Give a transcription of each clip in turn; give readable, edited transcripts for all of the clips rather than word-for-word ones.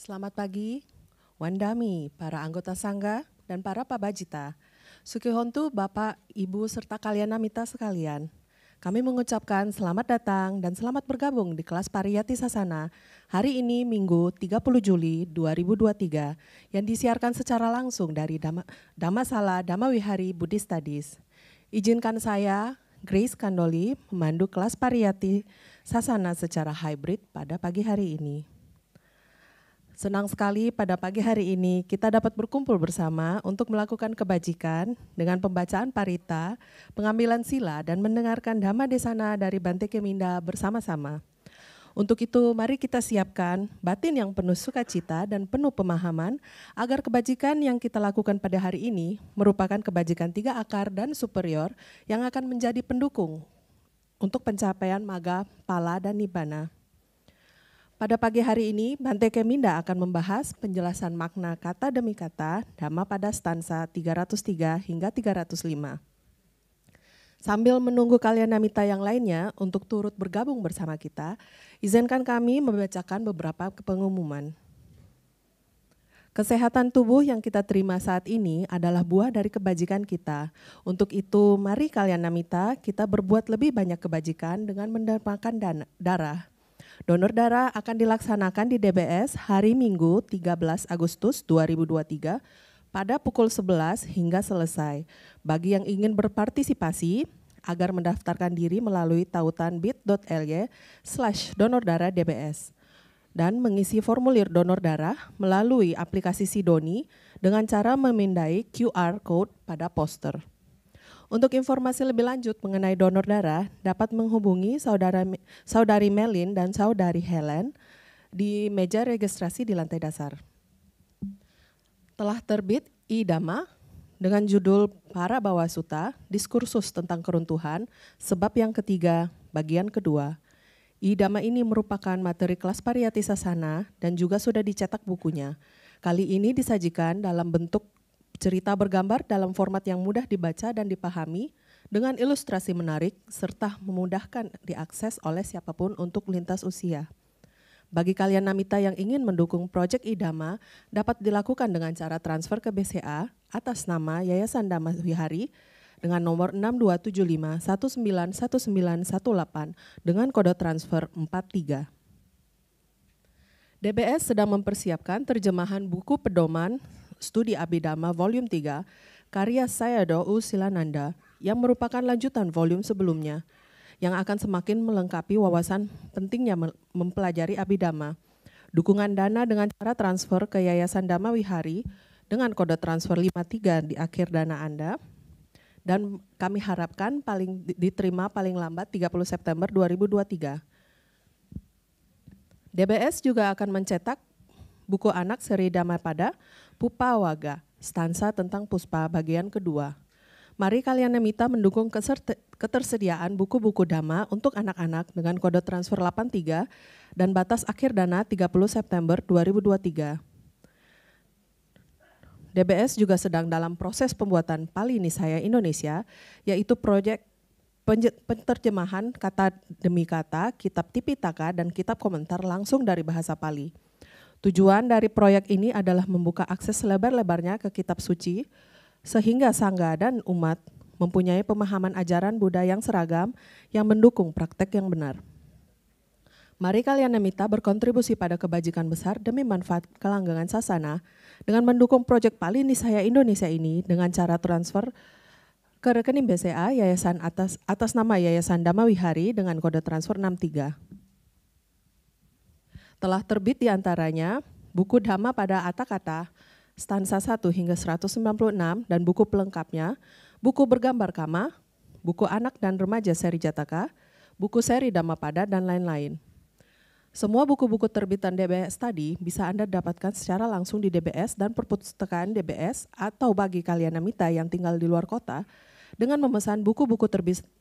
Selamat pagi, Wandami, para anggota Sangga, dan para Pabajita. Sukihontu, Bapak, Ibu, serta kalian namita sekalian. Kami mengucapkan selamat datang dan selamat bergabung di kelas Pariyati Sasana hari ini Minggu 30 Juli 2023 yang disiarkan secara langsung dari Dhammasala Dhammawihari Buddhist Studies. Izinkan saya, Grace Kandoli, memandu kelas Pariyati Sasana secara hybrid pada pagi hari ini. Senang sekali pada pagi hari ini kita dapat berkumpul bersama untuk melakukan kebajikan dengan pembacaan parita, pengambilan sila, dan mendengarkan Dhamma Desana dari Bante Keminda bersama-sama. Untuk itu mari kita siapkan batin yang penuh sukacita dan penuh pemahaman agar kebajikan yang kita lakukan pada hari ini merupakan kebajikan 3 akar dan superior yang akan menjadi pendukung untuk pencapaian maga, pala, dan nibbana. Pada pagi hari ini, Bante Keminda akan membahas penjelasan makna kata demi kata Dhamma pada stansa 303 hingga 305. Sambil menunggu kalian namita yang lainnya untuk turut bergabung bersama kita, izinkan kami membacakan beberapa pengumuman. Kesehatan tubuh yang kita terima saat ini adalah buah dari kebajikan kita. Untuk itu, mari kalian namita kita berbuat lebih banyak kebajikan dengan mendonorkan darah. Donor darah akan dilaksanakan di DBS hari Minggu 13 Agustus 2023 pada pukul 11 hingga selesai. Bagi yang ingin berpartisipasi agar mendaftarkan diri melalui tautan bit.ly/donordarah-dbs dan mengisi formulir donor darah melalui aplikasi Sidoni dengan cara memindai QR Code pada poster. Untuk informasi lebih lanjut mengenai donor darah, dapat menghubungi Saudari Melin dan Saudari Helen di meja registrasi di lantai dasar. Telah terbit I-Dhamma dengan judul Para Bawasuta, Diskursus tentang Keruntuhan, Sebab yang ketiga, bagian kedua. I-Dhamma ini merupakan materi kelas Pariyati Sasana dan juga sudah dicetak bukunya. Kali ini disajikan dalam bentuk cerita bergambar dalam format yang mudah dibaca dan dipahami dengan ilustrasi menarik serta memudahkan diakses oleh siapapun untuk lintas usia. Bagi kalian namita yang ingin mendukung proyek I-Dhamma dapat dilakukan dengan cara transfer ke BCA atas nama Yayasan Dhammawihari dengan nomor 6275191918 dengan kode transfer 43. DBS sedang mempersiapkan terjemahan buku pedoman Studi Abhidhamma Volume 3 karya Sayadaw U Silananda yang merupakan lanjutan volume sebelumnya yang akan semakin melengkapi wawasan pentingnya mempelajari Abhidhamma. Dukungan dana dengan cara transfer ke Yayasan Dhammawihari dengan kode transfer 53 di akhir dana Anda dan kami harapkan diterima paling lambat 30 September 2023. DBS juga akan mencetak buku anak seri Dhammapada Pupawaga, stansa tentang puspa bagian kedua. Mari kalian namita mendukung ketersediaan buku-buku Dhamma untuk anak-anak dengan kode transfer 83 dan batas akhir dana 30 September 2023. DBS juga sedang dalam proses pembuatan Pali Nisaya Indonesia, yaitu proyek penterjemahan kata demi kata, kitab Tipitaka dan kitab komentar langsung dari bahasa Pali. Tujuan dari proyek ini adalah membuka akses selebar-lebarnya ke kitab suci, sehingga Sangga dan umat mempunyai pemahaman ajaran Buddha yang seragam yang mendukung praktek yang benar. Mari kalian namita berkontribusi pada kebajikan besar demi manfaat kelanggengan sasana dengan mendukung proyek Pali Nisaya Indonesia ini dengan cara transfer ke rekening BCA Yayasan atas nama Yayasan Dhammawihari dengan kode transfer 63. Telah terbit di antaranya buku Dhamma pada Atakata, stansa 1 hingga 196 dan buku pelengkapnya, buku bergambar Kama, buku anak dan remaja seri Jataka, buku seri Dhammapada dan lain-lain. Semua buku-buku terbitan DBS tadi bisa Anda dapatkan secara langsung di DBS dan perpustakaan DBS atau bagi kalian namita yang tinggal di luar kota dengan memesan buku-buku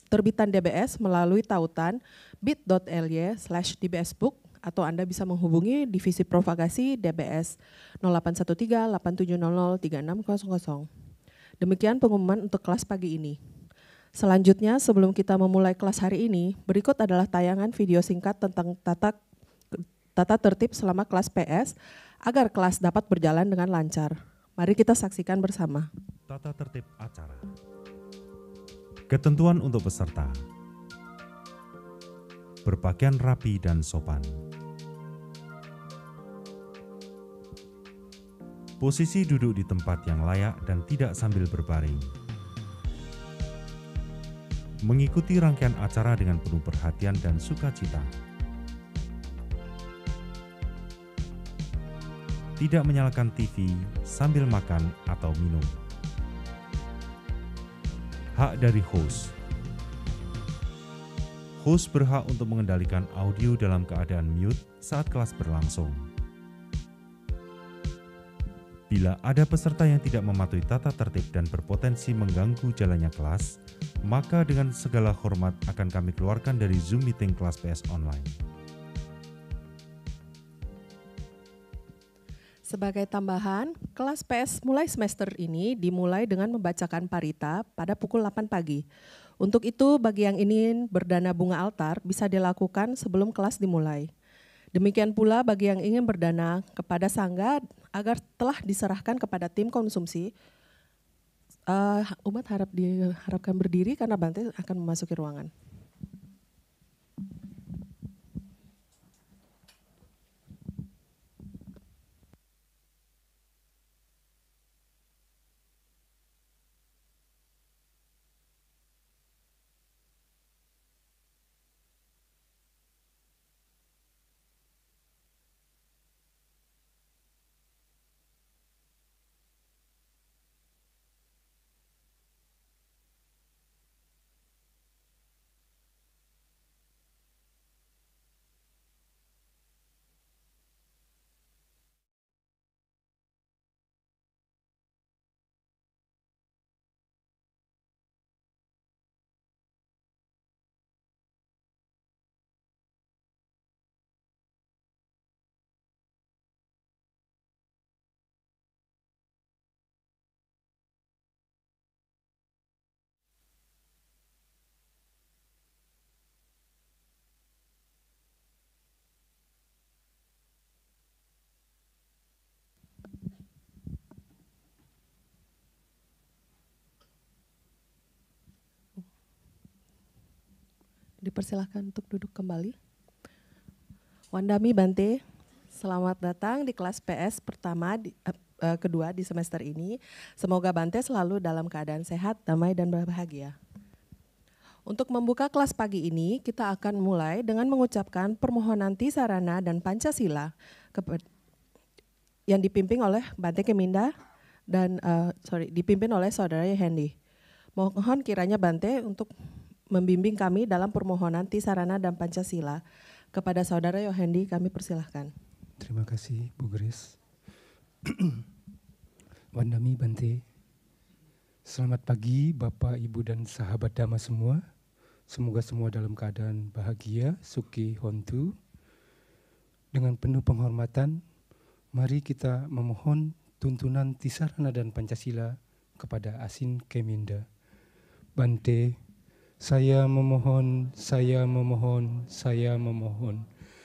terbitan DBS melalui tautan bit.ly/dbsbook atau Anda bisa menghubungi Divisi Propagasi DBS 0813-8700-3600. Demikian pengumuman untuk kelas pagi ini. Selanjutnya, sebelum kita memulai kelas hari ini, berikut adalah tayangan video singkat tentang tata tertib selama kelas PS agar kelas dapat berjalan dengan lancar. Mari kita saksikan bersama. Tata tertib acara. Ketentuan untuk peserta. Berpakaian rapi dan sopan. Posisi duduk di tempat yang layak dan tidak sambil berbaring. Mengikuti rangkaian acara dengan penuh perhatian dan sukacita. Tidak menyalakan TV sambil makan atau minum. Hak dari host. Host berhak untuk mengendalikan audio dalam keadaan mute saat kelas berlangsung. Bila ada peserta yang tidak mematuhi tata tertib dan berpotensi mengganggu jalannya kelas, maka dengan segala hormat akan kami keluarkan dari Zoom meeting kelas PS online. Sebagai tambahan, kelas PS mulai semester ini dimulai dengan membacakan parita pada pukul 8 pagi. Untuk itu, bagi yang ingin berdana bunga altar bisa dilakukan sebelum kelas dimulai. Demikian pula bagi yang ingin berdana kepada sangga agar telah diserahkan kepada tim konsumsi. Umat diharapkan berdiri karena Bante akan memasuki ruangan. Dipersilahkan untuk duduk kembali. Wandami Bante, selamat datang di kelas PS kedua di semester ini. Semoga Bante selalu dalam keadaan sehat, damai, dan berbahagia. Untuk membuka kelas pagi ini, kita akan mulai dengan mengucapkan permohonan Tisarana dan Pancasila yang dipimpin oleh Bante Keminda dan dipimpin oleh Saudara Yohendi. Mohon kiranya Bante untuk membimbing kami dalam permohonan Tisarana dan Pancasila. Kepada Saudara Yohendi kami persilahkan. Terima kasih Bu Grace. Wandami Bante. Selamat pagi Bapak, Ibu, dan sahabat Dhamma semua. Semoga semua dalam keadaan bahagia, Suki Hontu. Dengan penuh penghormatan, mari kita memohon tuntunan Tisarana dan Pancasila kepada Asin Keminda. Bante, saya memohon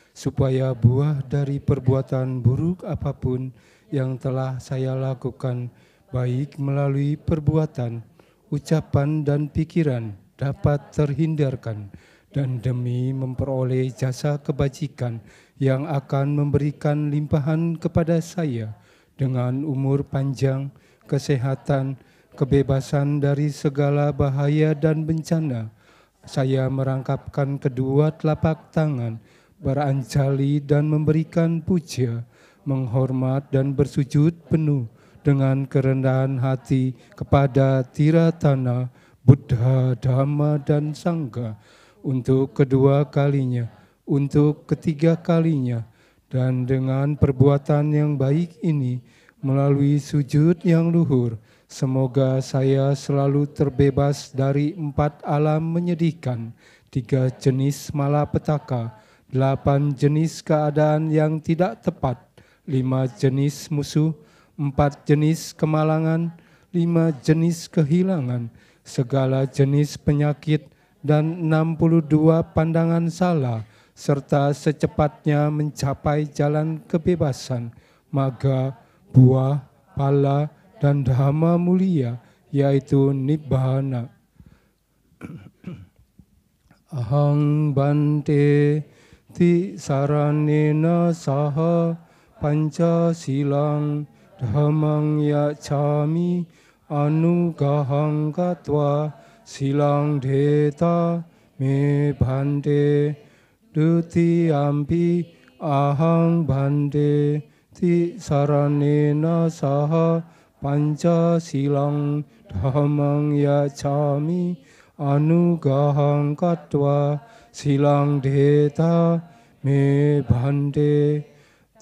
supaya buah dari perbuatan buruk apapun yang telah saya lakukan, baik melalui perbuatan, ucapan, dan pikiran, dapat terhindarkan, dan demi memperoleh jasa kebajikan yang akan memberikan limpahan kepada saya dengan umur panjang, kesehatan, kebebasan dari segala bahaya dan bencana. Saya merangkapkan kedua telapak tangan, beranjali dan memberikan puja, menghormat dan bersujud penuh dengan kerendahan hati kepada Tiratana, Buddha, Dhamma, dan Sangha untuk kedua kalinya, untuk ketiga kalinya, dan dengan perbuatan yang baik ini melalui sujud yang luhur, semoga saya selalu terbebas dari 4 alam menyedihkan, 3 jenis malapetaka, 8 jenis keadaan yang tidak tepat, 5 jenis musuh, 4 jenis kemalangan, 5 jenis kehilangan, segala jenis penyakit, dan 62 pandangan salah, serta secepatnya mencapai jalan kebebasan. maga, buah, pala, dan dhamma mulia, yaitu nibbana. Ahang bante ti saranena saha panca silang dhammang yacchami anugahang katva silang dheta me bante dutiyampi ahang bante ti saranena saha panca silang dhammang yacchami anugahang katva silang dheta me bante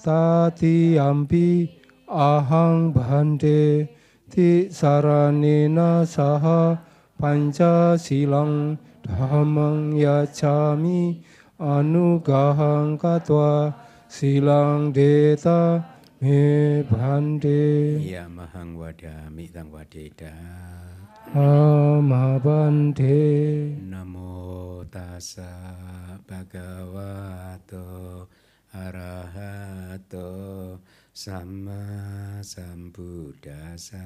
tatiyampi ahang bante ti saranena saha panca silang dhammang yacchami anugahang katva silang dheta me bante. Yamahang wadami tang wadeda. Amabante. Namo tassa bhagavato arahato sama sambuddhassa.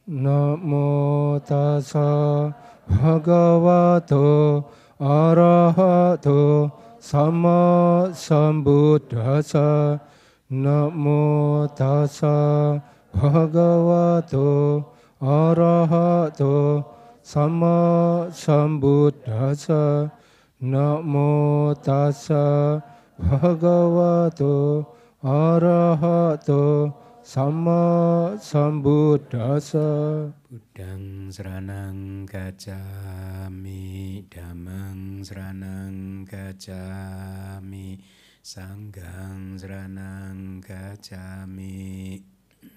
Namo tassa bhagavato arahato sama sambuddhassa. Namo tassa bhagavato arahato sama sambuddhassa. Namo tassa bhagavato arahato sama sambuddhassa. Buddhang saranang gacchami, dhammang saranang gacchami, sanghang saranang gacchami.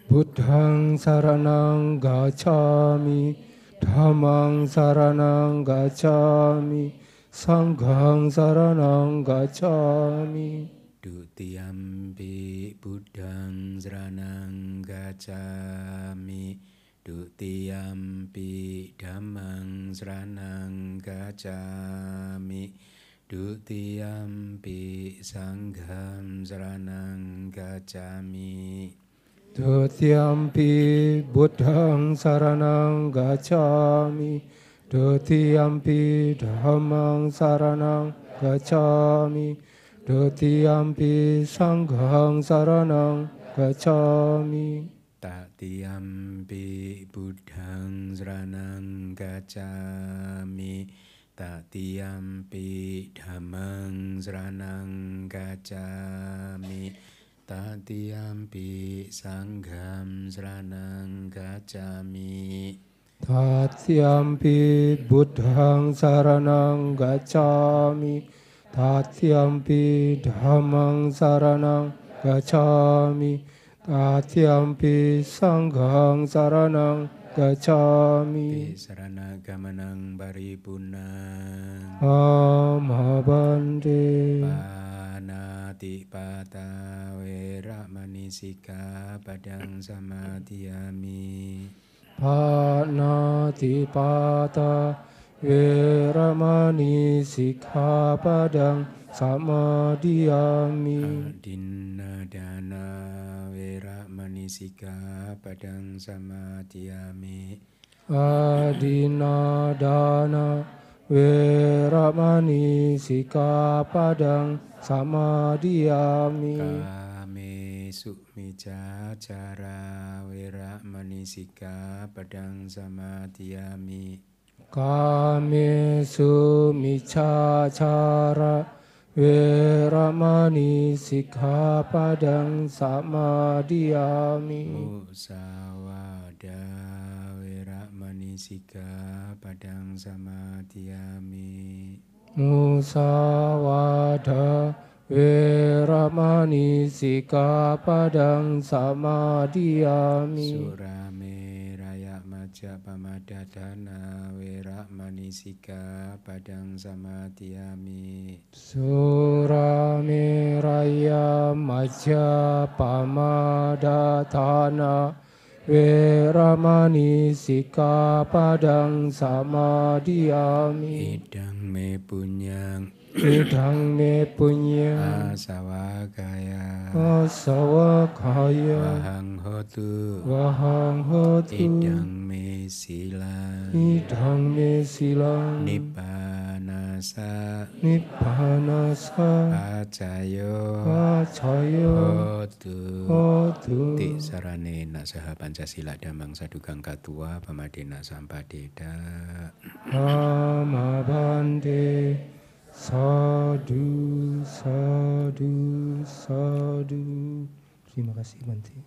Buddhang saranang gacchami, dhammang saranang gacchami, sanghang saranang gacchami. Dutiyampi buddhang saranang gacchami, dutiyampi dhammang saranang gacchami, dutiyampi sanghang saranang gacchami. Dutiyampi buddhang saranang gacchami, dutiyampi dhammang saranang gacchami, dutiyampi sanghang saranang gacchami. Tatiyampi buddhang saranang gacchami, tatiyampi dhammang saranang gacchami, tatiyampi sangham saranang gacchami. Tatiyampi buddhang saranang gacchami, tatiyampi dhammang saranang gacchami, tatiyampi sanghang saranang gacchami. Saranagamanang paripurnang. Amabante. Panati pata weramani sikkhapadang samadhiyami. Panati pata weramani sikkhapadang samadhiyami. Adinadana weramani sikkhapadang samadhiyami. Adinadana weramani sikkhapadang samadhiyami. Kame sukmicacara weramani sikkhapadang samadhiyami. Kame sumicacara weramani sikkhapadang samadhiyami. Musawada weramani sikkhapadang samadhiyami. Musawada weramani sikkhapadang samadhiyami. Surame raya maja pamadadana weramani sikkhapadang samadhiyami. Surame raya majja pamadadana Weramani Sikkhapadang Samadhiyami. Idang me punyang Idang me punya asawakaya asawakaya wahang hotu wahang hotu idang me silang idang me silang nippanasa nippanasa pacayo pacayo hotu hotu ti sarane nak saha Pancasila damang sadugang katua pamadena sampadeda. Amabande sadu sadu sadu. Terima kasih Bante.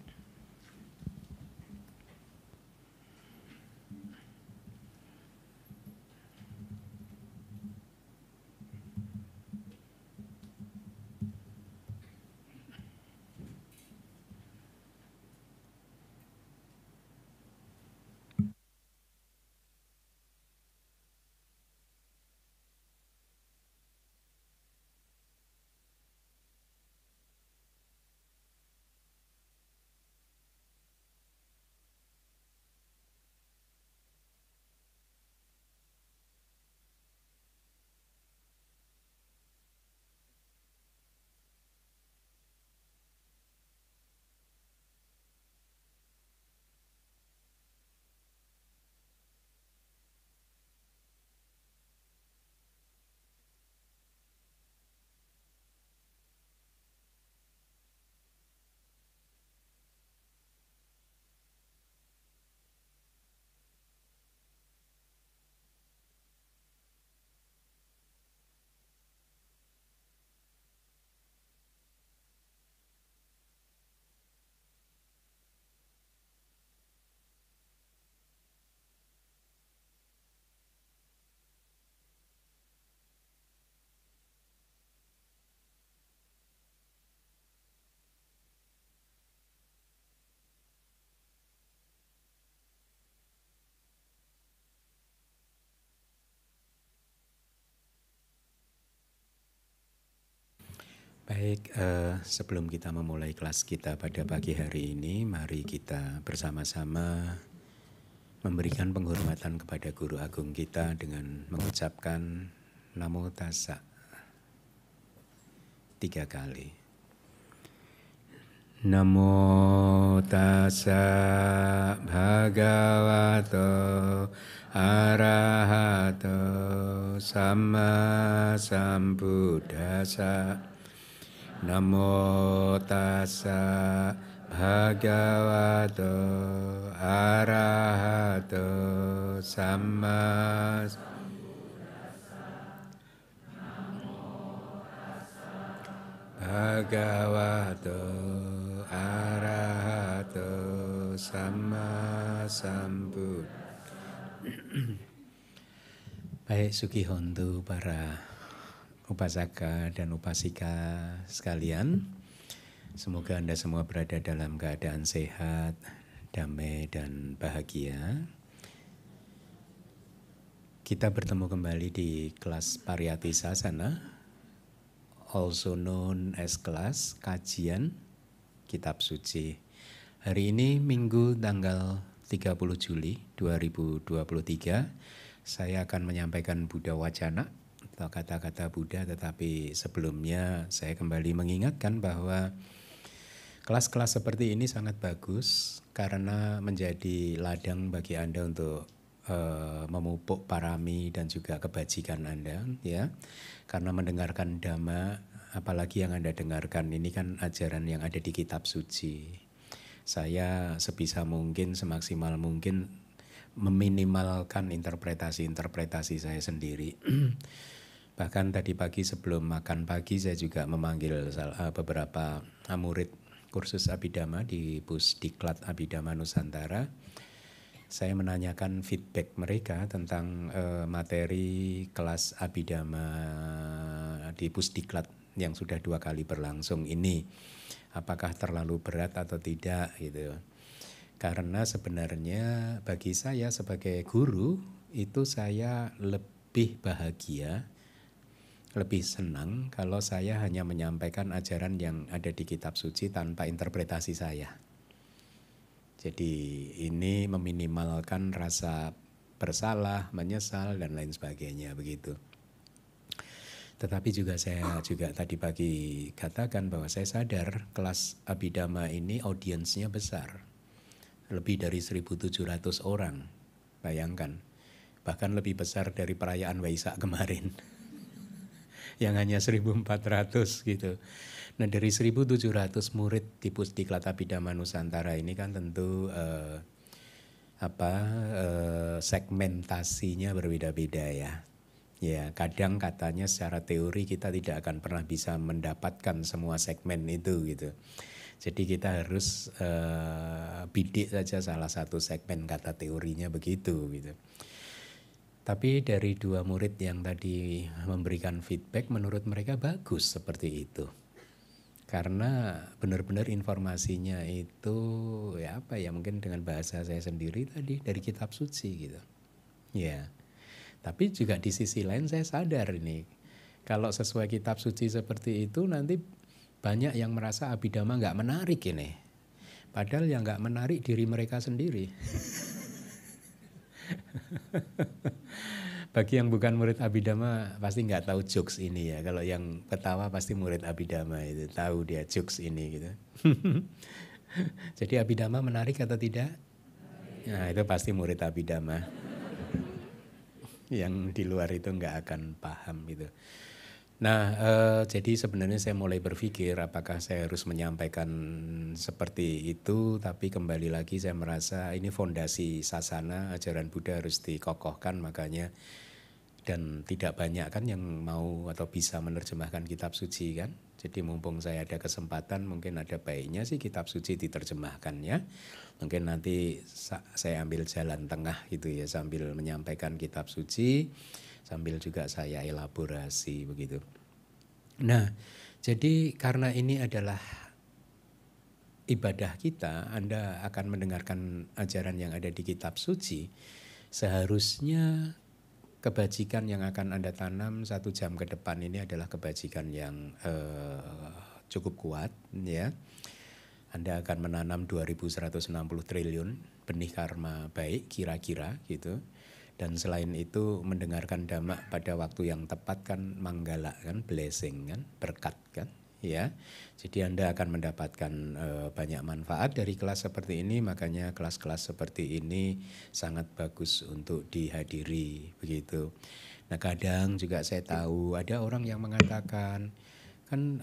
Baik, sebelum kita memulai kelas kita pada pagi hari ini, mari kita bersama-sama memberikan penghormatan kepada Guru Agung kita dengan mengucapkan Namo Tassa 3 kali. Namo Tassa Bhagavato Arahato Samma Sambuddhassa. Namo Tassa Bhagavato Arahato Samma Bhagavato Arahato Samma Sambuddhassa. Baik, Sukihontu para upasaka dan upasika sekalian, semoga Anda semua berada dalam keadaan sehat, damai dan bahagia. Kita bertemu kembali di kelas Pariyati Sasana, also known as kelas kajian Kitab Suci. Hari ini Minggu tanggal 30 Juli 2023, saya akan menyampaikan Buddha Wacana atau kata-kata Buddha, tetapi sebelumnya saya kembali mengingatkan bahwa kelas-kelas seperti ini sangat bagus karena menjadi ladang bagi Anda untuk memupuk parami dan juga kebajikan Anda, ya. Karena mendengarkan Dhamma, apalagi yang Anda dengarkan ini kan ajaran yang ada di Kitab Suci. Saya sebisa mungkin, semaksimal mungkin meminimalkan interpretasi saya sendiri. Bahkan tadi pagi sebelum makan pagi saya juga memanggil beberapa murid kursus Abhidhamma di Pusdiklat Abhidhamma Nusantara. Saya menanyakan feedback mereka tentang materi kelas Abhidhamma di Pusdiklat yang sudah 2 kali berlangsung ini. Apakah terlalu berat atau tidak gitu. Karena sebenarnya bagi saya sebagai guru itu saya lebih bahagia, lebih senang kalau saya hanya menyampaikan ajaran yang ada di Kitab Suci tanpa interpretasi saya. Jadi ini meminimalkan rasa bersalah, menyesal dan lain sebagainya begitu. Tetapi juga saya juga tadi pagi katakan bahwa saya sadar kelas Abhidhamma ini audiensnya besar. Lebih dari 1.700 orang, bayangkan. Bahkan lebih besar dari perayaan Waisak kemarin. Yang hanya 1.400 gitu. Nah dari 1.700 murid di Pusdiklat Abhidhamma Nusantara ini kan tentu segmentasinya berbeda-beda ya. Ya kadang katanya secara teori kita tidak akan pernah bisa mendapatkan semua segmen itu gitu. Jadi kita harus bidik saja salah satu segmen, kata teorinya begitu gitu. Tapi dari 2 murid yang tadi memberikan feedback, menurut mereka bagus seperti itu. Karena benar-benar informasinya itu ya apa ya, mungkin dengan bahasa saya sendiri tadi dari kitab suci gitu. Ya. Tapi juga di sisi lain saya sadar ini, kalau sesuai kitab suci seperti itu nanti banyak yang merasa Abhidhamma nggak menarik ini. Padahal yang nggak menarik diri mereka sendiri. Bagi yang bukan murid Abhidhamma pasti nggak tahu jokes ini ya. Kalau yang ketawa pasti murid Abhidhamma itu tahu dia jokes ini gitu. Jadi Abhidhamma menarik atau tidak? Nah itu pasti murid Abhidhamma. Yang di luar itu nggak akan paham gitu. Nah jadi sebenarnya saya mulai berpikir apakah saya harus menyampaikan seperti itu. Tapi kembali lagi saya merasa ini fondasi sasana, ajaran Buddha harus dikokohkan, makanya. Dan tidak banyak kan yang mau atau bisa menerjemahkan kitab suci kan. Jadi mumpung saya ada kesempatan, mungkin ada baiknya sih kitab suci diterjemahkan ya. Mungkin nanti saya ambil jalan tengah gitu ya, sambil menyampaikan kitab suci, sambil juga saya elaborasi begitu. Nah jadi karena ini adalah ibadah kita, Anda akan mendengarkan ajaran yang ada di kitab suci, seharusnya kebajikan yang akan Anda tanam 1 jam ke depan ini adalah kebajikan yang cukup kuat ya. Anda akan menanam 2.160 triliun benih karma baik kira-kira gitu. Dan selain itu mendengarkan dhamma pada waktu yang tepat kan manggala kan, blessing kan, berkat kan ya. Jadi Anda akan mendapatkan banyak manfaat dari kelas seperti ini. Makanya kelas-kelas seperti ini sangat bagus untuk dihadiri begitu. Nah kadang juga saya tahu ada orang yang mengatakan kan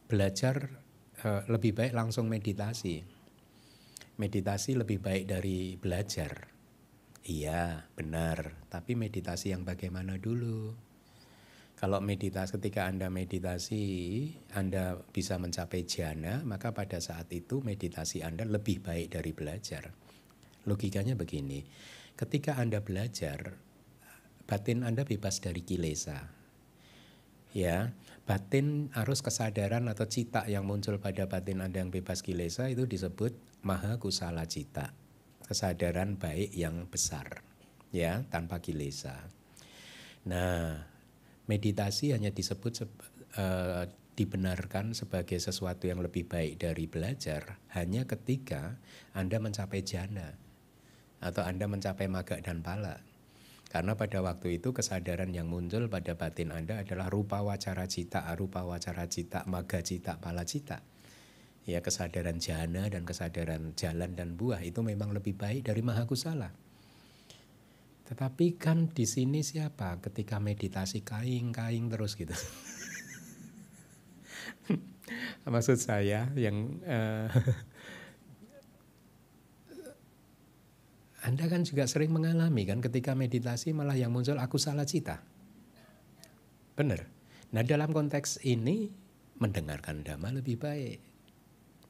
belajar lebih baik langsung meditasi. Meditasi lebih baik dari belajar. Iya benar, tapi meditasi yang bagaimana dulu? Kalau meditasi, ketika Anda meditasi, Anda bisa mencapai jhana, maka pada saat itu meditasi Anda lebih baik dari belajar. Logikanya begini, ketika Anda belajar, batin Anda bebas dari kilesa. Ya, batin arus kesadaran atau cita yang muncul pada batin Anda yang bebas kilesa itu disebut maha kusala cita, kesadaran baik yang besar, ya, tanpa kilesa. Nah, meditasi hanya disebut dibenarkan sebagai sesuatu yang lebih baik dari belajar hanya ketika Anda mencapai jhana atau Anda mencapai magga dan pala. Karena pada waktu itu kesadaran yang muncul pada batin Anda adalah rupa wacara cita, arupa wacara cita, magga cita, pala cita. Ya, kesadaran jhana dan kesadaran jalan dan buah itu memang lebih baik dari mahakusala. Tetapi kan di sini siapa ketika meditasi kaing terus gitu. Maksud saya yang Anda kan juga sering mengalami kan ketika meditasi malah yang muncul aku salah cita. Benar. Nah dalam konteks ini mendengarkan dhamma lebih baik.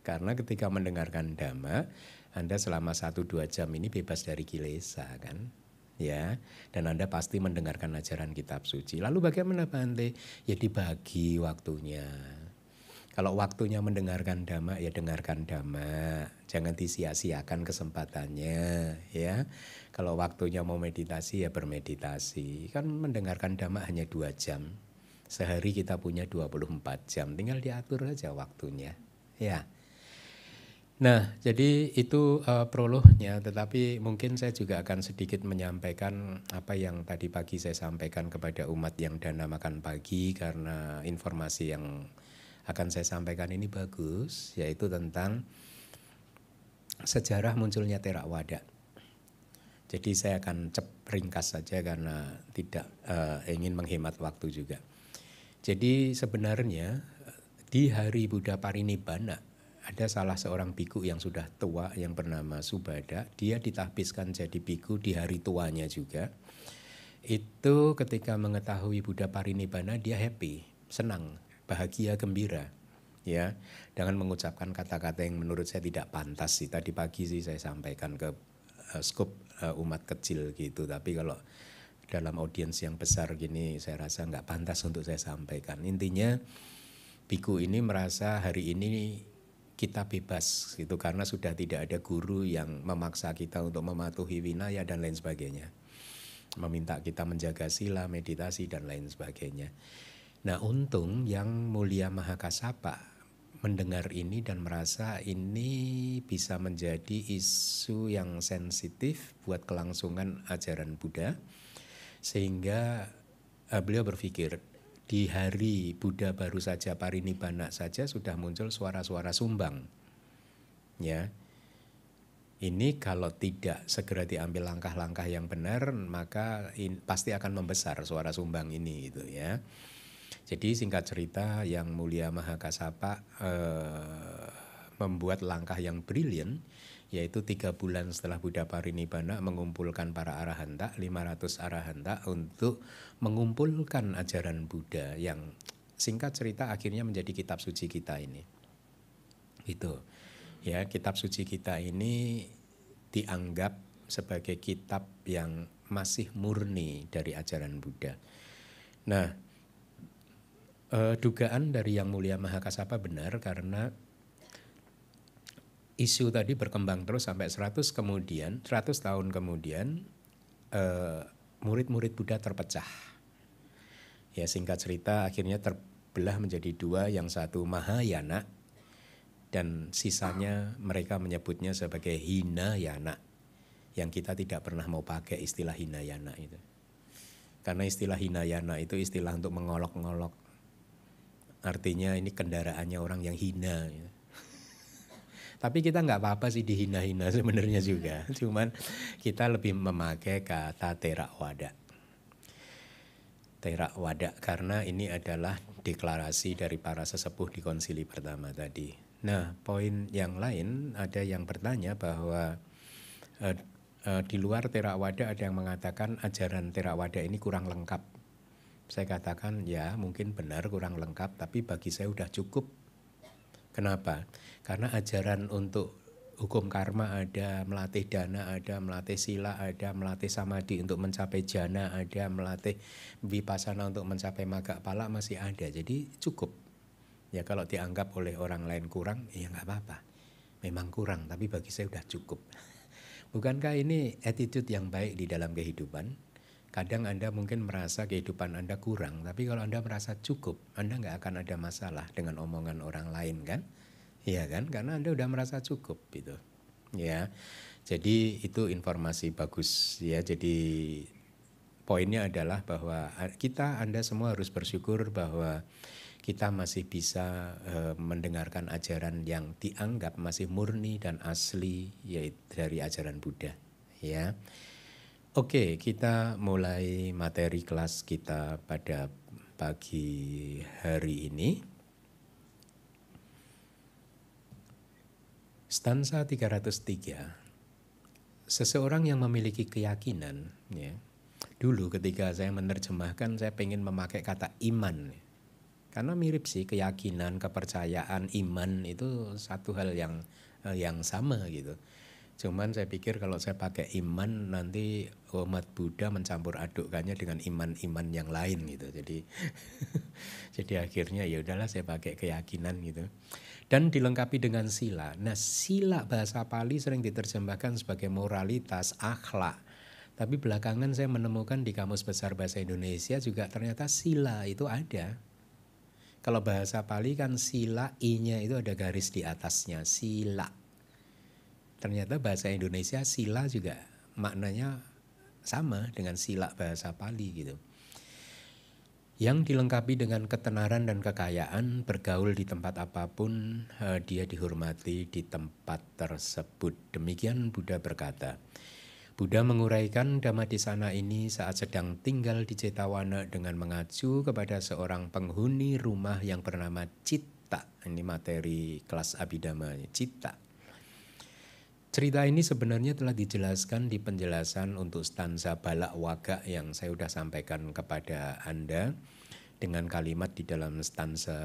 Karena ketika mendengarkan dhamma Anda selama 1-2 jam ini bebas dari kilesa kan. Ya, dan Anda pasti mendengarkan ajaran kitab suci. Lalu bagaimana Bante? Ya dibagi waktunya. Kalau waktunya mendengarkan dhamma ya dengarkan dhamma. Jangan disia-siakan kesempatannya ya. Kalau waktunya mau meditasi ya bermeditasi. Kan mendengarkan dhamma hanya 2 jam. Sehari kita punya 24 jam. Tinggal diatur aja waktunya. Ya. Nah, jadi itu prolognya, tetapi mungkin saya juga akan sedikit menyampaikan apa yang tadi pagi saya sampaikan kepada umat yang dana makan pagi, karena informasi yang akan saya sampaikan ini bagus, yaitu tentang sejarah munculnya Theravada. Jadi saya akan ringkas saja karena tidak ingin menghemat waktu juga. Jadi sebenarnya di hari Buddha Parinibbana ada salah seorang biku yang sudah tua yang bernama Subhada. Dia ditahbiskan jadi biku di hari tuanya juga. Itu ketika mengetahui Buddha Parinibbana dia happy, senang, bahagia, gembira. Ya, dengan mengucapkan kata-kata yang menurut saya tidak pantas sih. Tadi pagi sih saya sampaikan ke skup umat kecil gitu. Tapi kalau dalam audiens yang besar gini saya rasa nggak pantas untuk saya sampaikan. Intinya biku ini merasa hari ini kita bebas gitu karena sudah tidak ada guru yang memaksa kita untuk mematuhi winaya dan lain sebagainya. Meminta kita menjaga sila, meditasi dan lain sebagainya. Nah, untung yang Mulia Mahakasapa mendengar ini dan merasa ini bisa menjadi isu yang sensitif buat kelangsungan ajaran Buddha. Sehingga beliau berpikir di hari Buddha baru saja parinibbana saja sudah muncul suara-suara sumbang. Ya. Ini kalau tidak segera diambil langkah-langkah yang benar, maka pasti akan membesar suara sumbang ini gitu ya. Jadi singkat cerita yang Mulia Mahakasapa membuat langkah yang brilian, yaitu 3 bulan setelah Buddha Parinibbana mengumpulkan para arahanta, 500 arahanta untuk mengumpulkan ajaran Buddha yang singkat cerita akhirnya menjadi kitab suci kita ini. Itu. Ya, kitab suci kita ini dianggap sebagai kitab yang masih murni dari ajaran Buddha. Nah, dugaan dari Yang Mulia Mahakasapa benar karena isu tadi berkembang terus sampai 100 tahun kemudian murid-murid Buddha terpecah. Ya, singkat cerita akhirnya terbelah menjadi 2, yang satu Mahayana dan sisanya mereka menyebutnya sebagai Hinayana. Yang kita tidak pernah mau pakai istilah Hinayana itu. Karena istilah Hinayana itu istilah untuk mengolok-ngolok. Artinya ini kendaraannya orang yang hina gitu. Tapi kita nggak apa-apa sih dihina-hina sebenarnya juga. Cuman kita lebih memakai kata Theravada. Theravada karena ini adalah deklarasi dari para sesepuh di konsili pertama tadi. Nah, poin yang lain ada yang bertanya bahwa di luar Theravada ada yang mengatakan ajaran Theravada ini kurang lengkap. Saya katakan ya mungkin benar kurang lengkap, tapi bagi saya udah cukup. Kenapa? Karena ajaran untuk hukum karma ada, melatih dana ada, melatih sila ada, melatih samadhi untuk mencapai jana ada, melatih vipassana untuk mencapai magga pala masih ada. Jadi cukup. Ya kalau dianggap oleh orang lain kurang, ya nggak apa-apa. Memang kurang, tapi bagi saya udah cukup. Bukankah ini attitude yang baik di dalam kehidupan? Kadang Anda mungkin merasa kehidupan Anda kurang, tapi kalau Anda merasa cukup, Anda nggak akan ada masalah dengan omongan orang lain kan? Iya kan? Karena Anda udah merasa cukup gitu. Ya. Jadi itu informasi bagus ya. Jadi poinnya adalah bahwa Anda semua harus bersyukur bahwa kita masih bisa mendengarkan ajaran yang dianggap masih murni dan asli yaitu dari ajaran Buddha ya. Oke, kita mulai materi kelas kita pada pagi hari ini. Stansa 303. Seseorang yang memiliki keyakinan, ya. Dulu ketika saya menerjemahkan, saya pengen memakai kata iman. Karena mirip sih, keyakinan, kepercayaan, iman itu satu hal yang sama gitu. Cuman saya pikir kalau saya pakai iman nanti umat Buddha mencampur adukkannya dengan iman-iman yang lain gitu. Jadi akhirnya ya udahlah saya pakai keyakinan gitu. Dan dilengkapi dengan sila. Nah, sila bahasa Pali sering diterjemahkan sebagai moralitas, akhlak. Tapi belakangan saya menemukan di Kamus Besar Bahasa Indonesia juga ternyata sila itu ada. Kalau bahasa Pali kan sila, i-nya itu ada garis di atasnya, sila. ternyata bahasa Indonesia sila juga maknanya sama dengan sila bahasa Pali gitu. Yang dilengkapi dengan ketenaran dan kekayaan, bergaul di tempat apapun, dia dihormati di tempat tersebut. Demikian Buddha berkata. Buddha menguraikan Dhammadesana ini saat sedang tinggal di Cetawana dengan mengacu kepada seorang penghuni rumah yang bernama Citta. Ini materi kelas Abhidhamma, Citta. Cerita ini sebenarnya telah dijelaskan di penjelasan untuk stanza Balak Waga yang saya sudah sampaikan kepada Anda dengan kalimat di dalam stanza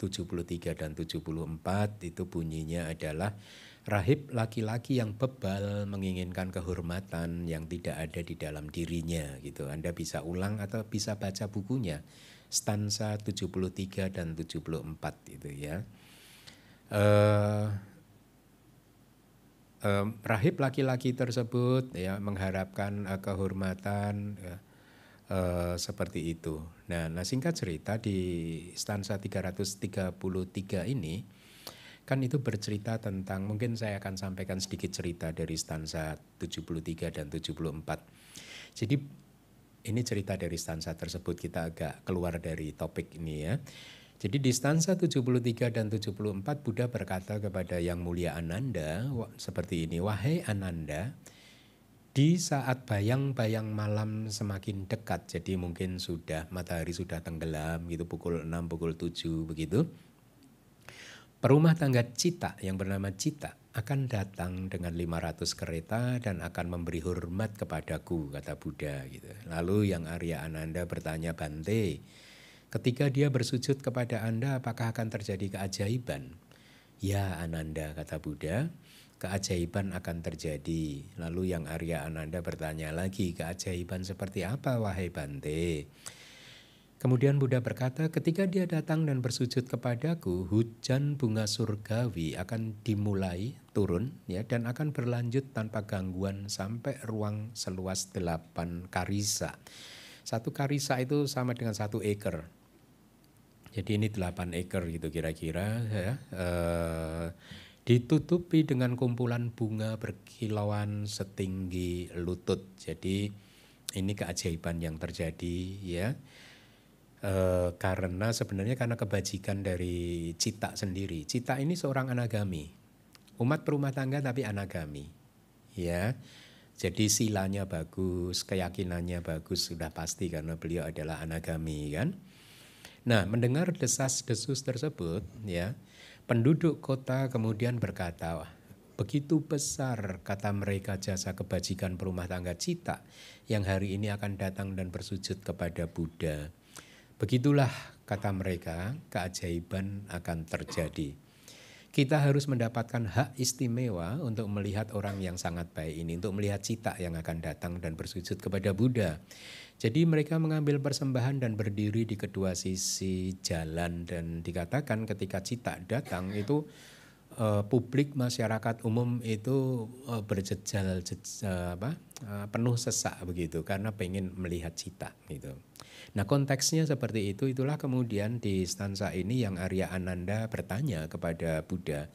73 dan 74 itu bunyinya adalah rahib laki-laki yang bebal menginginkan kehormatan yang tidak ada di dalam dirinya gitu. Anda bisa ulang atau bisa baca bukunya stanza 73 dan 74 itu ya. Rahib laki-laki tersebut ya mengharapkan kehormatan ya, seperti itu. Nah, singkat cerita di stanza 333 ini kan itu bercerita tentang, mungkin saya akan sampaikan sedikit cerita dari stanza 73 dan 74. Jadi ini cerita dari stanza tersebut, kita agak keluar dari topik ini ya. Jadi di stanza 73 dan 74 Buddha berkata kepada Yang Mulia Ananda seperti ini, wahai Ananda, di saat bayang-bayang malam semakin dekat, jadi mungkin sudah matahari sudah tenggelam gitu, pukul 6, pukul 7 begitu. Perumah tangga Citta yang bernama Citta akan datang dengan 500 kereta dan akan memberi hormat kepadaku, kata Buddha gitu. Lalu Yang Arya Ananda bertanya, Bante, ketika dia bersujud kepada Anda, apakah akan terjadi keajaiban? Ya Ananda, kata Buddha, keajaiban akan terjadi. Lalu Yang Arya Ananda bertanya lagi, keajaiban seperti apa wahai Bante? Kemudian Buddha berkata, ketika dia datang dan bersujud kepadaku, hujan bunga surgawi akan dimulai turun ya, dan akan berlanjut tanpa gangguan sampai ruang seluas 8 karisa. 1 karisa itu sama dengan 1 acre. Jadi ini 8 acre gitu kira-kira ya. Ditutupi dengan kumpulan bunga berkilauan setinggi lutut. Jadi ini keajaiban yang terjadi ya. Karena sebenarnya karena kebajikan dari Citta sendiri. Citta ini seorang anagami, umat perumah tangga tapi anagami, ya. Jadi silanya bagus, keyakinannya bagus sudah pasti karena beliau adalah anagami kan. Nah, mendengar desas-desus tersebut, ya, penduduk kota kemudian berkata, begitu besar kata mereka jasa kebajikan perumah tangga Citta yang hari ini akan datang dan bersujud kepada Buddha. Begitulah kata mereka, keajaiban akan terjadi. Kita harus mendapatkan hak istimewa untuk melihat orang yang sangat baik ini, untuk melihat Citta yang akan datang dan bersujud kepada Buddha. Jadi mereka mengambil persembahan dan berdiri di kedua sisi jalan, dan dikatakan ketika Citta datang itu publik masyarakat umum itu berjejal penuh sesak begitu karena pengen melihat Citta gitu. Nah konteksnya seperti itu, itulah kemudian di stanza ini Yang Arya Ananda bertanya kepada Buddha,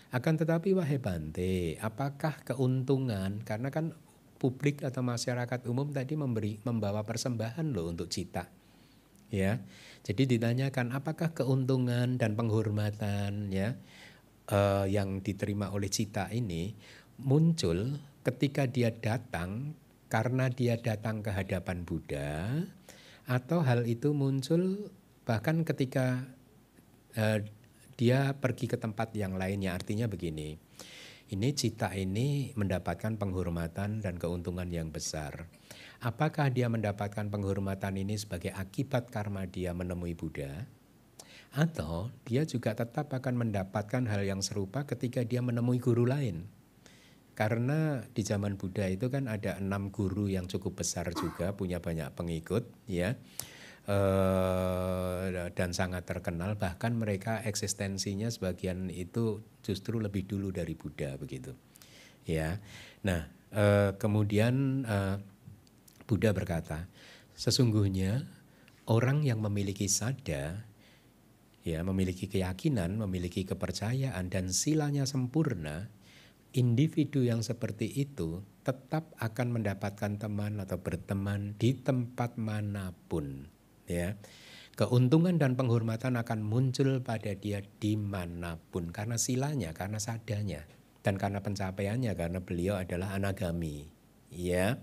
akan tetapi wahai Bante, apakah keuntungan, karena kan publik atau masyarakat umum tadi membawa persembahan loh untuk Citta, ya. Jadi ditanyakan apakah keuntungan dan penghormatan ya yang diterima oleh Citta ini muncul ketika dia datang karena dia datang ke hadapan Buddha, atau hal itu muncul bahkan ketika dia pergi ke tempat yang lainnya. Artinya begini, ini Citta ini mendapatkan penghormatan dan keuntungan yang besar. Apakah dia mendapatkan penghormatan ini sebagai akibat karma dia menemui Buddha? Atau dia juga tetap akan mendapatkan hal yang serupa ketika dia menemui guru lain? Karena di zaman Buddha itu kan ada 6 guru yang cukup besar juga, punya banyak pengikut ya, dan sangat terkenal, bahkan mereka eksistensinya sebagian itu justru lebih dulu dari Buddha begitu ya. Nah kemudian Buddha berkata, sesungguhnya orang yang memiliki sadha ya, memiliki keyakinan, memiliki kepercayaan dan silanya sempurna, individu yang seperti itu tetap akan mendapatkan teman atau berteman di tempat manapun, ya. Keuntungan dan penghormatan akan muncul pada dia dimanapun karena silanya, karena sadanya, dan karena pencapaiannya, karena beliau adalah anagami, ya.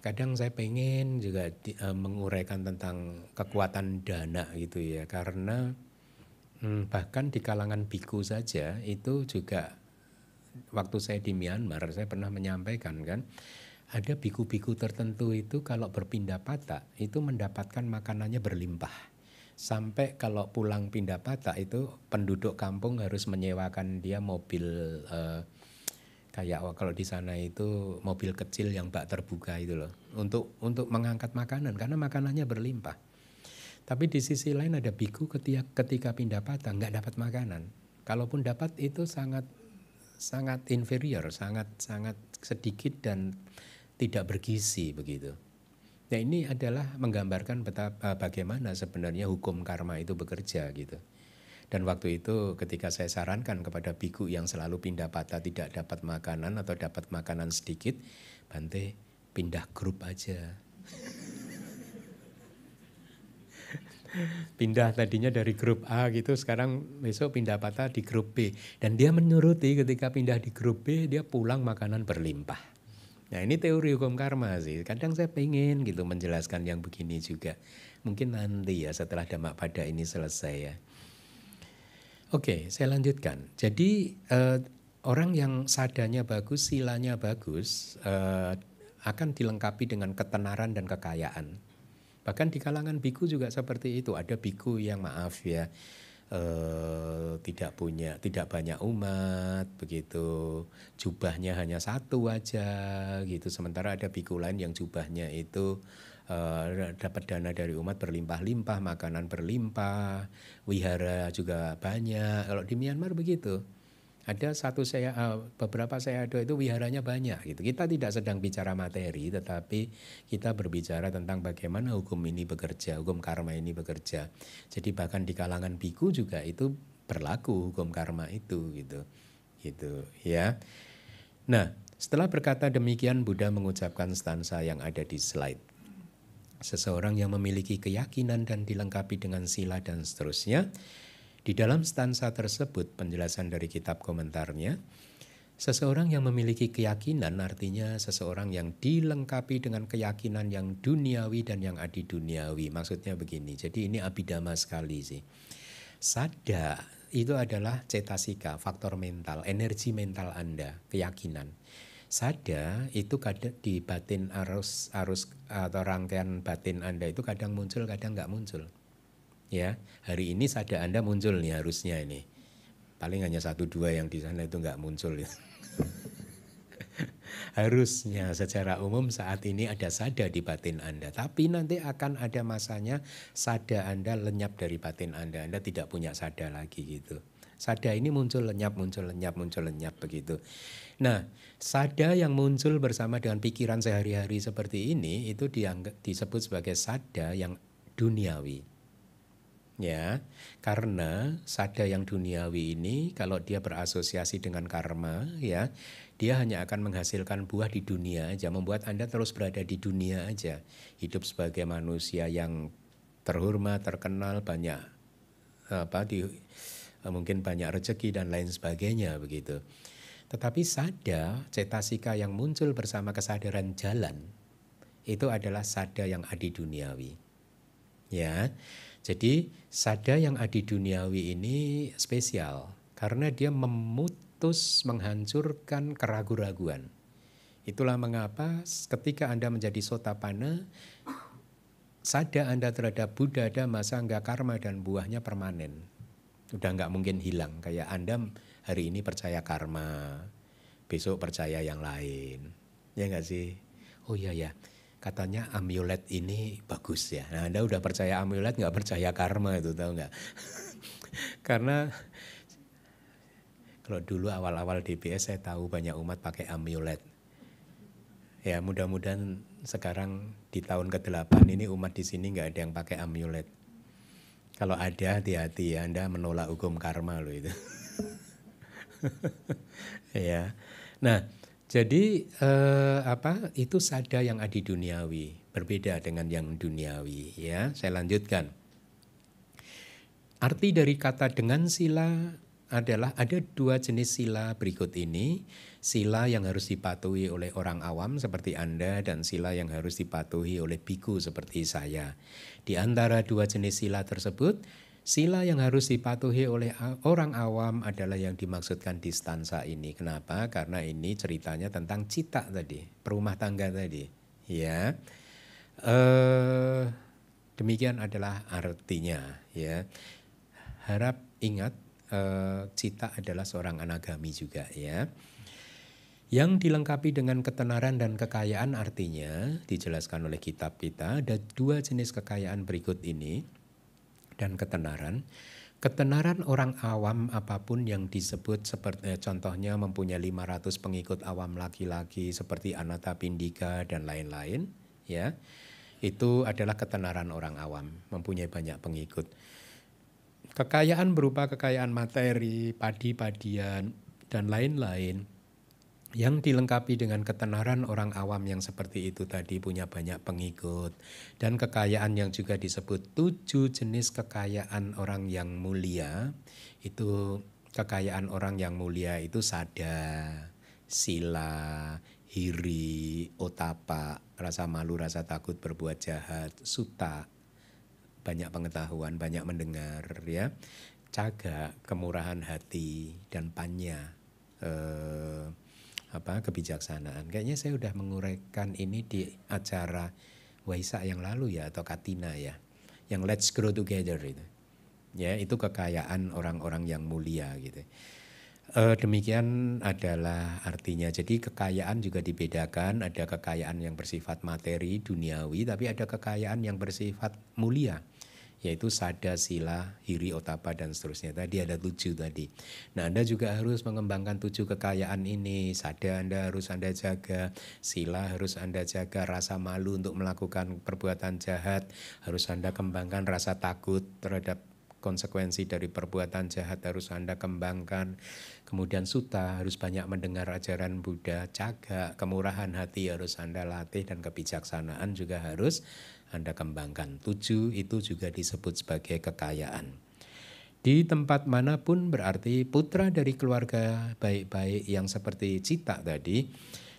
Kadang saya pengen juga menguraikan tentang kekuatan dana gitu ya, karena bahkan di kalangan biku saja itu juga, waktu saya di Myanmar saya pernah menyampaikan kan, ada biku-biku tertentu itu kalau berpindah patah itu mendapatkan makanannya berlimpah. Sampai kalau pulang pindah patah itu penduduk kampung harus menyewakan dia mobil kayak kalau di sana itu mobil kecil yang bak terbuka itu loh, untuk mengangkat makanan karena makanannya berlimpah. Tapi di sisi lain ada biku ketika pindah patah nggak dapat makanan. Kalaupun dapat itu sangat inferior, sangat sedikit dan tidak bergizi begitu. Nah ini adalah menggambarkan bagaimana sebenarnya hukum karma itu bekerja gitu. Dan waktu itu ketika saya sarankan kepada biku yang selalu pindah patah tidak dapat makanan atau dapat makanan sedikit, Bante pindah grup aja. Pindah tadinya dari grup A gitu, sekarang besok pindah patah di grup B. Dan dia menuruti, ketika pindah di grup B dia pulang makanan berlimpah. Nah ini teori hukum karma sih. Kadang saya pengen gitu menjelaskan yang begini juga. Mungkin nanti ya setelah Dhammapada ini selesai ya. Oke, saya lanjutkan. Jadi orang yang sadanya bagus, silanya bagus, akan dilengkapi dengan ketenaran dan kekayaan. Bahkan di kalangan biku juga seperti itu. Ada biku yang maaf ya, tidak banyak umat begitu, jubahnya hanya satu aja gitu. Sementara ada biku lain yang jubahnya itu dapat dana dari umat berlimpah-limpah, makanan berlimpah, wihara juga banyak. Kalau di Myanmar begitu. Ada beberapa sayadaw itu wiharanya banyak gitu. Kita tidak sedang bicara materi, tetapi kita berbicara tentang bagaimana hukum ini bekerja, hukum karma ini bekerja. Jadi bahkan di kalangan biku juga itu berlaku hukum karma itu gitu ya. Nah, setelah berkata demikian, Buddha mengucapkan stansa yang ada di slide. Seseorang yang memiliki keyakinan dan dilengkapi dengan sila dan seterusnya. Di dalam stansa tersebut, penjelasan dari kitab komentarnya, seseorang yang memiliki keyakinan artinya seseorang yang dilengkapi dengan keyakinan yang duniawi dan yang adi duniawi. Maksudnya begini, jadi ini abhidhamma sekali sih. Sada itu adalah cetasika, faktor mental, energi mental Anda, keyakinan. Sada itu kadang di batin arus atau rangkaian batin Anda itu kadang muncul, kadang nggak muncul. Ya, hari ini sada Anda muncul nih harusnya ini. Paling hanya 1-2 yang di sana itu nggak muncul ya. Harusnya secara umum saat ini ada sada di batin Anda. Tapi nanti akan ada masanya sada Anda lenyap dari batin Anda. Anda tidak punya sada lagi gitu. Sada ini muncul lenyap, muncul lenyap, muncul lenyap begitu. Nah, sada yang muncul bersama dengan pikiran sehari-hari seperti ini itu disebut sebagai sada yang duniawi. Ya, karena sada yang duniawi ini kalau dia berasosiasi dengan karma ya, dia hanya akan menghasilkan buah di dunia aja, membuat Anda terus berada di dunia aja, hidup sebagai manusia yang terhormat, terkenal, banyak mungkin banyak rezeki dan lain sebagainya begitu. Tetapi sada, cetasika yang muncul bersama kesadaran jalan itu adalah sada yang adi duniawi. Ya. Jadi sada yang adi duniawi ini spesial karena dia memutus, menghancurkan keraguan-raguan. Itulah mengapa ketika Anda menjadi sotapanna, sada Anda terhadap Buddha, Dhamma, Sangha, karma dan buahnya permanen. Udah nggak mungkin hilang. Kayak Anda hari ini percaya karma, besok percaya yang lain. Ya nggak sih? Oh iya ya. Katanya amulet ini bagus ya. Nah Anda udah percaya amulet, nggak percaya karma itu, tahu nggak? Karena kalau dulu awal-awal DBS saya tahu banyak umat pakai amulet. Ya mudah-mudahan sekarang di tahun ke-8 ini umat di sini nggak ada yang pakai amulet. Kalau ada hati-hati ya, Anda menolak hukum karma loh itu. Ya. Nah, jadi itu sada yang adi duniawi, berbeda dengan yang duniawi. Ya, saya lanjutkan. Arti dari kata dengan sila adalah ada dua jenis sila berikut ini. Sila yang harus dipatuhi oleh orang awam seperti Anda dan sila yang harus dipatuhi oleh biku seperti saya. Di antara dua jenis sila tersebut, sila yang harus dipatuhi oleh orang awam adalah yang dimaksudkan di stansa ini. Kenapa? Karena ini ceritanya tentang cita tadi, perumah tangga tadi. Ya, demikian adalah artinya. Ya. Harap ingat Cita adalah seorang anagami juga ya. Yang dilengkapi dengan ketenaran dan kekayaan artinya dijelaskan oleh kitab kita ada dua jenis kekayaan berikut ini dan ketenaran. Ketenaran orang awam apapun yang disebut seperti contohnya mempunyai 500 pengikut awam laki-laki seperti Anathapindika dan lain-lain ya. Itu adalah ketenaran orang awam, mempunyai banyak pengikut. Kekayaan berupa kekayaan materi, padi-padian, dan lain-lain yang dilengkapi dengan ketenaran orang awam yang seperti itu tadi punya banyak pengikut. Dan kekayaan yang juga disebut 7 jenis kekayaan orang yang mulia. Itu kekayaan orang yang mulia itu sada, sila, hiri, otapa, rasa malu, rasa takut berbuat jahat, sutta, banyak pengetahuan, banyak mendengar ya, caga, kemurahan hati, dan panya, kebijaksanaan. Kayaknya saya udah menguraikan ini di acara Waisak yang lalu ya, atau Katina ya, yang Let's Grow Together itu. Ya, itu kekayaan orang-orang yang mulia gitu. Demikian adalah artinya. Jadi kekayaan juga dibedakan, ada kekayaan yang bersifat materi, duniawi, tapi ada kekayaan yang bersifat mulia, yaitu sada, sila, hiri, otapa, dan seterusnya. Tadi ada 7 tadi. Nah, Anda juga harus mengembangkan 7 kekayaan ini. Sada Anda harus Anda jaga, sila harus Anda jaga, rasa malu untuk melakukan perbuatan jahat harus Anda kembangkan, rasa takut terhadap konsekuensi dari perbuatan jahat harus Anda kembangkan. Kemudian sutta, harus banyak mendengar ajaran Buddha. Caga, kemurahan hati harus Anda latih, dan kebijaksanaan juga harus Anda kembangkan. 7 itu juga disebut sebagai kekayaan. Di tempat manapun berarti putra dari keluarga baik-baik yang seperti Cita tadi,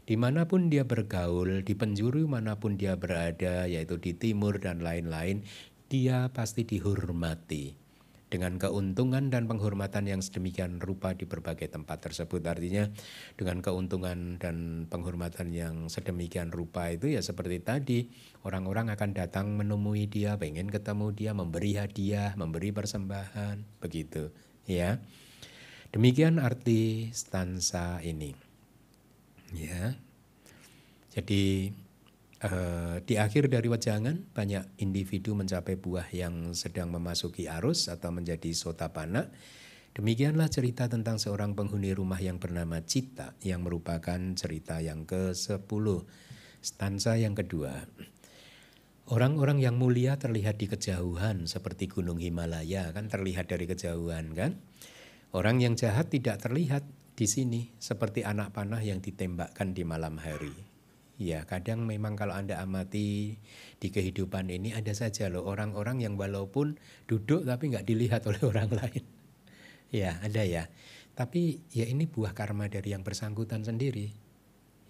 dimanapun dia bergaul, di penjuru manapun dia berada, yaitu di timur dan lain-lain, dia pasti dihormati dengan keuntungan dan penghormatan yang sedemikian rupa di berbagai tempat tersebut. Artinya dengan keuntungan dan penghormatan yang sedemikian rupa itu ya seperti tadi, orang-orang akan datang menemui dia, pengen ketemu dia, memberi hadiah, memberi persembahan, begitu ya. Demikian arti stansa ini ya. Jadi di akhir dari wejangan banyak individu mencapai buah yang sedang memasuki arus atau menjadi sotapanna. Demikianlah cerita tentang seorang penghuni rumah yang bernama Cita, yang merupakan cerita yang ke-10. Stansa yang kedua. Orang-orang yang mulia terlihat di kejauhan seperti gunung Himalaya, kan terlihat dari kejauhan kan. Orang yang jahat tidak terlihat di sini seperti anak panah yang ditembakkan di malam hari. Ya, kadang memang kalau Anda amati di kehidupan ini ada saja loh orang-orang yang walaupun duduk tapi nggak dilihat oleh orang lain. Ya, ada ya. Tapi ya ini buah karma dari yang bersangkutan sendiri.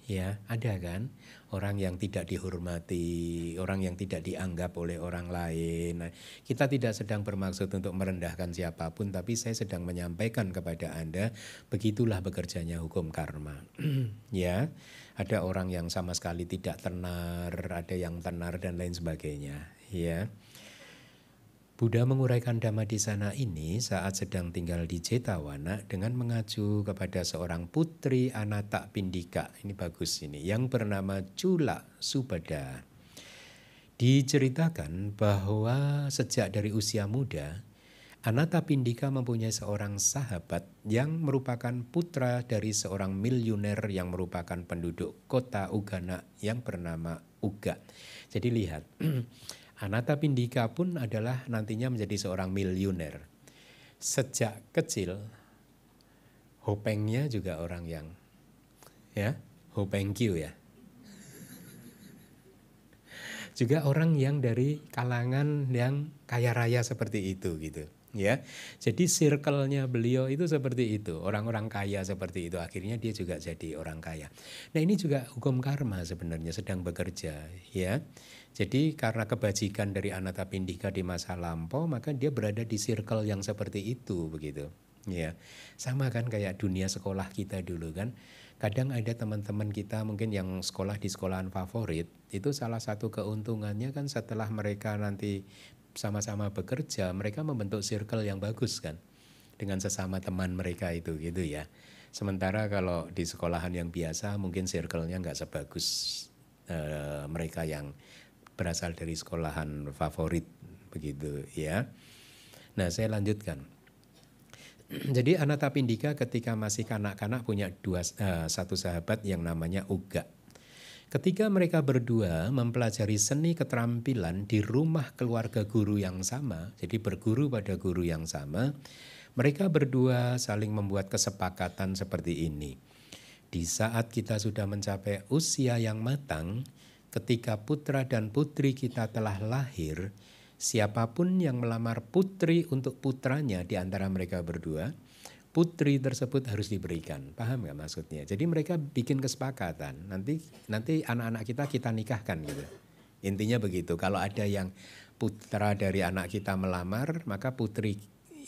Ya, ada kan orang yang tidak dihormati, orang yang tidak dianggap oleh orang lain. Nah, kita tidak sedang bermaksud untuk merendahkan siapapun, tapi saya sedang menyampaikan kepada Anda, begitulah bekerjanya hukum karma. Ya, ada orang yang sama sekali tidak tenar, ada yang tenar dan lain sebagainya. Ya. Buddha menguraikan Dhammadesana ini saat sedang tinggal di Jetavana dengan mengacu kepada seorang putri Anathapindika. Ini bagus ini, yang bernama Cula Subhada. Diceritakan bahwa sejak dari usia muda, Anathapindika mempunyai seorang sahabat yang merupakan putra dari seorang miliuner yang merupakan penduduk kota Ugana yang bernama Uga. Jadi lihat, Anathapindika pun adalah nantinya menjadi seorang miliuner. Sejak kecil, Hopengnya juga orang yang Hopengkyu ya. Juga orang yang dari kalangan yang kaya raya seperti itu gitu. Ya, jadi circle-nya beliau itu seperti itu, orang-orang kaya seperti itu, akhirnya dia juga jadi orang kaya. Nah ini juga hukum karma sebenarnya sedang bekerja, ya. Jadi karena kebajikan dari Anathapindika di masa lampau, maka dia berada di circle yang seperti itu, begitu. Ya, sama kan kayak dunia sekolah kita dulu kan. Kadang ada teman-teman kita mungkin yang sekolah di sekolahan favorit, itu salah satu keuntungannya kan setelah mereka nanti sama-sama bekerja, mereka membentuk circle yang bagus kan dengan sesama teman mereka itu gitu ya. Sementara kalau di sekolahan yang biasa mungkin circle-nya nggak sebagus mereka yang berasal dari sekolahan favorit begitu ya. Nah saya lanjutkan. Jadi Anathapindika ketika masih kanak-kanak punya satu sahabat yang namanya Uga. Ketika mereka berdua mempelajari seni keterampilan di rumah keluarga guru yang sama, jadi berguru pada guru yang sama, mereka berdua saling membuat kesepakatan seperti ini. Di saat kita sudah mencapai usia yang matang, ketika putra dan putri kita telah lahir, siapapun yang melamar putri untuk putranya di antara mereka berdua, putri tersebut harus diberikan. Paham nggak maksudnya? Jadi mereka bikin kesepakatan. Nanti anak-anak kita nikahkan gitu. Intinya begitu. Kalau ada yang putra dari anak kita melamar, maka putri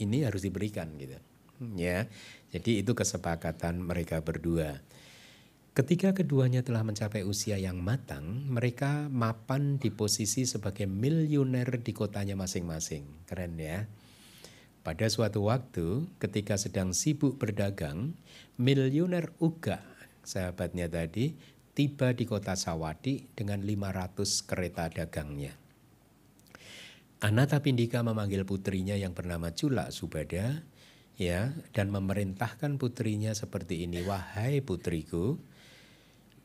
ini harus diberikan gitu. Ya. Jadi itu kesepakatan mereka berdua. Ketika keduanya telah mencapai usia yang matang, mereka mapan di posisi sebagai miliuner di kotanya masing-masing. Keren ya. Pada suatu waktu ketika sedang sibuk berdagang, miliuner Uga, sahabatnya tadi, tiba di kota Sawati dengan 500 kereta dagangnya. Anathapindika memanggil putrinya yang bernama Cula Subada, ya, dan memerintahkan putrinya seperti ini, wahai putriku,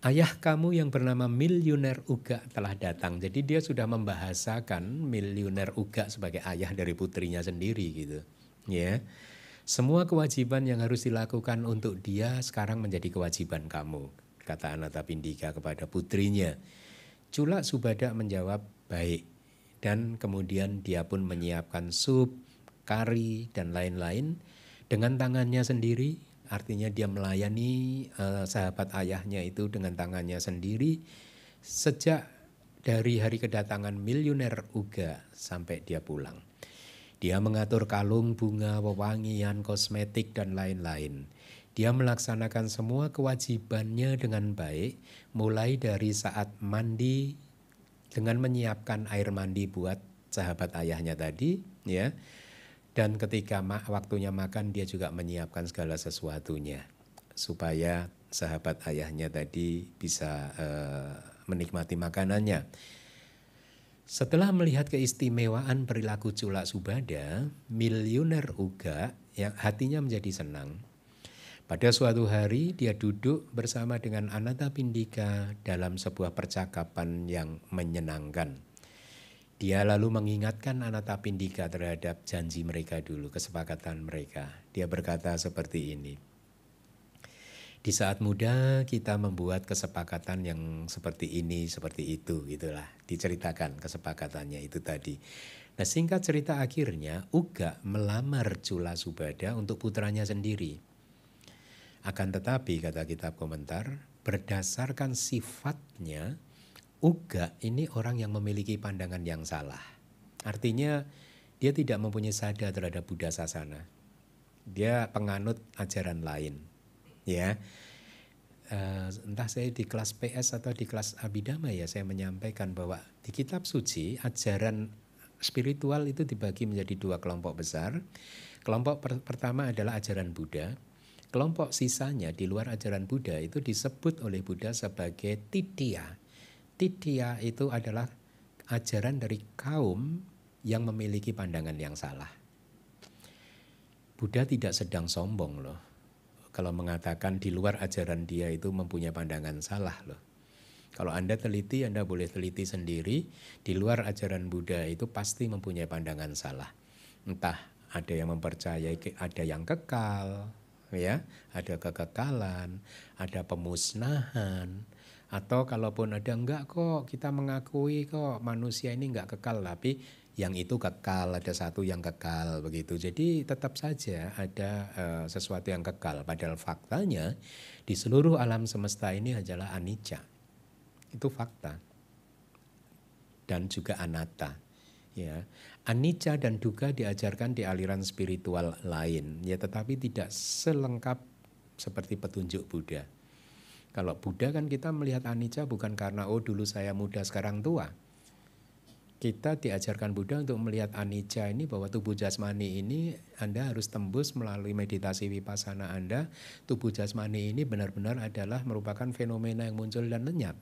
ayah kamu yang bernama miliuner Uga telah datang. Jadi dia sudah membahasakan miliuner Uga sebagai ayah dari putrinya sendiri gitu. Ya. Semua kewajiban yang harus dilakukan untuk dia sekarang menjadi kewajiban kamu, kata Anathapindika kepada putrinya. Cula Subada menjawab baik, dan kemudian dia pun menyiapkan sup, kari dan lain-lain dengan tangannya sendiri. Artinya dia melayani sahabat ayahnya itu dengan tangannya sendiri sejak dari hari kedatangan miliuner Uga sampai dia pulang. Dia mengatur kalung, bunga, wewangian, kosmetik dan lain-lain. Dia melaksanakan semua kewajibannya dengan baik, mulai dari saat mandi dengan menyiapkan air mandi buat sahabat ayahnya tadi, ya. Dan ketika waktunya makan dia juga menyiapkan segala sesuatunya supaya sahabat ayahnya tadi bisa menikmati makanannya. Setelah melihat keistimewaan perilaku Cula Subada, miliuner Uga yang hatinya menjadi senang. Pada suatu hari dia duduk bersama dengan Anathapindika dalam sebuah percakapan yang menyenangkan. Dia lalu mengingatkan Anathapindika terhadap janji mereka dulu, kesepakatan mereka. Dia berkata seperti ini. Di saat muda kita membuat kesepakatan yang seperti ini, seperti itu, gitulah. Diceritakan kesepakatannya itu tadi. Nah singkat cerita akhirnya Uga melamar Cula Subada untuk putranya sendiri. Akan tetapi kata kitab komentar, berdasarkan sifatnya Uga ini orang yang memiliki pandangan yang salah. Artinya dia tidak mempunyai sadar terhadap Buddha Sasana. Dia penganut ajaran lain. Ya, entah saya di kelas PS atau di kelas Abhidhamma ya saya menyampaikan bahwa di kitab suci ajaran spiritual itu dibagi menjadi dua kelompok besar. Kelompok pertama adalah ajaran Buddha. Kelompok sisanya di luar ajaran Buddha itu disebut oleh Buddha sebagai Titiya. Titiya itu adalah ajaran dari kaum yang memiliki pandangan yang salah. Buddha tidak sedang sombong loh. Kalau mengatakan di luar ajaran dia itu mempunyai pandangan salah loh. Kalau Anda teliti, Anda boleh teliti sendiri. Di luar ajaran Buddha itu pasti mempunyai pandangan salah. Entah ada yang mempercayai ada yang kekal, ya, ada kekekalan, ada pemusnahan, atau kalaupun ada enggak kok kita mengakui kok manusia ini enggak kekal, tapi yang itu kekal, ada satu yang kekal begitu. Jadi tetap saja ada sesuatu yang kekal. Padahal faktanya di seluruh alam semesta ini adalah anicca. Itu fakta. Dan juga anatta. Ya, anicca dan dukkha diajarkan di aliran spiritual lain, ya, tetapi tidak selengkap seperti petunjuk Buddha. Kalau Buddha kan kita melihat anicca bukan karena oh dulu saya muda sekarang tua. Kita diajarkan Buddha untuk melihat anicca ini, bahwa tubuh jasmani ini Anda harus tembus melalui meditasi vipassana Anda. Tubuh jasmani ini benar-benar adalah merupakan fenomena yang muncul dan lenyap.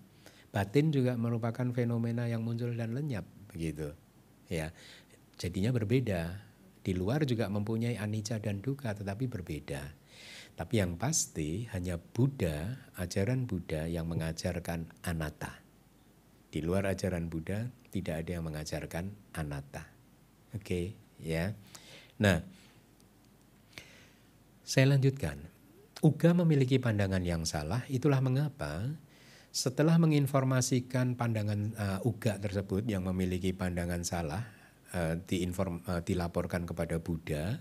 Batin juga merupakan fenomena yang muncul dan lenyap, begitu. Ya, jadinya berbeda. Di luar juga mempunyai anicca dan dukkha, tetapi berbeda. Tapi yang pasti hanya Buddha, ajaran Buddha yang mengajarkan anatta. Di luar ajaran Buddha tidak ada yang mengajarkan anatta. Oke, ya. Nah, saya lanjutkan. Uga memiliki pandangan yang salah, itulah mengapa setelah menginformasikan pandangan Uga tersebut yang memiliki pandangan salah, dilaporkan kepada Buddha.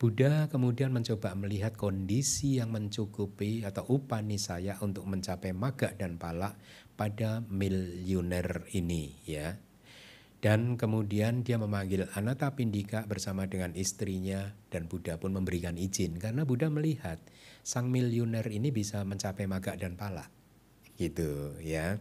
Buddha kemudian mencoba melihat kondisi yang mencukupi atau upanisaya untuk mencapai magga dan pala pada miliuner ini, ya. Dan kemudian dia memanggil Anathapindika bersama dengan istrinya, dan Buddha pun memberikan izin karena Buddha melihat sang miliuner ini bisa mencapai magga dan pala. Gitu, ya.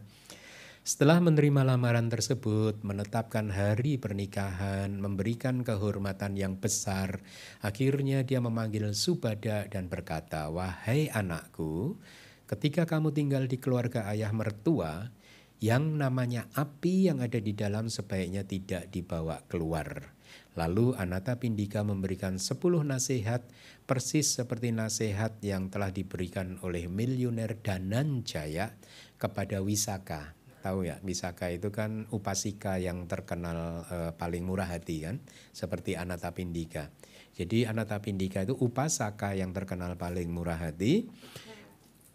Setelah menerima lamaran tersebut, menetapkan hari pernikahan, memberikan kehormatan yang besar, akhirnya dia memanggil Subhada dan berkata, "Wahai anakku, ketika kamu tinggal di keluarga ayah mertua, yang namanya api yang ada di dalam sebaiknya tidak dibawa keluar." Lalu Anathapindika memberikan 10 nasihat persis seperti nasihat yang telah diberikan oleh miliuner Dhananjaya kepada Wisaka. Tahu ya, Wisaka itu kan upasika yang terkenal paling murah hati kan, seperti Anathapindika. Jadi Anathapindika itu upasaka yang terkenal paling murah hati.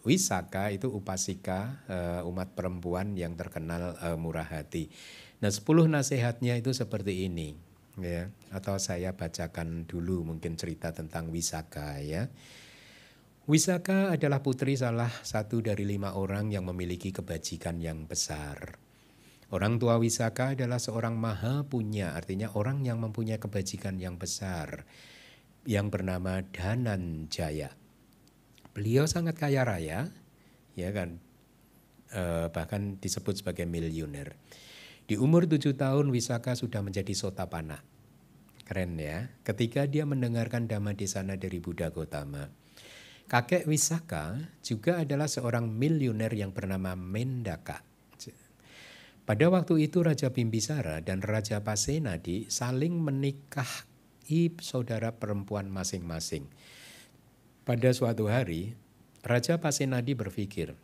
Wisaka itu upasika umat perempuan yang terkenal murah hati. Nah, 10 nasihatnya itu seperti ini. Ya, atau saya bacakan dulu mungkin cerita tentang Wisaka, ya. Wisaka adalah putri salah satu dari 5 orang yang memiliki kebajikan yang besar. Orang tua Wisaka adalah seorang maha punya, artinya orang yang mempunyai kebajikan yang besar, yang bernama Dhananjaya. Beliau sangat kaya raya, ya kan, bahkan disebut sebagai miliuner. Di umur 7 tahun Wisaka sudah menjadi Sotapanna. Keren ya. Ketika dia mendengarkan Dhammadesana dari Buddha Gotama. Kakek Wisaka juga adalah seorang miliuner yang bernama Mendaka. Pada waktu itu Raja Bimbisara dan Raja Pasenadi saling menikahi saudara perempuan masing-masing. Pada suatu hari, Raja Pasenadi berpikir,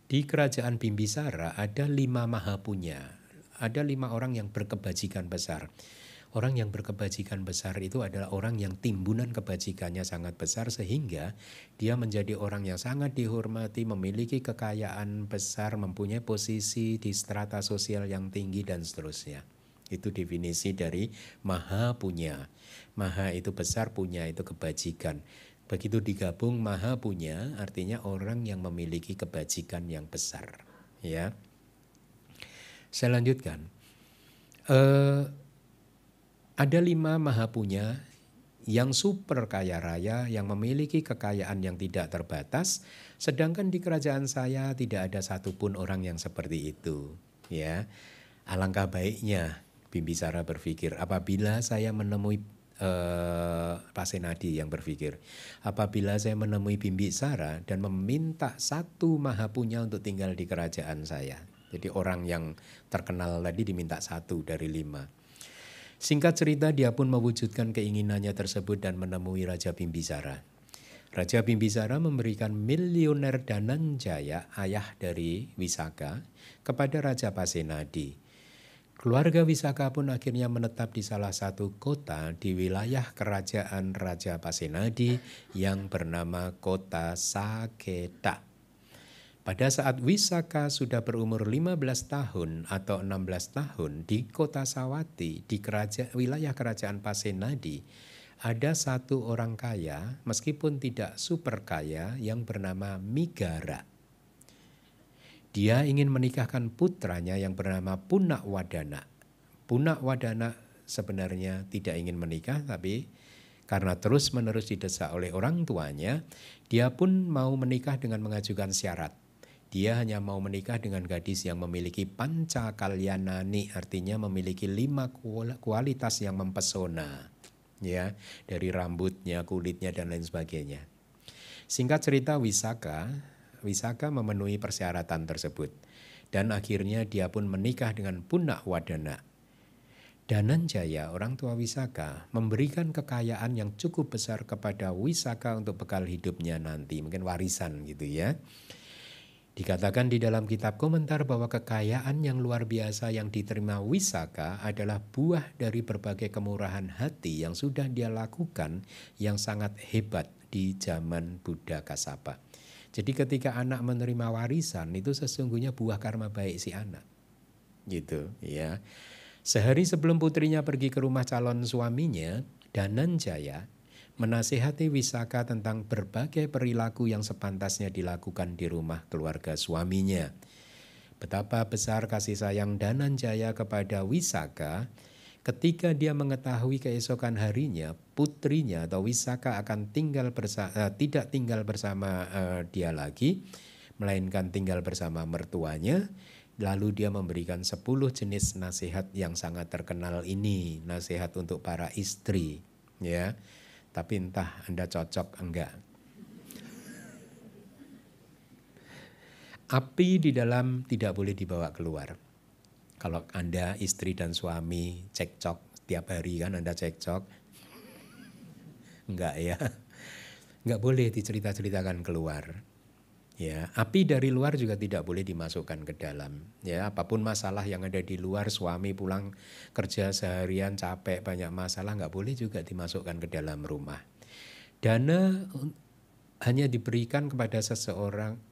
di kerajaan Bimbisara ada 5 mahapunya. Ada 5 orang yang berkebajikan besar. Orang yang berkebajikan besar itu adalah orang yang timbunan kebajikannya sangat besar sehingga dia menjadi orang yang sangat dihormati, memiliki kekayaan besar, mempunyai posisi di strata sosial yang tinggi dan seterusnya. Itu definisi dari maha punya. Maha itu besar, punya itu kebajikan. Begitu digabung maha punya artinya orang yang memiliki kebajikan yang besar, ya. Saya lanjutkan. Ada 5 mahapunya yang super kaya raya, yang memiliki kekayaan yang tidak terbatas, sedangkan di kerajaan saya tidak ada satupun orang yang seperti itu. Ya, alangkah baiknya, Bimbisara berpikir, apabila saya menemui Pasenadi yang berpikir, apabila saya menemui Bimbisara dan meminta 1 mahapunya untuk tinggal di kerajaan saya. Jadi orang yang terkenal tadi diminta 1 dari 5. Singkat cerita dia pun mewujudkan keinginannya tersebut dan menemui Raja Bimbisara. Raja Bimbisara memberikan miliuner Dhananjaya, ayah dari Wisaka, kepada Raja Pasenadi. Keluarga Wisaka pun akhirnya menetap di salah satu kota di wilayah kerajaan Raja Pasenadi yang bernama Kota Saketa. Pada saat Wisaka sudah berumur 15 tahun atau 16 tahun di Kota Sawati, di wilayah kerajaan Pasenadi, ada satu orang kaya, meskipun tidak super kaya, yang bernama Migara. Dia ingin menikahkan putranya yang bernama Punakwadana. Punakwadana sebenarnya tidak ingin menikah, tapi karena terus-menerus didesak oleh orang tuanya, dia pun mau menikah dengan mengajukan syarat. Dia hanya mau menikah dengan gadis yang memiliki panca kalyanani, artinya memiliki 5 kualitas yang mempesona, ya, dari rambutnya, kulitnya, dan lain sebagainya. Singkat cerita, Wisaka memenuhi persyaratan tersebut, dan akhirnya dia pun menikah dengan Punakwadana. Dananjaya, orang tua Wisaka, memberikan kekayaan yang cukup besar kepada Wisaka untuk bekal hidupnya nanti, mungkin warisan gitu ya. Dikatakan di dalam kitab komentar bahwa kekayaan yang luar biasa yang diterima Wisaka adalah buah dari berbagai kemurahan hati yang sudah dia lakukan yang sangat hebat di zaman Buddha Kasapa. Jadi ketika anak menerima warisan itu sesungguhnya buah karma baik si anak. Gitu ya. Sehari sebelum putrinya pergi ke rumah calon suaminya, Dananjaya menasihati Wisaka tentang berbagai perilaku yang sepantasnya dilakukan di rumah keluarga suaminya. Betapa besar kasih sayang Dananjaya kepada Wisaka. Ketika dia mengetahui keesokan harinya putrinya atau Wisaka akan tidak tinggal bersama dia lagi, melainkan tinggal bersama mertuanya, lalu dia memberikan 10 jenis nasihat yang sangat terkenal ini, nasihat untuk para istri, ya. Tapi entah Anda cocok enggak. Api di dalam tidak boleh dibawa keluar. Kalau Anda istri dan suami cekcok tiap hari kan Anda cekcok. Enggak ya. Enggak boleh dicerita-ceritakan keluar. Ya, api dari luar juga tidak boleh dimasukkan ke dalam. Ya, apapun masalah yang ada di luar, suami pulang kerja seharian capek banyak masalah, enggak boleh juga dimasukkan ke dalam rumah. Dana hanya diberikan kepada seseorang,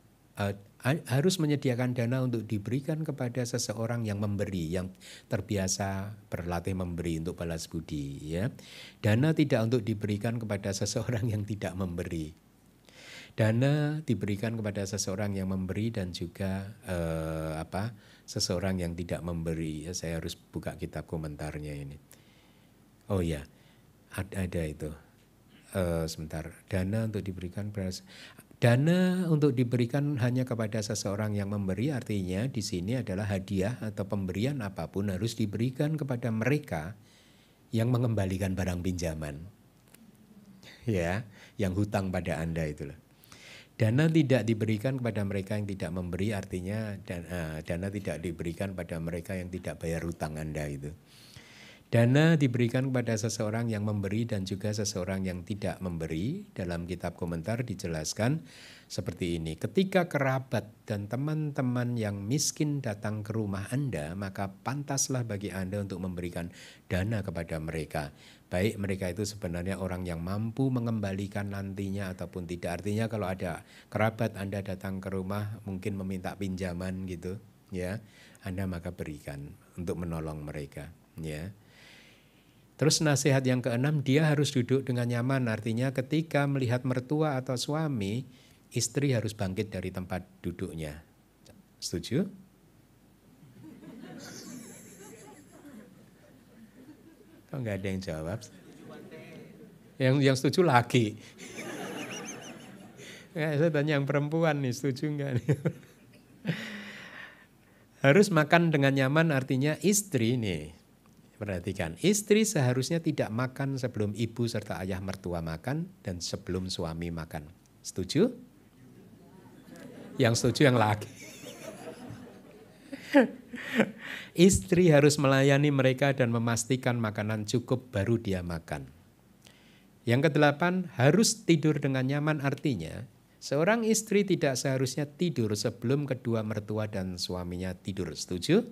harus menyediakan dana untuk diberikan kepada seseorang yang memberi, yang terbiasa berlatih memberi untuk balas budi. Ya, dana tidak untuk diberikan kepada seseorang yang tidak memberi. Dana diberikan kepada seseorang yang memberi dan juga seseorang yang tidak memberi. Ya, saya harus buka kitab komentarnya ini. Oh ya, ada itu. Sebentar. Dana untuk diberikan hanya kepada seseorang yang memberi, artinya di sini adalah hadiah atau pemberian apapun harus diberikan kepada mereka yang mengembalikan barang pinjaman. Ya, yang hutang pada Anda itulah. Dana tidak diberikan kepada mereka yang tidak memberi, artinya dana tidak diberikan pada mereka yang tidak bayar hutang Anda itu. Dana diberikan kepada seseorang yang memberi dan juga seseorang yang tidak memberi. Dalam kitab komentar dijelaskan seperti ini. Ketika kerabat dan teman-teman yang miskin datang ke rumah Anda, maka pantaslah bagi Anda untuk memberikan dana kepada mereka. Baik mereka itu sebenarnya orang yang mampu mengembalikan nantinya ataupun tidak. Artinya kalau ada kerabat Anda datang ke rumah mungkin meminta pinjaman gitu, ya, Anda maka berikan untuk menolong mereka, ya. Terus nasihat yang keenam, dia harus duduk dengan nyaman. Artinya ketika melihat mertua atau suami, istri harus bangkit dari tempat duduknya. Setuju? Kok nggak ada yang jawab? Yang setuju laki. Saya tanya yang perempuan nih, setuju nggak nih? Harus makan dengan nyaman artinya istri nih. Perhatikan, istri seharusnya tidak makan sebelum ibu serta ayah mertua makan dan sebelum suami makan. Setuju? Yang setuju yang laki. Istri harus melayani mereka dan memastikan makanan cukup baru dia makan. Yang ke-8, harus tidur dengan nyaman artinya seorang istri tidak seharusnya tidur sebelum kedua mertua dan suaminya tidur. Setuju?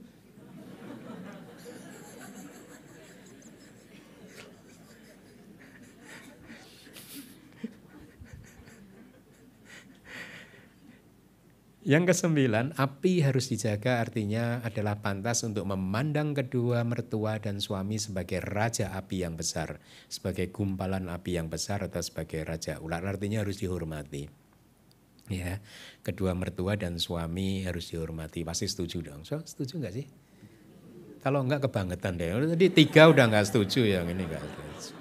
Yang kesembilan, api harus dijaga artinya adalah pantas untuk memandang kedua mertua dan suami sebagai raja api yang besar, sebagai gumpalan api yang besar atau sebagai raja ular, artinya harus dihormati. Ya, kedua mertua dan suami harus dihormati. Pasti setuju dong. So, setuju nggak sih? Kalau enggak kebangetan deh. Tadi 3 udah nggak setuju, yang ini nggak setuju.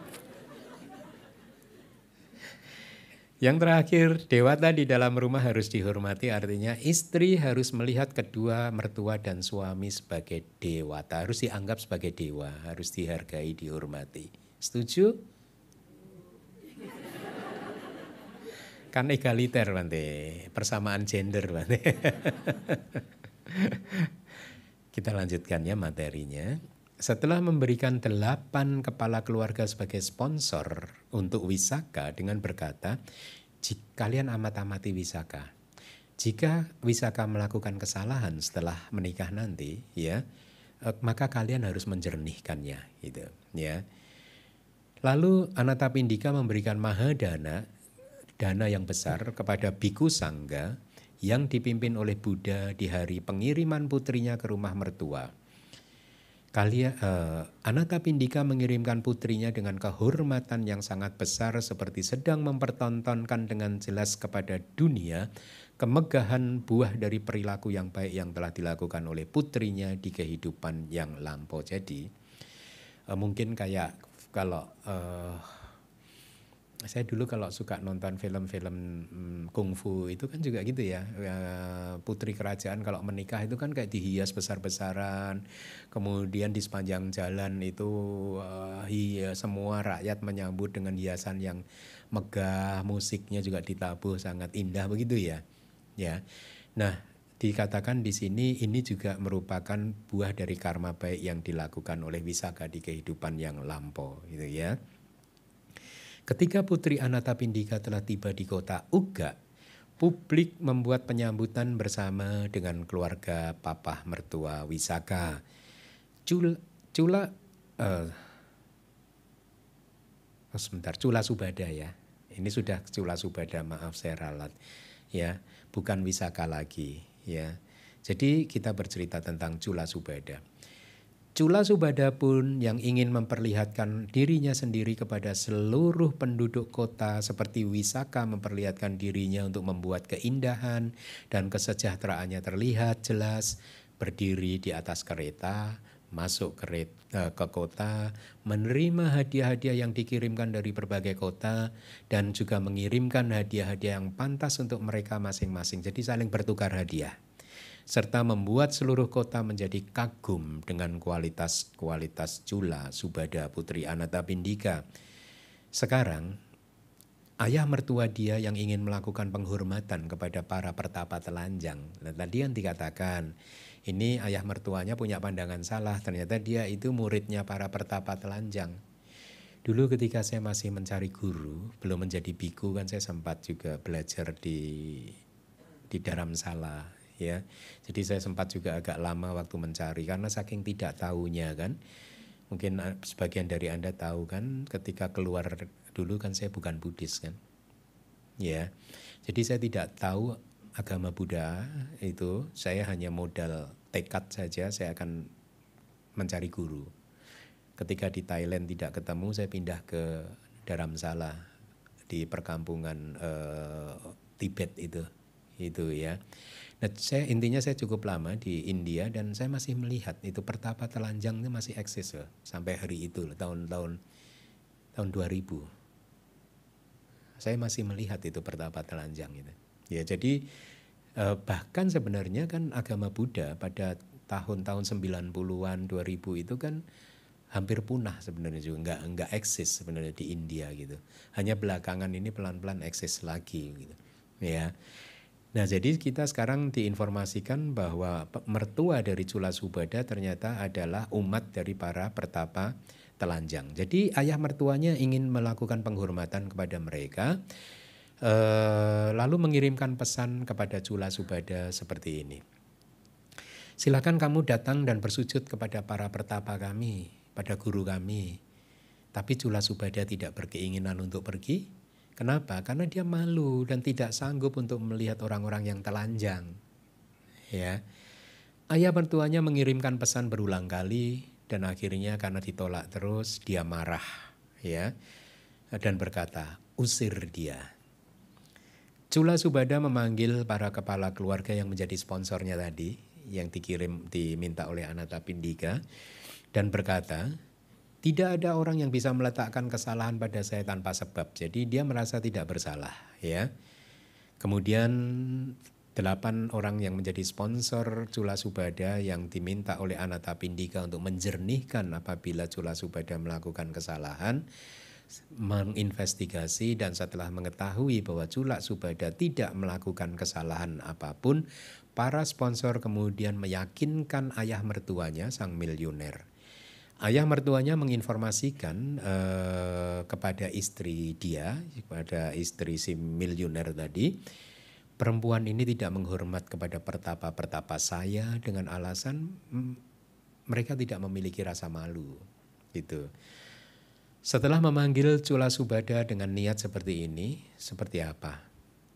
Yang terakhir, dewata di dalam rumah harus dihormati, artinya istri harus melihat kedua mertua dan suami sebagai dewata, harus dianggap sebagai dewa, harus dihargai, dihormati. Setuju? Kan egaliter, Bante. Persamaan gender, Bante. Kita lanjutkan ya materinya. Setelah memberikan 8 kepala keluarga sebagai sponsor untuk Wisaka dengan berkata, kalian amat-amati Wisaka. Jika Wisaka melakukan kesalahan setelah menikah nanti, ya, maka kalian harus menjernihkannya, gitu, ya. Lalu Anatapindika memberikan mahadana, dana yang besar kepada Biku Sangga yang dipimpin oleh Buddha di hari pengiriman putrinya ke rumah mertua. Anatapindika mengirimkan putrinya dengan kehormatan yang sangat besar seperti sedang mempertontonkan dengan jelas kepada dunia kemegahan buah dari perilaku yang baik yang telah dilakukan oleh putrinya di kehidupan yang lampau. Jadi mungkin kayak kalau saya dulu kalau suka nonton film-film kungfu itu kan juga gitu ya, putri kerajaan kalau menikah itu kan kayak dihias besar-besaran, kemudian di sepanjang jalan itu semua rakyat menyambut dengan hiasan yang megah, musiknya juga ditabuh sangat indah begitu ya. Ya, nah dikatakan di sini ini juga merupakan buah dari karma baik yang dilakukan oleh Wisaka di kehidupan yang lampau, gitu ya. Ketika Putri Anatapindika telah tiba di kota Uga, publik membuat penyambutan bersama dengan keluarga papa mertua Wisaka. Cula Subada ya. Ini sudah Cula Subada, maaf saya ralat. Ya, bukan Wisaka lagi ya. Jadi kita bercerita tentang Cula Subada. Cula Subada pun yang ingin memperlihatkan dirinya sendiri kepada seluruh penduduk kota seperti Wisaka memperlihatkan dirinya untuk membuat keindahan dan kesejahteraannya terlihat jelas, berdiri di atas kereta, masuk ke kota, menerima hadiah-hadiah yang dikirimkan dari berbagai kota dan juga mengirimkan hadiah-hadiah yang pantas untuk mereka masing-masing. Jadi saling bertukar hadiah. Serta membuat seluruh kota menjadi kagum dengan kualitas Cula Subada Putri Anatapindika. Sekarang, ayah mertua dia yang ingin melakukan penghormatan kepada para pertapa telanjang. Nah, tadi yang dikatakan, ini ayah mertuanya punya pandangan salah. Ternyata dia itu muridnya para pertapa telanjang. Dulu ketika saya masih mencari guru, belum menjadi biku kan saya sempat juga belajar di Dharamsala. Ya, jadi saya sempat juga agak lama waktu mencari karena saking tidak tahunya kan. Mungkin sebagian dari Anda tahu kan, ketika keluar dulu kan saya bukan Buddhis kan. Ya, jadi saya tidak tahu agama Buddha itu, saya hanya modal tekad saja saya akan mencari guru. Ketika di Thailand tidak ketemu, saya pindah ke Dharamsala di perkampungan Tibet itu ya. Nah, intinya saya cukup lama di India dan saya masih melihat itu pertapa telanjang itu masih eksis loh, sampai hari itu loh, tahun 2000. Saya masih melihat itu pertapa telanjang itu. Ya, jadi bahkan sebenarnya kan agama Buddha pada tahun-tahun 90-an 2000 itu kan hampir punah sebenarnya juga, enggak eksis sebenarnya di India gitu. Hanya belakangan ini pelan-pelan eksis lagi gitu. Ya. Nah, jadi kita sekarang diinformasikan bahwa mertua dari Cula Subada ternyata adalah umat dari para pertapa telanjang. Jadi ayah mertuanya ingin melakukan penghormatan kepada mereka, lalu mengirimkan pesan kepada Cula Subada seperti ini. Silakan kamu datang dan bersujud kepada para pertapa kami, pada guru kami. Tapi Cula Subada tidak berkeinginan untuk pergi. Kenapa? Karena dia malu dan tidak sanggup untuk melihat orang-orang yang telanjang. ya. Ayah mertuanya mengirimkan pesan berulang kali dan akhirnya karena ditolak terus dia marah, ya, dan berkata, usir dia. Chula Subada memanggil para kepala keluarga yang menjadi sponsornya tadi, yang diminta oleh Anathapindika, dan berkata, tidak ada orang yang bisa meletakkan kesalahan pada saya tanpa sebab. Jadi dia merasa tidak bersalah, ya. Kemudian 8 orang yang menjadi sponsor Chula Subada yang diminta oleh Anathapindika untuk menjernihkan apabila Chula Subada melakukan kesalahan, menginvestigasi, dan setelah mengetahui bahwa Chula Subada tidak melakukan kesalahan apapun, para sponsor kemudian meyakinkan ayah mertuanya, sang miliuner. Ayah mertuanya menginformasikan kepada istri dia, kepada istri si miliuner tadi, perempuan ini tidak menghormat kepada pertapa-pertapa saya dengan alasan mereka tidak memiliki rasa malu, gitu. Setelah memanggil Chula Subada dengan niat seperti ini, seperti apa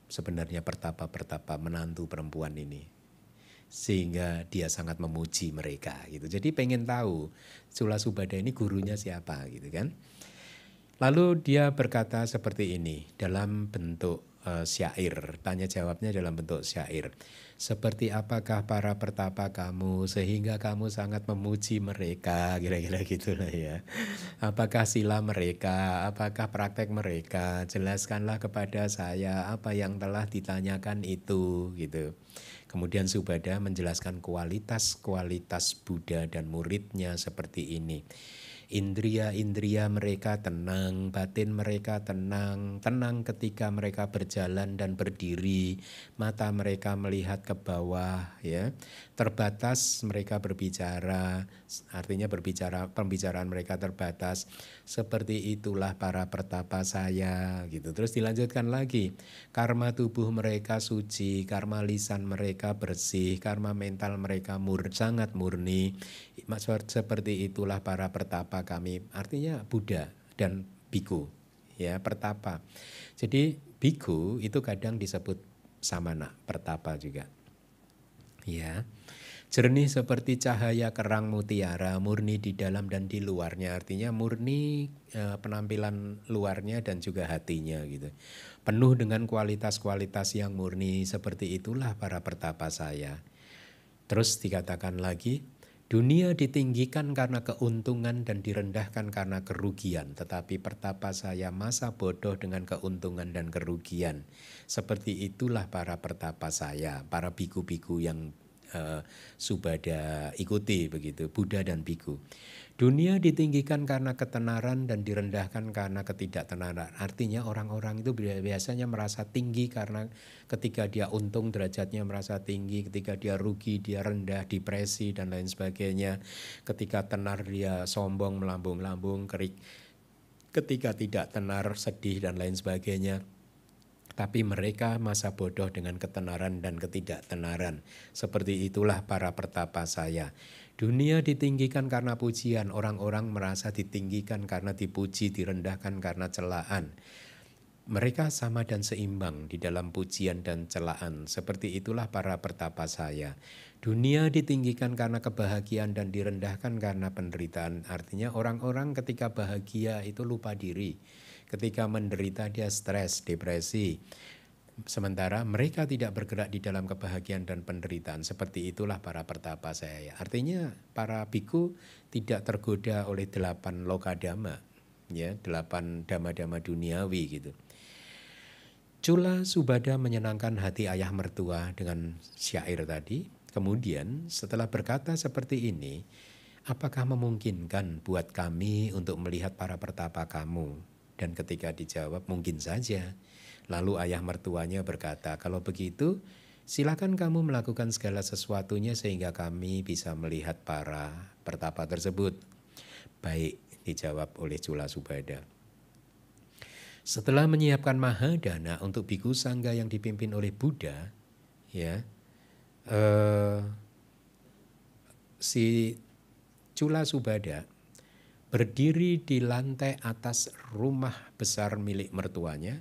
sebenarnya pertapa-pertapa menantu perempuan ini? Sehingga dia sangat memuji mereka gitu. Jadi pengen tahu Chula Subada ini gurunya siapa gitu kan. Lalu dia berkata seperti ini dalam bentuk syair, tanya jawabnya dalam bentuk syair. Seperti apakah para pertapa kamu sehingga kamu sangat memuji mereka, kira-kira gitulah ya. Apakah sila mereka, apakah praktek mereka, jelaskanlah kepada saya apa yang telah ditanyakan itu gitu. Kemudian Subada menjelaskan kualitas-kualitas Buddha dan muridnya seperti ini. Indria-indria mereka tenang, batin mereka tenang, tenang ketika mereka berjalan dan berdiri, mata mereka melihat ke bawah, ya. Terbatas mereka berbicara, artinya pembicaraan mereka terbatas. Seperti itulah para pertapa saya, gitu. Terus dilanjutkan lagi, karma tubuh mereka suci, karma lisan mereka bersih, karma mental mereka sangat murni. Seperti itulah para pertapa kami, artinya Buddha dan biku, ya, pertapa. Jadi biku itu kadang disebut samana, pertapa juga, ya. Jernih seperti cahaya kerang mutiara, murni di dalam dan di luarnya, artinya murni penampilan luarnya dan juga hatinya gitu. Penuh dengan kualitas-kualitas yang murni, seperti itulah para pertapa saya. Terus dikatakan lagi, dunia ditinggikan karena keuntungan dan direndahkan karena kerugian, tetapi pertapa saya masa bodoh dengan keuntungan dan kerugian. Seperti itulah para pertapa saya, para biku-biku yang Subada ikuti begitu, Buddha dan biku. Dunia ditinggikan karena ketenaran dan direndahkan karena ketidaktenaran. Artinya orang-orang itu biasanya merasa tinggi karena ketika dia untung derajatnya merasa tinggi, ketika dia rugi dia rendah, depresi dan lain sebagainya. Ketika tenar dia sombong, melambung-lambung, ketika tidak tenar sedih dan lain sebagainya. Tapi mereka masa bodoh dengan ketenaran dan ketidaktenaran. Seperti itulah para pertapa saya. Dunia ditinggikan karena pujian, orang-orang merasa ditinggikan karena dipuji, direndahkan karena celaan. Mereka sama dan seimbang di dalam pujian dan celaan. Seperti itulah para pertapa saya. Dunia ditinggikan karena kebahagiaan dan direndahkan karena penderitaan. Artinya orang-orang ketika bahagia itu lupa diri. Ketika menderita dia stres, depresi. Sementara mereka tidak bergerak di dalam kebahagiaan dan penderitaan. Seperti itulah para pertapa saya. Artinya para biku tidak tergoda oleh 8 lokadama, ya, 8 dhamma-dhamma duniawi gitu. Chula Subada menyenangkan hati ayah mertua dengan syair tadi. Kemudian setelah berkata seperti ini, apakah memungkinkan buat kami untuk melihat para pertapa kamu? Dan ketika dijawab, mungkin saja. Lalu ayah mertuanya berkata, kalau begitu silakan kamu melakukan segala sesuatunya sehingga kami bisa melihat para pertapa tersebut. Baik, dijawab oleh Chula Subada. Setelah menyiapkan mahadana untuk biku sangga yang dipimpin oleh Buddha, ya, si Chula Subada berdiri di lantai atas rumah besar milik mertuanya,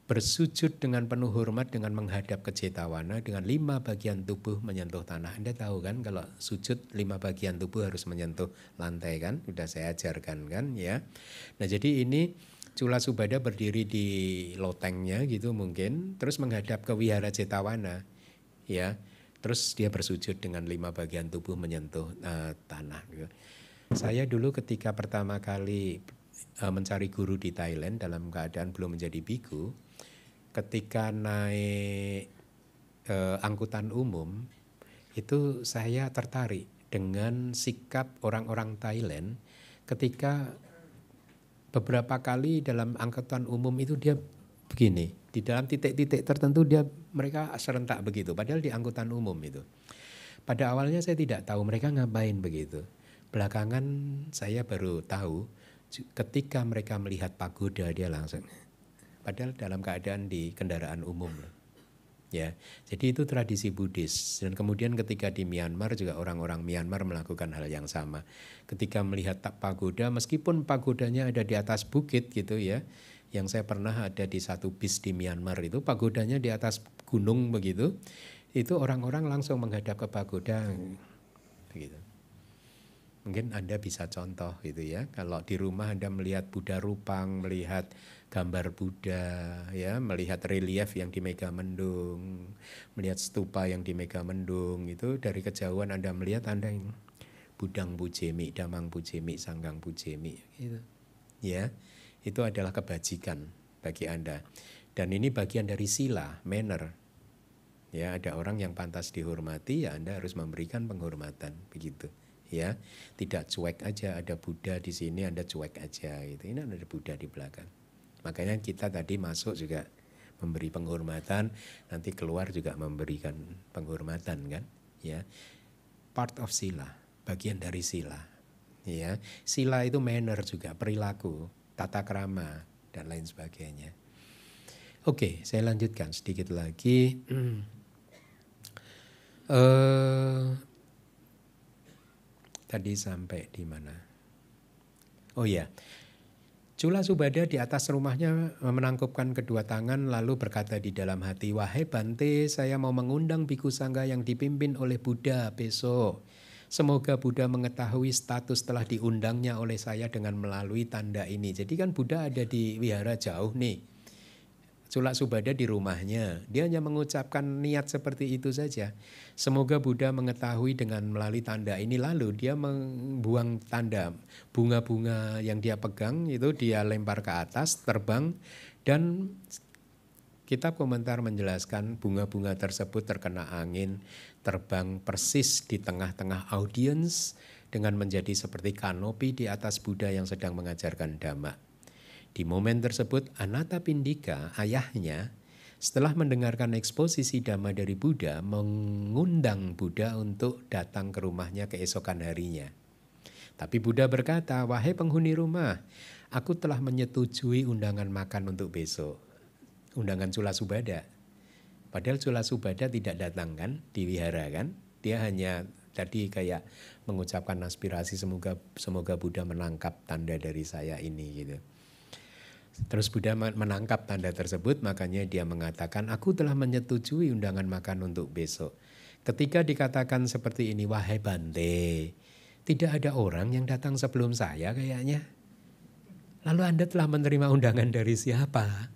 bersujud dengan penuh hormat dengan menghadap ke Jetawana dengan 5 bagian tubuh menyentuh tanah. Anda tahu kan kalau sujud 5 bagian tubuh harus menyentuh lantai kan? Sudah saya ajarkan kan ya. Nah jadi ini Cula Subada berdiri di lotengnya gitu mungkin, terus menghadap ke Wihara Jetawana ya. Terus dia bersujud dengan 5 bagian tubuh menyentuh tanah gitu. Saya dulu ketika pertama kali mencari guru di Thailand dalam keadaan belum menjadi biku, ketika naik angkutan umum itu saya tertarik dengan sikap orang-orang Thailand ketika beberapa kali dalam angkutan umum itu dia begini, di dalam titik-titik tertentu mereka serentak begitu, padahal di angkutan umum itu. Pada awalnya saya tidak tahu mereka ngapain begitu. Belakangan saya baru tahu ketika mereka melihat pagoda dia langsung. Padahal dalam keadaan di kendaraan umum. Ya, jadi itu tradisi Buddhis. Dan kemudian ketika di Myanmar juga orang-orang Myanmar melakukan hal yang sama. Ketika melihat pagoda, meskipun pagodanya ada di atas bukit gitu ya. Yang saya pernah ada di satu bis di Myanmar itu pagodanya di atas gunung begitu. Itu orang-orang langsung menghadap ke pagoda begitu. Mungkin Anda bisa contoh gitu ya. Kalau di rumah Anda melihat Buddha Rupang, melihat gambar Buddha, ya, melihat relief yang di Megamendung, melihat stupa yang di Megamendung, itu dari kejauhan Anda melihat Anda yang Budang Pujemi, Damang Pujemi, Sanggang Pujemi, gitu. Ya, itu adalah kebajikan bagi Anda. Dan ini bagian dari sila, manner. Ya, ada orang yang pantas dihormati, ya Anda harus memberikan penghormatan, begitu. Ya, tidak cuek aja, ada Buddha di sini Anda cuek aja gitu. Ini ada Buddha di belakang. Makanya kita tadi masuk juga memberi penghormatan, nanti keluar juga memberikan penghormatan kan? Ya. Part of sila, bagian dari sila. Ya. Sila itu manner juga, perilaku, tata krama dan lain sebagainya. Oke, saya lanjutkan sedikit lagi. Tadi sampai di mana? Oh ya, Cula Subada di atas rumahnya menangkupkan kedua tangan lalu berkata di dalam hati, wahai Bante, saya mau mengundang Bhikkhu Sangga yang dipimpin oleh Buddha besok. Semoga Buddha mengetahui status telah diundangnya oleh saya dengan melalui tanda ini. Jadi kan Buddha ada di wihara jauh nih. Cula Subada di rumahnya, dia hanya mengucapkan niat seperti itu saja. Semoga Buddha mengetahui dengan melalui tanda ini, lalu dia membuang tanda bunga-bunga yang dia pegang itu dia lempar ke atas, terbang, dan kitab komentar menjelaskan bunga-bunga tersebut terkena angin, terbang persis di tengah-tengah audiens dengan menjadi seperti kanopi di atas Buddha yang sedang mengajarkan Dhamma. Di momen tersebut Anathapindika, ayahnya, setelah mendengarkan eksposisi Dhamma dari Buddha, mengundang Buddha untuk datang ke rumahnya keesokan harinya. Tapi Buddha berkata, wahai penghuni rumah, aku telah menyetujui undangan makan untuk besok. Undangan Cula Subada. Padahal Cula Subada tidak datang kan di wihara kan. Dia hanya tadi kayak mengucapkan aspirasi semoga Buddha menangkap tanda dari saya ini gitu. Terus Buddha menangkap tanda tersebut, makanya dia mengatakan, aku telah menyetujui undangan makan untuk besok. Ketika dikatakan seperti ini, wahai Bante, tidak ada orang yang datang sebelum saya kayaknya. Lalu Anda telah menerima undangan dari siapa?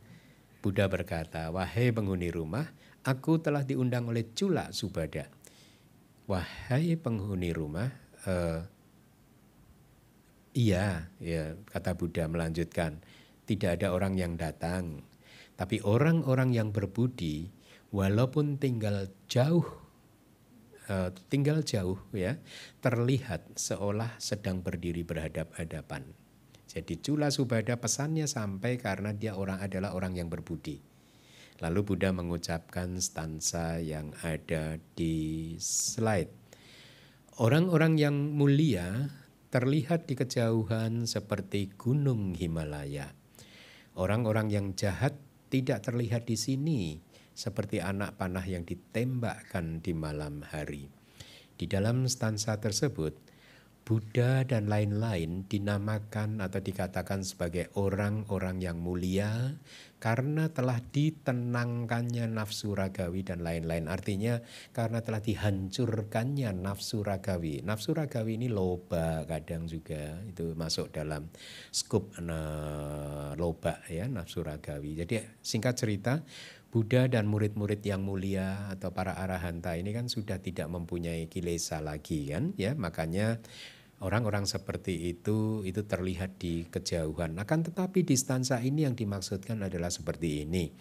Buddha berkata, wahai penghuni rumah, aku telah diundang oleh Cula Subada. Wahai penghuni rumah, iya, ya, kata Buddha melanjutkan. Tidak ada orang yang datang, tapi orang-orang yang berbudi, walaupun tinggal jauh ya, terlihat seolah sedang berdiri berhadap-hadapan. Jadi Cula Subada pesannya sampai karena dia adalah orang yang berbudi. Lalu Buddha mengucapkan stansa yang ada di slide. Orang-orang yang mulia terlihat di kejauhan seperti gunung Himalaya. Orang-orang yang jahat tidak terlihat di sini seperti anak panah yang ditembakkan di malam hari. Di dalam stansa tersebut, Buddha dan lain-lain dinamakan atau dikatakan sebagai orang-orang yang mulia karena telah ditenangkannya nafsu ragawi dan lain-lain. Artinya karena telah dihancurkannya nafsu ragawi. Nafsu ragawi ini loba kadang juga itu masuk dalam skup loba ya, nafsu ragawi. Jadi singkat cerita, Buddha dan murid-murid yang mulia atau para arahanta ini kan sudah tidak mempunyai kilesa lagi kan ya, makanya orang-orang seperti itu terlihat di kejauhan. Akan tetapi distansa ini yang dimaksudkan adalah seperti ini.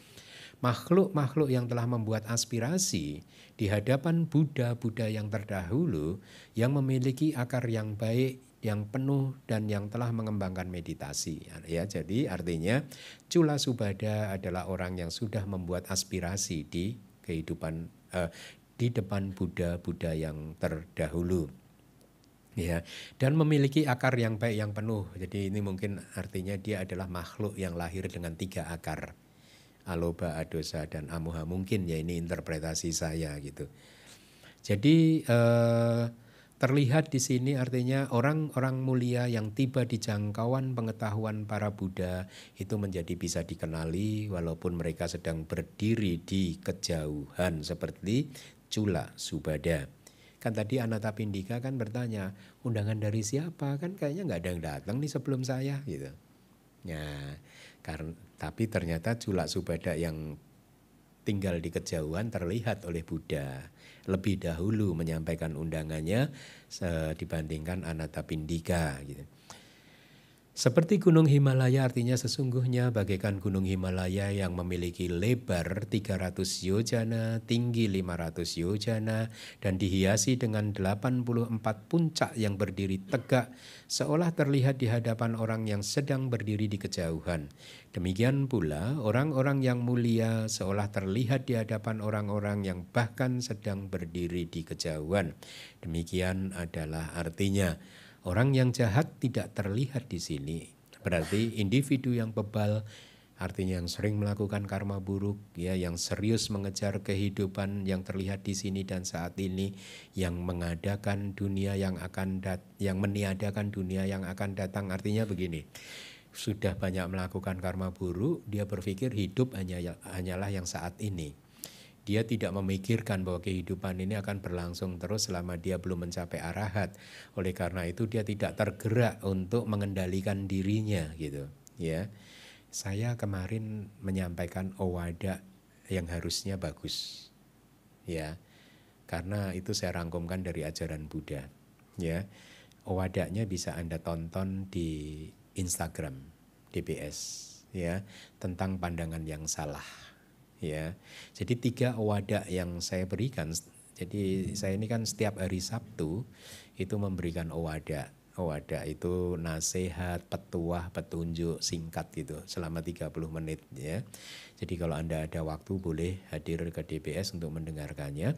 Makhluk-makhluk yang telah membuat aspirasi di hadapan Buddha-Buddha yang terdahulu yang memiliki akar yang baik, yang penuh dan yang telah mengembangkan meditasi. Ya, jadi artinya Cula Subada adalah orang yang sudah membuat aspirasi di kehidupan di depan Buddha-Buddha yang terdahulu. Ya, dan memiliki akar yang baik yang penuh. Jadi ini mungkin artinya dia adalah makhluk yang lahir dengan 3 akar. Aloba, adosa dan amoha, mungkin ya, ini interpretasi saya gitu. Jadi terlihat di sini artinya orang-orang mulia yang tiba di jangkauan pengetahuan para Buddha itu menjadi bisa dikenali walaupun mereka sedang berdiri di kejauhan seperti Cula Subada. Kan tadi Anathapindika kan bertanya, undangan dari siapa? Kan kayaknya nggak ada yang datang nih sebelum saya gitu. Ya, tapi ternyata Cula Subada yang tinggal di kejauhan terlihat oleh Buddha lebih dahulu menyampaikan undangannya dibandingkan Anathapindika gitu. Seperti gunung Himalaya, artinya sesungguhnya bagaikan gunung Himalaya yang memiliki lebar 300 yojana, tinggi 500 yojana, dan dihiasi dengan 84 puncak yang berdiri tegak, seolah terlihat di hadapan orang yang sedang berdiri di kejauhan. Demikian pula orang-orang yang mulia seolah terlihat di hadapan orang-orang yang bahkan sedang berdiri di kejauhan. Demikian adalah artinya. Orang yang jahat tidak terlihat di sini. Berarti individu yang bebal, artinya yang sering melakukan karma buruk, ya, yang serius mengejar kehidupan yang terlihat di sini dan saat ini, yang mengadakan dunia yang yang meniadakan dunia yang akan datang. Artinya begini, sudah banyak melakukan karma buruk, dia berpikir hidup hanyalah yang saat ini. Dia tidak memikirkan bahwa kehidupan ini akan berlangsung terus selama dia belum mencapai arahat. Oleh karena itu dia tidak tergerak untuk mengendalikan dirinya gitu. Ya, saya kemarin menyampaikan owada yang harusnya bagus. Ya, karena itu saya rangkumkan dari ajaran Buddha. Ya, owadanya bisa Anda tonton di Instagram DBS. Ya, tentang pandangan yang salah. Ya, jadi 3 owada yang saya berikan. Jadi saya ini kan setiap hari Sabtu itu memberikan owada. Owada itu nasihat, petuah, petunjuk singkat gitu selama 30 menit ya. Jadi kalau Anda ada waktu boleh hadir ke DBS untuk mendengarkannya.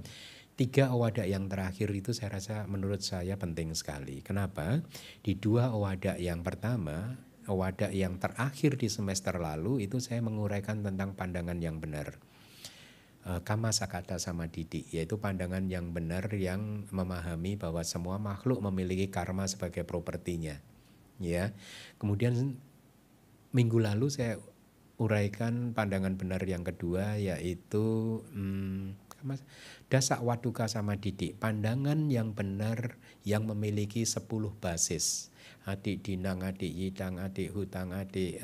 3 owada yang terakhir itu saya rasa menurut saya penting sekali. Kenapa? Di 2 owada yang pertama, owada yang terakhir di semester lalu itu saya menguraikan tentang pandangan yang benar. Kama Sakata Samadhiti, yaitu pandangan yang benar yang memahami bahwa semua makhluk memiliki karma sebagai propertinya. Ya. Kemudian minggu lalu saya uraikan pandangan benar yang kedua, yaitu Dasa Waduka Samadhiti, pandangan yang benar yang memiliki 10 basis. Adik dinang, adik yidang, adik hutang, adik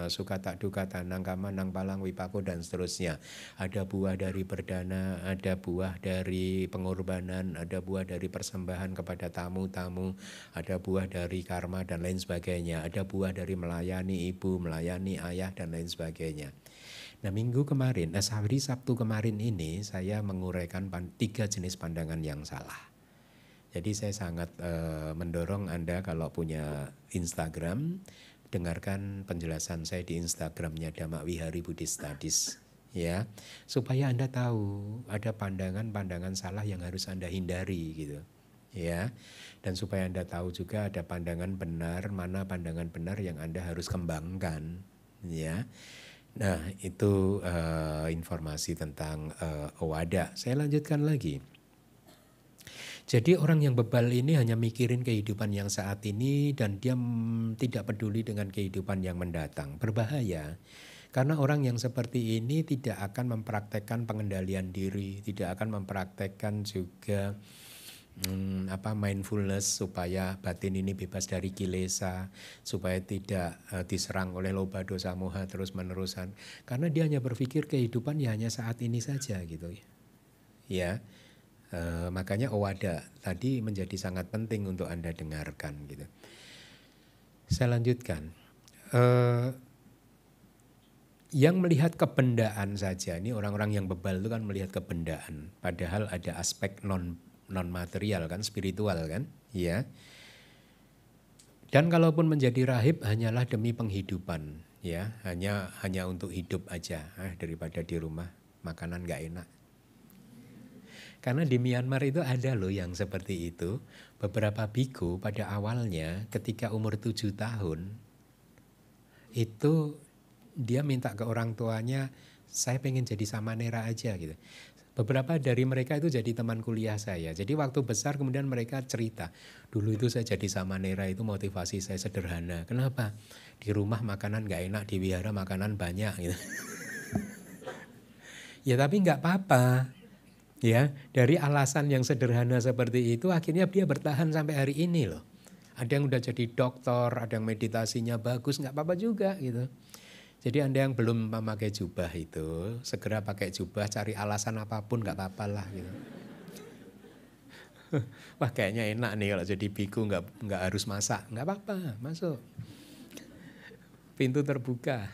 sukata dukata, nangkama, nang palang, wipako dan seterusnya. Ada buah dari berdana, ada buah dari pengorbanan, ada buah dari persembahan kepada tamu-tamu, ada buah dari karma dan lain sebagainya. Ada buah dari melayani ibu, melayani ayah dan lain sebagainya. Nah minggu kemarin, hari Sabtu kemarin ini saya menguraikan 3 jenis pandangan yang salah. Jadi saya sangat mendorong Anda kalau punya Instagram, dengarkan penjelasan saya di Instagramnya Dhamma Wihari Buddhist Studies, ya, supaya Anda tahu ada pandangan-pandangan salah yang harus Anda hindari gitu, ya, dan supaya Anda tahu juga ada pandangan benar, mana pandangan benar yang Anda harus kembangkan, ya. Nah itu informasi tentang owada. Saya lanjutkan lagi. Jadi orang yang bebal ini hanya mikirin kehidupan yang saat ini dan dia tidak peduli dengan kehidupan yang mendatang. Berbahaya. Karena orang yang seperti ini tidak akan mempraktekkan pengendalian diri, tidak akan mempraktekkan juga mindfulness supaya batin ini bebas dari kilesa, supaya tidak diserang oleh loba dosa moha terus-menerusan. Karena dia hanya berpikir kehidupan ya hanya saat ini saja gitu ya. Makanya owada tadi menjadi sangat penting untuk Anda dengarkan gitu. Saya lanjutkan. Yang melihat kebendaan saja, ini orang-orang yang bebal itu kan melihat kebendaan, padahal ada aspek non material kan, spiritual kan, ya. Dan kalaupun menjadi rahib hanyalah demi penghidupan, ya, hanya untuk hidup aja, daripada di rumah makanan nggak enak. Karena di Myanmar itu ada loh yang seperti itu. Beberapa biku pada awalnya ketika umur 7 tahun itu dia minta ke orang tuanya, saya pengen jadi samanera aja gitu. Beberapa dari mereka itu jadi teman kuliah saya. Jadi waktu besar kemudian mereka cerita, dulu itu saya jadi samanera itu motivasi saya sederhana. Kenapa? Di rumah makanan gak enak, di wihara makanan banyak gitu. Ya tapi gak apa-apa. Ya, dari alasan yang sederhana seperti itu akhirnya dia bertahan sampai hari ini loh. Ada yang udah jadi dokter, ada yang meditasinya bagus, gak apa-apa juga gitu. Jadi Anda yang belum memakai jubah itu, segera pakai jubah, cari alasan apapun gak apa-apa lah gitu. Wah kayaknya enak nih kalau jadi biku nggak harus masak, nggak apa-apa, masuk. Pintu terbuka.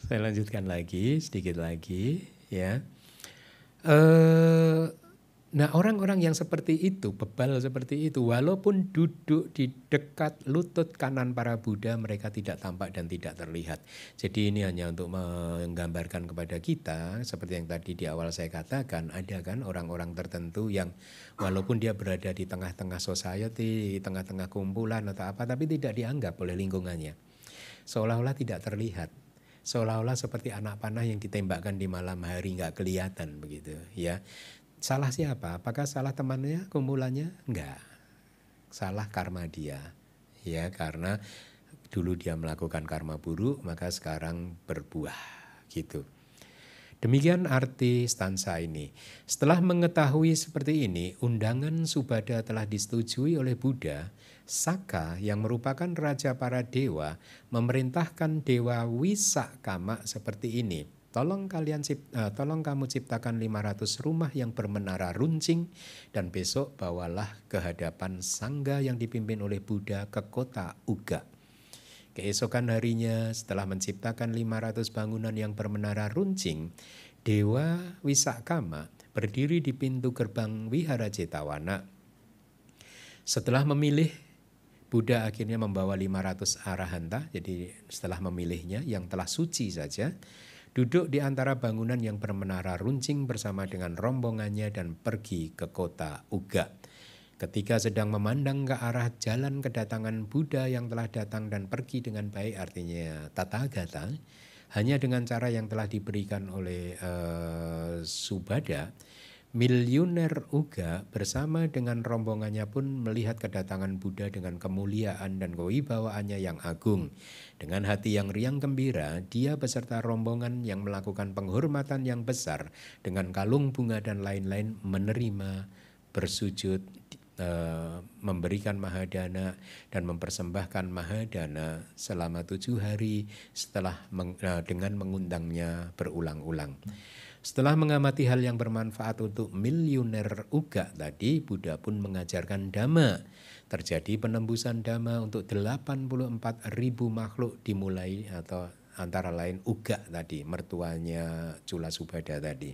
Saya lanjutkan lagi, sedikit lagi ya. Nah orang-orang yang seperti itu, bebal seperti itu, walaupun duduk di dekat lutut kanan para Buddha, mereka tidak tampak dan tidak terlihat. Jadi ini hanya untuk menggambarkan kepada kita, seperti yang tadi di awal saya katakan, ada kan orang-orang tertentu yang walaupun dia berada di tengah-tengah society, di tengah-tengah kumpulan atau apa, tapi tidak dianggap oleh lingkungannya. Seolah-olah tidak terlihat. Seolah-olah seperti anak panah yang ditembakkan di malam hari, nggak kelihatan begitu ya. Salah siapa? Apakah salah temannya, kumpulannya? Enggak. Salah karma dia. Ya, karena dulu dia melakukan karma buruk, maka sekarang berbuah gitu. Demikian arti stansa ini. Setelah mengetahui seperti ini, undangan Subhada telah disetujui oleh Buddha. Saka yang merupakan raja para dewa memerintahkan dewa Wisakama seperti ini. Tolong kamu ciptakan 500 rumah yang bermenara runcing dan besok bawalah ke hadapan sangga yang dipimpin oleh Buddha ke kota Uga. Keesokan harinya setelah menciptakan 500 bangunan yang bermenara runcing, Dewa Wisakama berdiri di pintu gerbang Wihara Cetawana. Setelah memilih, Buddha akhirnya membawa 500 arahanta, jadi setelah memilihnya yang telah suci saja, duduk di antara bangunan yang bermenara runcing bersama dengan rombongannya dan pergi ke kota Uga. Ketika sedang memandang ke arah jalan kedatangan Buddha yang telah datang dan pergi dengan baik, artinya Tathagata, hanya dengan cara yang telah diberikan oleh Subhada, miliuner Uga bersama dengan rombongannya pun melihat kedatangan Buddha dengan kemuliaan dan kewibawaannya yang agung. Dengan hati yang riang gembira, dia beserta rombongan yang melakukan penghormatan yang besar dengan kalung bunga dan lain-lain menerima, bersujud, memberikan mahadana dan mempersembahkan mahadana selama 7 hari setelah dengan mengundangnya berulang-ulang. Setelah mengamati hal yang bermanfaat untuk miliuner Uga tadi, Buddha pun mengajarkan Dhamma. Terjadi penembusan Dhamma untuk 84.000 makhluk dimulai atau antara lain Uga tadi, mertuanya Cula Subhada tadi.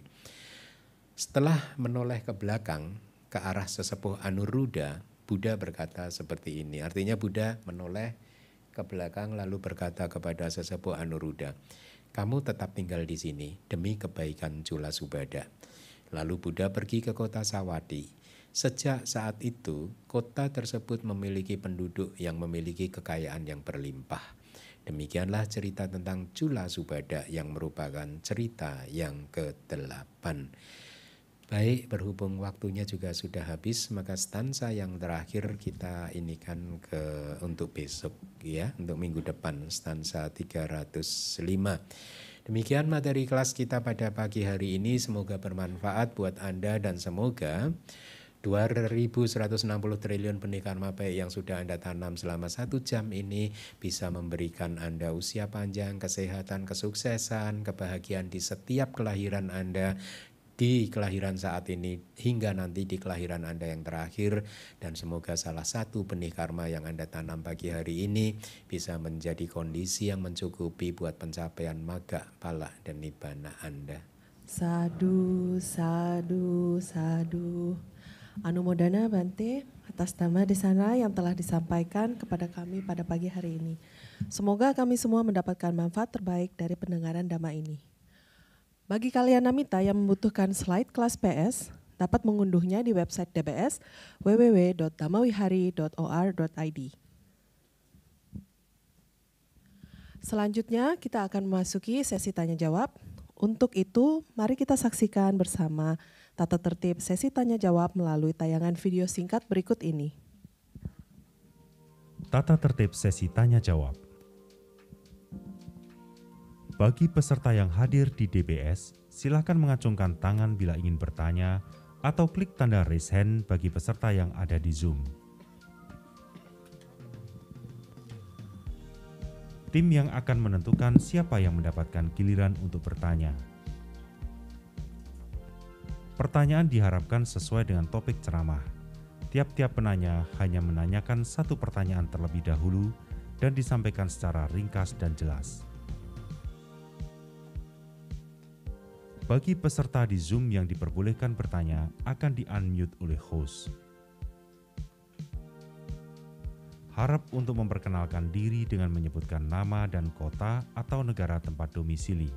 Setelah menoleh ke belakang ke arah sesepuh Anuruddha, Buddha berkata seperti ini. Artinya Buddha menoleh ke belakang lalu berkata kepada sesepuh Anuruddha, kamu tetap tinggal di sini demi kebaikan Cula Subhada. Lalu Buddha pergi ke kota Sawati. Sejak saat itu, kota tersebut memiliki penduduk yang memiliki kekayaan yang berlimpah. Demikianlah cerita tentang Cula Subhada yang merupakan cerita yang ke-8. Baik, berhubung waktunya juga sudah habis, maka stansa yang terakhir kita inikan untuk besok ya, untuk minggu depan, stansa 305. Demikian materi kelas kita pada pagi hari ini, semoga bermanfaat buat Anda dan semoga 2.160 triliun benih karma baik yang sudah Anda tanam selama 1 jam ini bisa memberikan Anda usia panjang, kesehatan, kesuksesan, kebahagiaan di setiap kelahiran Anda, di kelahiran saat ini hingga nanti di kelahiran Anda yang terakhir, dan semoga salah satu benih karma yang Anda tanam pagi hari ini bisa menjadi kondisi yang mencukupi buat pencapaian magga, pala, dan nibbana Anda. Sadu, sadu, sadu. Anumodana Bante atas nama di sana yang telah disampaikan kepada kami pada pagi hari ini. Semoga kami semua mendapatkan manfaat terbaik dari pendengaran Dhamma ini. Bagi kalian Namita yang membutuhkan slide kelas PS, dapat mengunduhnya di website DBS www.dhammawihari.or.id. Selanjutnya kita akan memasuki sesi tanya jawab. Untuk itu, mari kita saksikan bersama tata tertib sesi tanya jawab melalui tayangan video singkat berikut ini. Tata tertib sesi tanya jawab. Bagi peserta yang hadir di DBS, silakan mengacungkan tangan bila ingin bertanya atau klik tanda raise hand bagi peserta yang ada di Zoom. Tim yang akan menentukan siapa yang mendapatkan giliran untuk bertanya. Pertanyaan diharapkan sesuai dengan topik ceramah. Tiap-tiap penanya hanya menanyakan satu pertanyaan terlebih dahulu dan disampaikan secara ringkas dan jelas. Bagi peserta di Zoom yang diperbolehkan bertanya akan di-unmute oleh host. Harap untuk memperkenalkan diri dengan menyebutkan nama dan kota atau negara tempat domisili.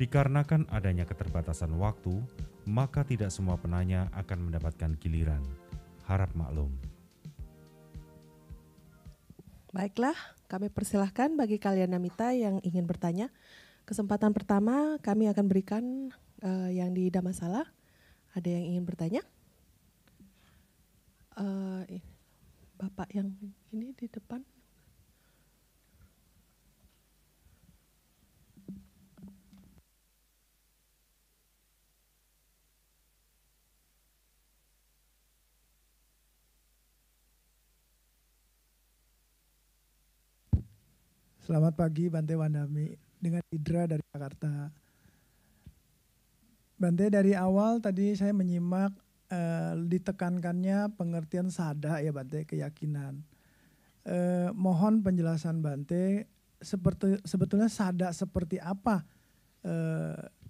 Dikarenakan adanya keterbatasan waktu, maka tidak semua penanya akan mendapatkan giliran. Harap maklum. Baiklah, kami persilahkan bagi kalian Namita yang ingin bertanya. Kesempatan pertama kami akan berikan yang di Dhammasala. Ada yang ingin bertanya? Bapak yang ini di depan. Selamat pagi Bante Wandami, dengan Idra dari Jakarta. Bante, dari awal tadi saya menyimak ditekankannya pengertian sada ya Bante, keyakinan. Mohon penjelasan Bante, sebetulnya sada seperti apa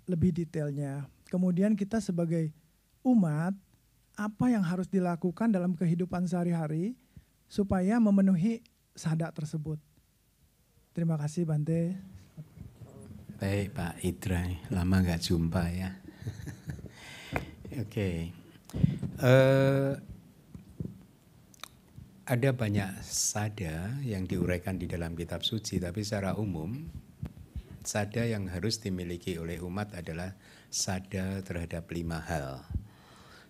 lebih detailnya. Kemudian kita sebagai umat, apa yang harus dilakukan dalam kehidupan sehari-hari supaya memenuhi sada tersebut. Terima kasih Bante. Baik Pak Idra, lama nggak jumpa ya. Oke. Ada banyak sada yang diuraikan di dalam kitab suci, tapi secara umum sada yang harus dimiliki oleh umat adalah sada terhadap 5 hal.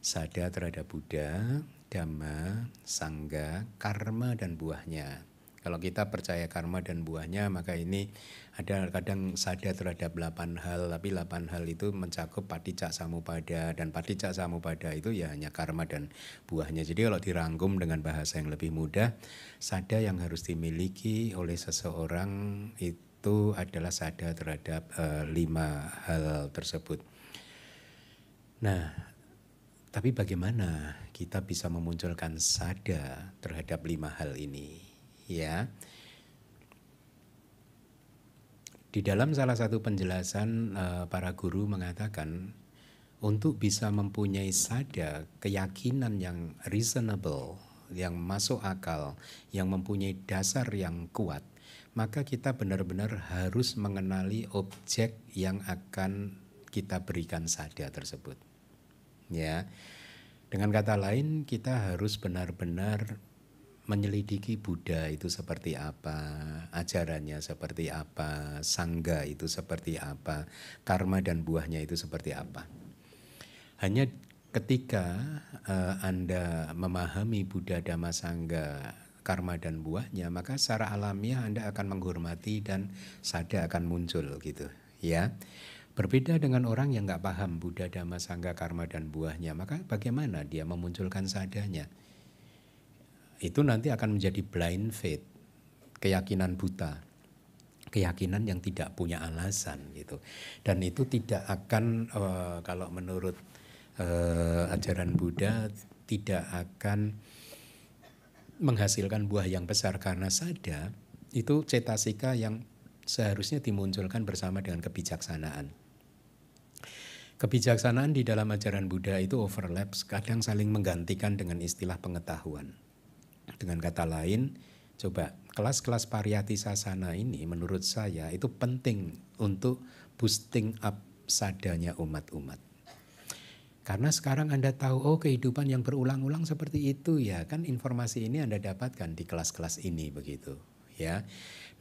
Sada terhadap Buddha, Dhamma, Sangha, karma dan buahnya. Kalau kita percaya karma dan buahnya, maka ini ada kadang sada terhadap 8 hal, tapi 8 hal itu mencakup paticca samuppada, dan paticca samuppada itu ya hanya karma dan buahnya. Jadi kalau dirangkum dengan bahasa yang lebih mudah, sada yang harus dimiliki oleh seseorang itu adalah sada terhadap 5 hal tersebut. Nah, tapi bagaimana kita bisa memunculkan sada terhadap 5 hal ini? Ya, di dalam salah satu penjelasan para guru mengatakan untuk bisa mempunyai sada, keyakinan yang reasonable, yang masuk akal, yang mempunyai dasar yang kuat, maka kita benar-benar harus mengenali objek yang akan kita berikan sada tersebut. Ya, dengan kata lain kita harus benar-benar menyelidiki Buddha itu seperti apa, ajarannya seperti apa, Sangha itu seperti apa, karma dan buahnya itu seperti apa. Hanya ketika Anda memahami Buddha, Dhamma, Sangha, karma dan buahnya, maka secara alamiah Anda akan menghormati dan sada akan muncul gitu ya. Berbeda dengan orang yang nggak paham Buddha, Dhamma, Sangha, karma dan buahnya, maka bagaimana dia memunculkan sadanya? Itu nanti akan menjadi blind faith, keyakinan buta, keyakinan yang tidak punya alasan gitu. Dan itu tidak akan kalau menurut ajaran Buddha tidak akan menghasilkan buah yang besar, karena sada itu cetasika yang seharusnya dimunculkan bersama dengan kebijaksanaan. Kebijaksanaan di dalam ajaran Buddha itu overlap, kadang saling menggantikan dengan istilah pengetahuan. Dengan kata lain, coba kelas-kelas Pariyati Sasana ini menurut saya itu penting untuk boosting up sadanya umat-umat. Karena sekarang Anda tahu, oh kehidupan yang berulang-ulang seperti itu ya, kan informasi ini Anda dapatkan di kelas-kelas ini begitu ya.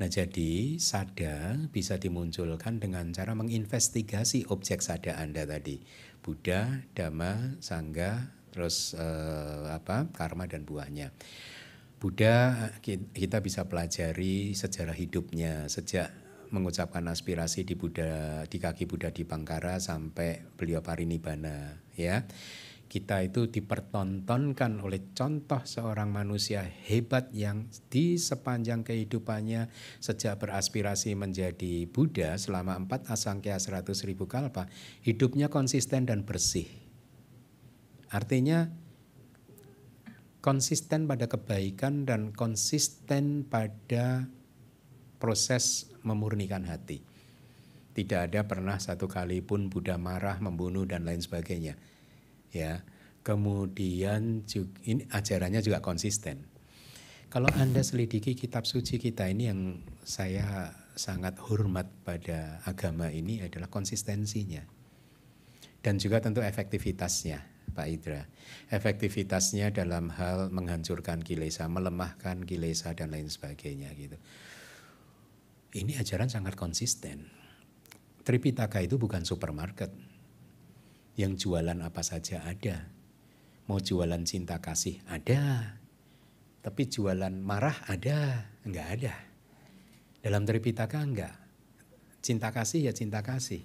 Nah jadi sada bisa dimunculkan dengan cara menginvestigasi objek sada Anda tadi, Buddha, Dhamma, Sangha, terus karma dan buahnya. Buddha kita bisa pelajari sejarah hidupnya sejak mengucapkan aspirasi di kaki Buddha di Bangkara sampai beliau parinibbana ya. Kita itu dipertontonkan oleh contoh seorang manusia hebat yang di sepanjang kehidupannya sejak beraspirasi menjadi Buddha selama 4 asangkya 100.000 kalpa, hidupnya konsisten dan bersih. Artinya konsisten pada kebaikan dan konsisten pada proses memurnikan hati. Tidak ada pernah satu kali pun Buddha marah, membunuh dan lain sebagainya. Ya. Kemudian ini ajarannya juga konsisten. Kalau Anda selidiki kitab suci kita ini, yang saya sangat hormat pada agama ini adalah konsistensinya. Dan juga tentu efektivitasnya, Pak Indra. Efektivitasnya dalam hal menghancurkan kilesa, melemahkan kilesa dan lain sebagainya gitu. Ini ajaran sangat konsisten. Tripitaka itu bukan supermarket yang jualan apa saja ada. Mau jualan cinta kasih ada, tapi jualan marah ada? Enggak ada. Dalam Tripitaka enggak. Cinta kasih ya cinta kasih.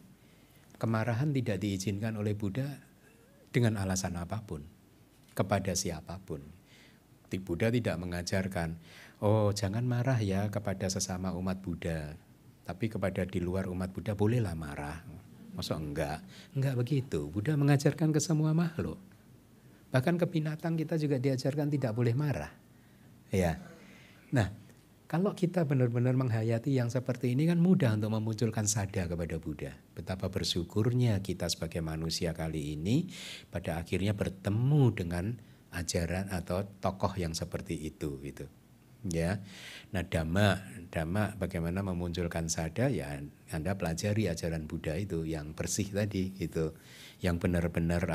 Kemarahan tidak diizinkan oleh Buddha dengan alasan apapun, kepada siapapun. Buddha tidak mengajarkan, oh jangan marah ya kepada sesama umat Buddha, tapi kepada di luar umat Buddha bolehlah marah. Masa enggak? Enggak begitu. Buddha mengajarkan ke semua makhluk. Bahkan ke binatang kita juga diajarkan tidak boleh marah. Ya. Nah, kalau kita benar-benar menghayati yang seperti ini kan mudah untuk memunculkan sada kepada Buddha. Betapa bersyukurnya kita sebagai manusia kali ini pada akhirnya bertemu dengan ajaran atau tokoh yang seperti itu gitu. Ya. Nah, Dhamma bagaimana memunculkan sada, ya Anda pelajari ajaran Buddha itu yang bersih tadi gitu. Yang benar-benar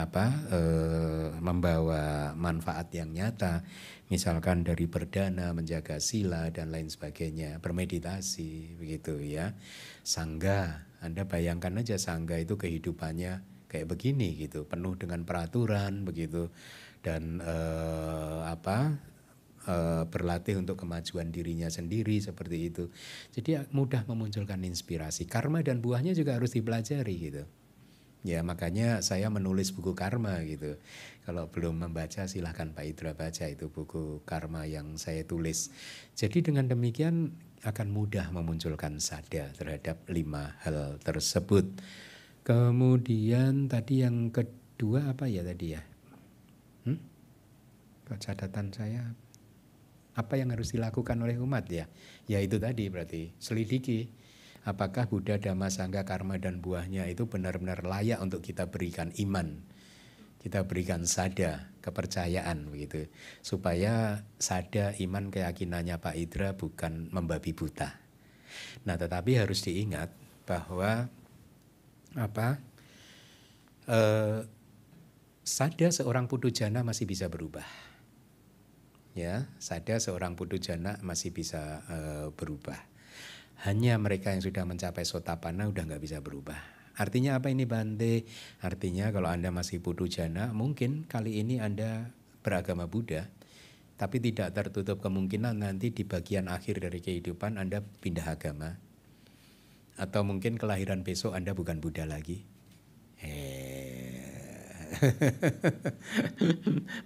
membawa manfaat yang nyata, misalkan dari berdana, menjaga sila dan lain sebagainya, bermeditasi begitu ya. Sangha, Anda bayangkan aja sangha itu kehidupannya kayak begini gitu, penuh dengan peraturan begitu, dan berlatih untuk kemajuan dirinya sendiri seperti itu. Jadi mudah memunculkan inspirasi. Karma dan buahnya juga harus dipelajari gitu. Ya makanya saya menulis buku karma gitu. Kalau belum membaca silahkan Pak Indra baca itu buku karma yang saya tulis. Jadi dengan demikian akan mudah memunculkan sada terhadap 5 hal tersebut. Kemudian tadi yang kedua apa ya tadi ya? Catatan saya, apa yang harus dilakukan oleh umat ya? Ya itu tadi berarti selidiki. Apakah Buddha, Dhamma, Sangha, karma dan buahnya itu benar-benar layak untuk kita berikan iman, kita berikan sada, kepercayaan begitu, supaya sada, iman, keyakinannya Pak Indra bukan membabi buta. Nah, tetapi harus diingat bahwa sada seorang putu jana masih bisa berubah. Ya, sada seorang putu jana masih bisa berubah. Hanya mereka yang sudah mencapai sotapanna udah nggak bisa berubah. Artinya apa ini Bante? Artinya kalau Anda masih putu jana, mungkin kali ini Anda beragama Buddha, tapi tidak tertutup kemungkinan nanti di bagian akhir dari kehidupan Anda pindah agama. Atau mungkin kelahiran besok Anda bukan Buddha lagi.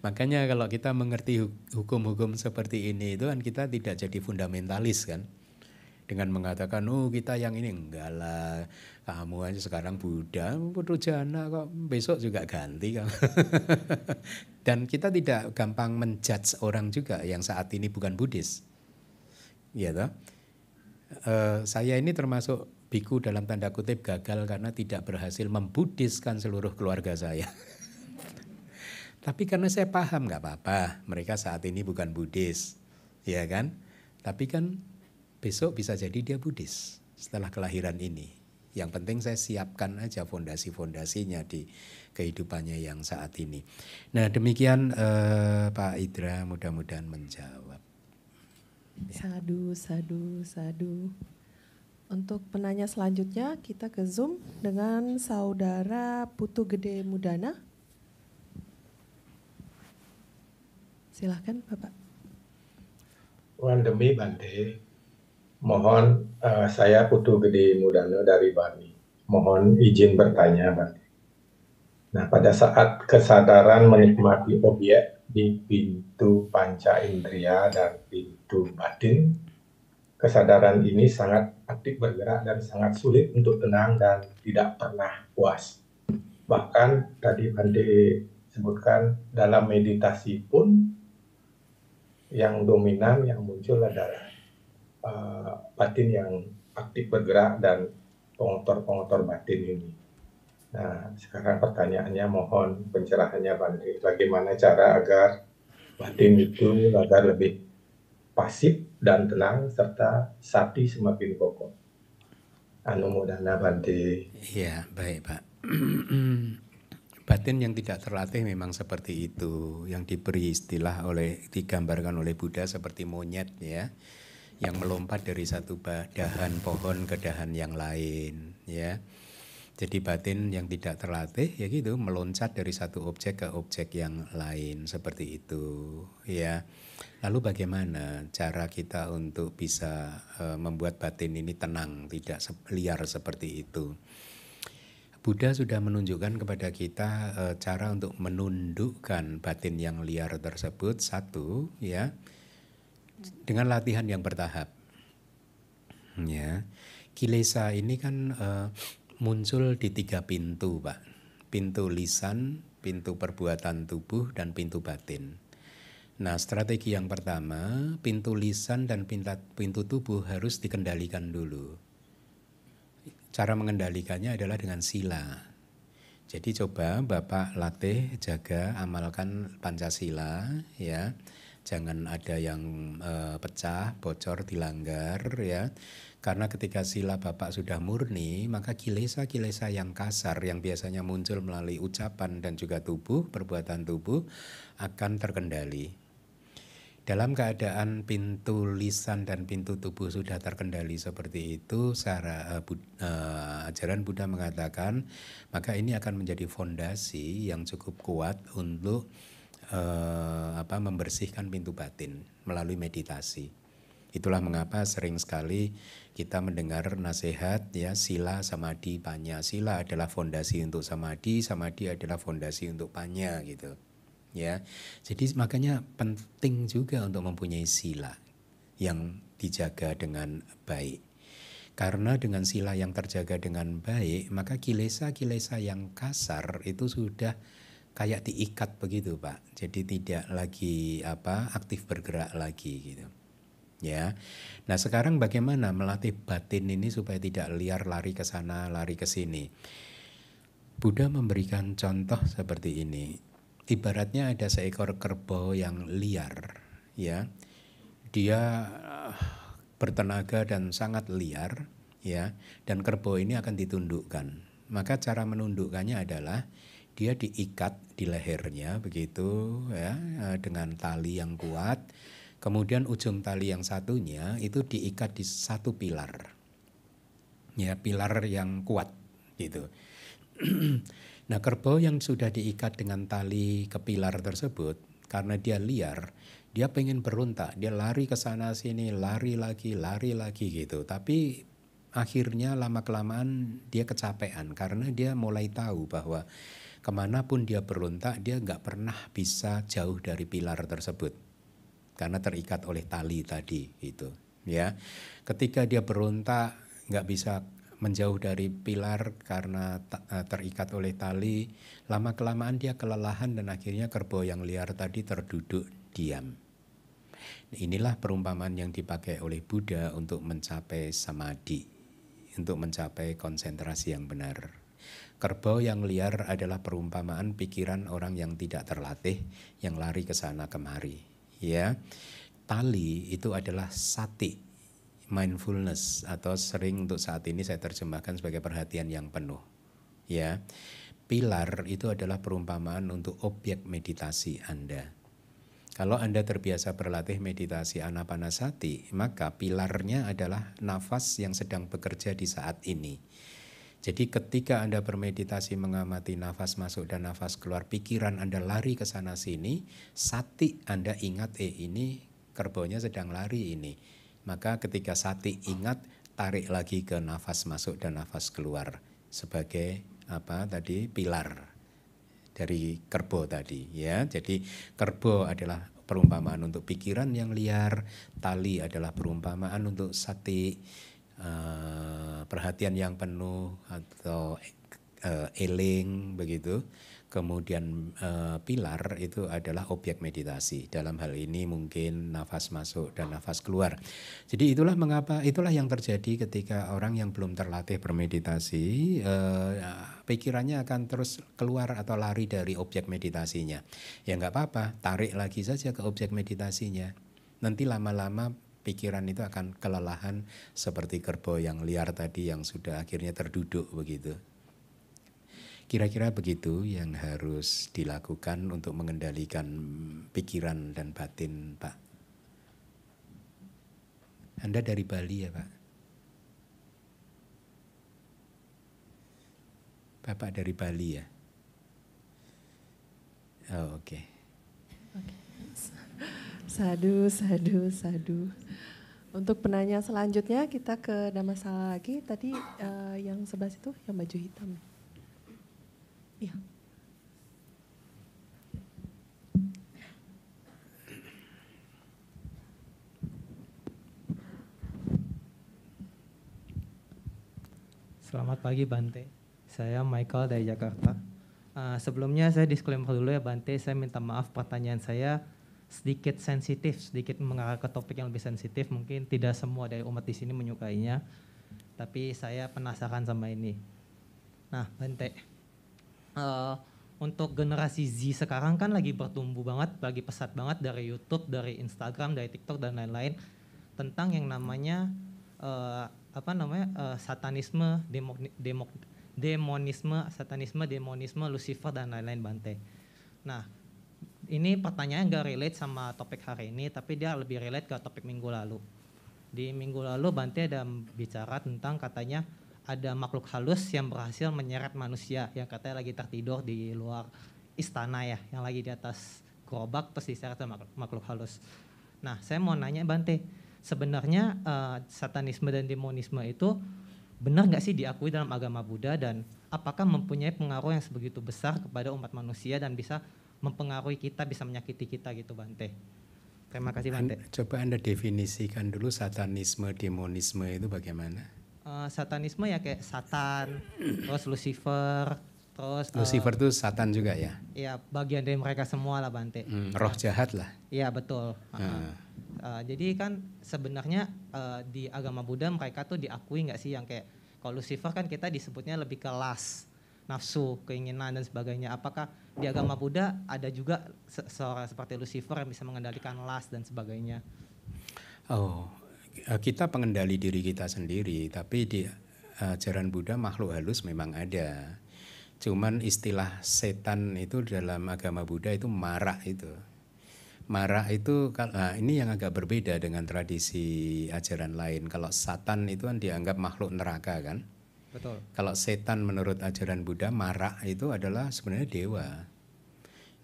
Makanya kalau kita mengerti hukum-hukum seperti ini itu kan kita tidak jadi fundamentalis kan. Dengan mengatakan, oh kita yang ini, enggak lah, kamu aja sekarang Buddha, putu jana kok, besok juga ganti kan. Dan kita tidak gampang menjudge orang juga yang saat ini bukan Buddhis. Ya toh? Saya ini termasuk biku dalam tanda kutip gagal karena tidak berhasil membudiskan seluruh keluarga saya. Tapi karena saya paham nggak apa-apa, mereka saat ini bukan Buddhis, ya kan? Tapi kan besok bisa jadi dia Buddhis setelah kelahiran ini. Yang penting saya siapkan aja fondasi-fondasinya di kehidupannya yang saat ini. Nah demikian Pak Idra, mudah-mudahan menjawab. Sadu, sadu, sadu. Untuk penanya selanjutnya kita ke Zoom dengan Saudara Putu Gede Mudana. Silahkan Bapak. Wandemi Bante, mohon saya Putu Gede Mudana dari Bali. Mohon izin bertanya Bante. Nah pada saat kesadaran menikmati objek di pintu panca indera dan pintu batin, kesadaran ini sangat aktif bergerak dan sangat sulit untuk tenang dan tidak pernah puas. Bahkan tadi Bante sebutkan dalam meditasi pun yang dominan yang muncul adalah batin yang aktif bergerak dan pengotor-pengotor batin ini. Nah, sekarang pertanyaannya mohon pencerahannya Bante. Bagaimana cara agar batin itu agar lebih pasif dan tenang serta sati semakin kokoh. Anumodana Bante. Iya, baik Pak. Batin yang tidak terlatih memang seperti itu, yang diberi istilah digambarkan oleh Buddha seperti monyet ya, yang melompat dari satu dahan pohon ke dahan yang lain ya. Jadi batin yang tidak terlatih ya gitu, meloncat dari satu objek ke objek yang lain seperti itu ya. Lalu bagaimana cara kita untuk bisa membuat batin ini tenang, tidak liar seperti itu? Buddha sudah menunjukkan kepada kita cara untuk menundukkan batin yang liar tersebut, satu ya, dengan latihan yang bertahap. Ya, kilesa ini kan muncul di 3 pintu, Pak. Pintu lisan, pintu perbuatan tubuh, dan pintu batin. Nah, strategi yang pertama, pintu lisan dan pintu tubuh harus dikendalikan dulu. Cara mengendalikannya adalah dengan sila. Jadi coba Bapak latih, jaga, amalkan Pancasila ya. Jangan ada yang pecah, bocor, dilanggar ya. Karena ketika sila Bapak sudah murni, maka kilesa-kilesa yang kasar yang biasanya muncul melalui ucapan dan juga tubuh, perbuatan tubuh akan terkendali. Dalam keadaan pintu lisan dan pintu tubuh sudah terkendali seperti itu, secara ajaran Buddha mengatakan, maka ini akan menjadi fondasi yang cukup kuat untuk membersihkan pintu batin melalui meditasi. Itulah mengapa sering sekali kita mendengar nasihat ya, sila, samadhi, panya. Sila adalah fondasi untuk samadhi, samadhi adalah fondasi untuk panya gitu. Ya, jadi makanya penting juga untuk mempunyai sila yang dijaga dengan baik. Karena dengan sila yang terjaga dengan baik, maka kilesa-kilesa yang kasar itu sudah kayak diikat begitu, Pak. Jadi tidak lagi aktif bergerak lagi gitu. Ya. Nah, sekarang bagaimana melatih batin ini supaya tidak liar lari ke sana, lari ke sini? Buddha memberikan contoh seperti ini. Ibaratnya ada seekor kerbau yang liar, ya. Dia bertenaga dan sangat liar, ya. Dan kerbau ini akan ditundukkan. Maka cara menundukkannya adalah dia diikat di lehernya begitu ya, dengan tali yang kuat. Kemudian ujung tali yang satunya itu diikat di satu pilar. Ya, pilar yang kuat gitu. Nah, kerbau yang sudah diikat dengan tali ke pilar tersebut, karena dia liar, dia pengen berontak, dia lari ke sana sini, lari lagi gitu. Tapi akhirnya lama-kelamaan dia kecapean karena dia mulai tahu bahwa kemanapun dia berontak, dia nggak pernah bisa jauh dari pilar tersebut karena terikat oleh tali tadi itu. Ya, ketika dia berontak nggak bisa menjauh dari pilar karena terikat oleh tali, lama-kelamaan dia kelelahan dan akhirnya kerbau yang liar tadi terduduk diam. Inilah perumpamaan yang dipakai oleh Buddha untuk mencapai samadhi, untuk mencapai konsentrasi yang benar. Kerbau yang liar adalah perumpamaan pikiran orang yang tidak terlatih, yang lari ke sana kemari. Ya, tali itu adalah sati, mindfulness, atau sering untuk saat ini saya terjemahkan sebagai perhatian yang penuh. Ya, pilar itu adalah perumpamaan untuk objek meditasi Anda. Kalau Anda terbiasa berlatih meditasi anapanasati, maka pilarnya adalah nafas yang sedang bekerja di saat ini. Jadi ketika Anda bermeditasi mengamati nafas masuk dan nafas keluar, pikiran Anda lari ke sana sini, sati Anda ingat, ini kerbaunya sedang lari ini. Maka ketika sati ingat, tarik lagi ke nafas masuk dan nafas keluar sebagai pilar dari kerbau tadi, ya. Jadi kerbau adalah perumpamaan untuk pikiran yang liar, tali adalah perumpamaan untuk sati, perhatian yang penuh atau eling begitu. Kemudian pilar itu adalah objek meditasi. Dalam hal ini mungkin nafas masuk dan nafas keluar. Jadi itulah yang terjadi ketika orang yang belum terlatih bermeditasi, pikirannya akan terus keluar atau lari dari objek meditasinya. Ya nggak apa-apa, tarik lagi saja ke objek meditasinya. Nanti lama-lama pikiran itu akan kelelahan seperti kerbau yang liar tadi yang sudah akhirnya terduduk begitu. Kira-kira begitu yang harus dilakukan untuk mengendalikan pikiran dan batin, Pak. Anda dari Bali ya, Pak? Bapak dari Bali ya? Oh, oke. Sadu. Untuk penanya selanjutnya kita ke Dhammasala lagi. Tadi yang sebelah situ yang baju hitam. Iya. Selamat pagi Bante, saya Michael dari Jakarta. Sebelumnya saya disclaimer dulu ya Bante, saya minta maaf pertanyaan saya sedikit sensitif, sedikit mengarah ke topik yang lebih sensitif. Mungkin tidak semua dari umat di sini menyukainya, tapi saya penasaran sama ini. Nah Bante, untuk generasi Z sekarang kan lagi bertumbuh banget, lagi pesat banget dari YouTube, dari Instagram, dari TikTok dan lain-lain tentang yang namanya satanisme, demonisme, Lucifer dan lain-lain Bante. Nah, ini pertanyaan gak relate sama topik hari ini, tapi dia lebih relate ke topik minggu lalu. Di minggu lalu Bante ada bicara tentang katanya ada makhluk halus yang berhasil menyeret manusia yang katanya lagi tertidur di luar istana ya, yang lagi di atas gerobak terus diseret sama makhluk halus. Nah, saya mau nanya Bante, sebenarnya satanisme dan demonisme itu benar nggak sih diakui dalam agama Buddha dan apakah mempunyai pengaruh yang sebegitu besar kepada umat manusia dan bisa mempengaruhi kita, bisa menyakiti kita gitu Bante? Terima kasih Bante. Coba Anda definisikan dulu satanisme, demonisme itu bagaimana? Satanisme ya kayak Satan, terus Lucifer, terus Lucifer itu Satan juga ya? Iya, bagian dari mereka semua lah Bante. Roh jahat lah. Iya betul. Jadi kan sebenarnya di agama Buddha mereka tuh diakui nggak sih yang kayak kalau Lucifer kan kita disebutnya lebih ke lust, nafsu, keinginan dan sebagainya. Apakah di agama Buddha ada juga seorang seperti Lucifer yang bisa mengendalikan lust dan sebagainya? Oh, kita pengendali diri kita sendiri, tapi di ajaran Buddha makhluk halus memang ada. Cuman istilah setan itu dalam agama Buddha itu mara itu. Mara itu, nah ini yang agak berbeda dengan tradisi ajaran lain. Kalau satan itu kan dianggap makhluk neraka kan. Betul. Kalau setan menurut ajaran Buddha, mara itu adalah sebenarnya dewa.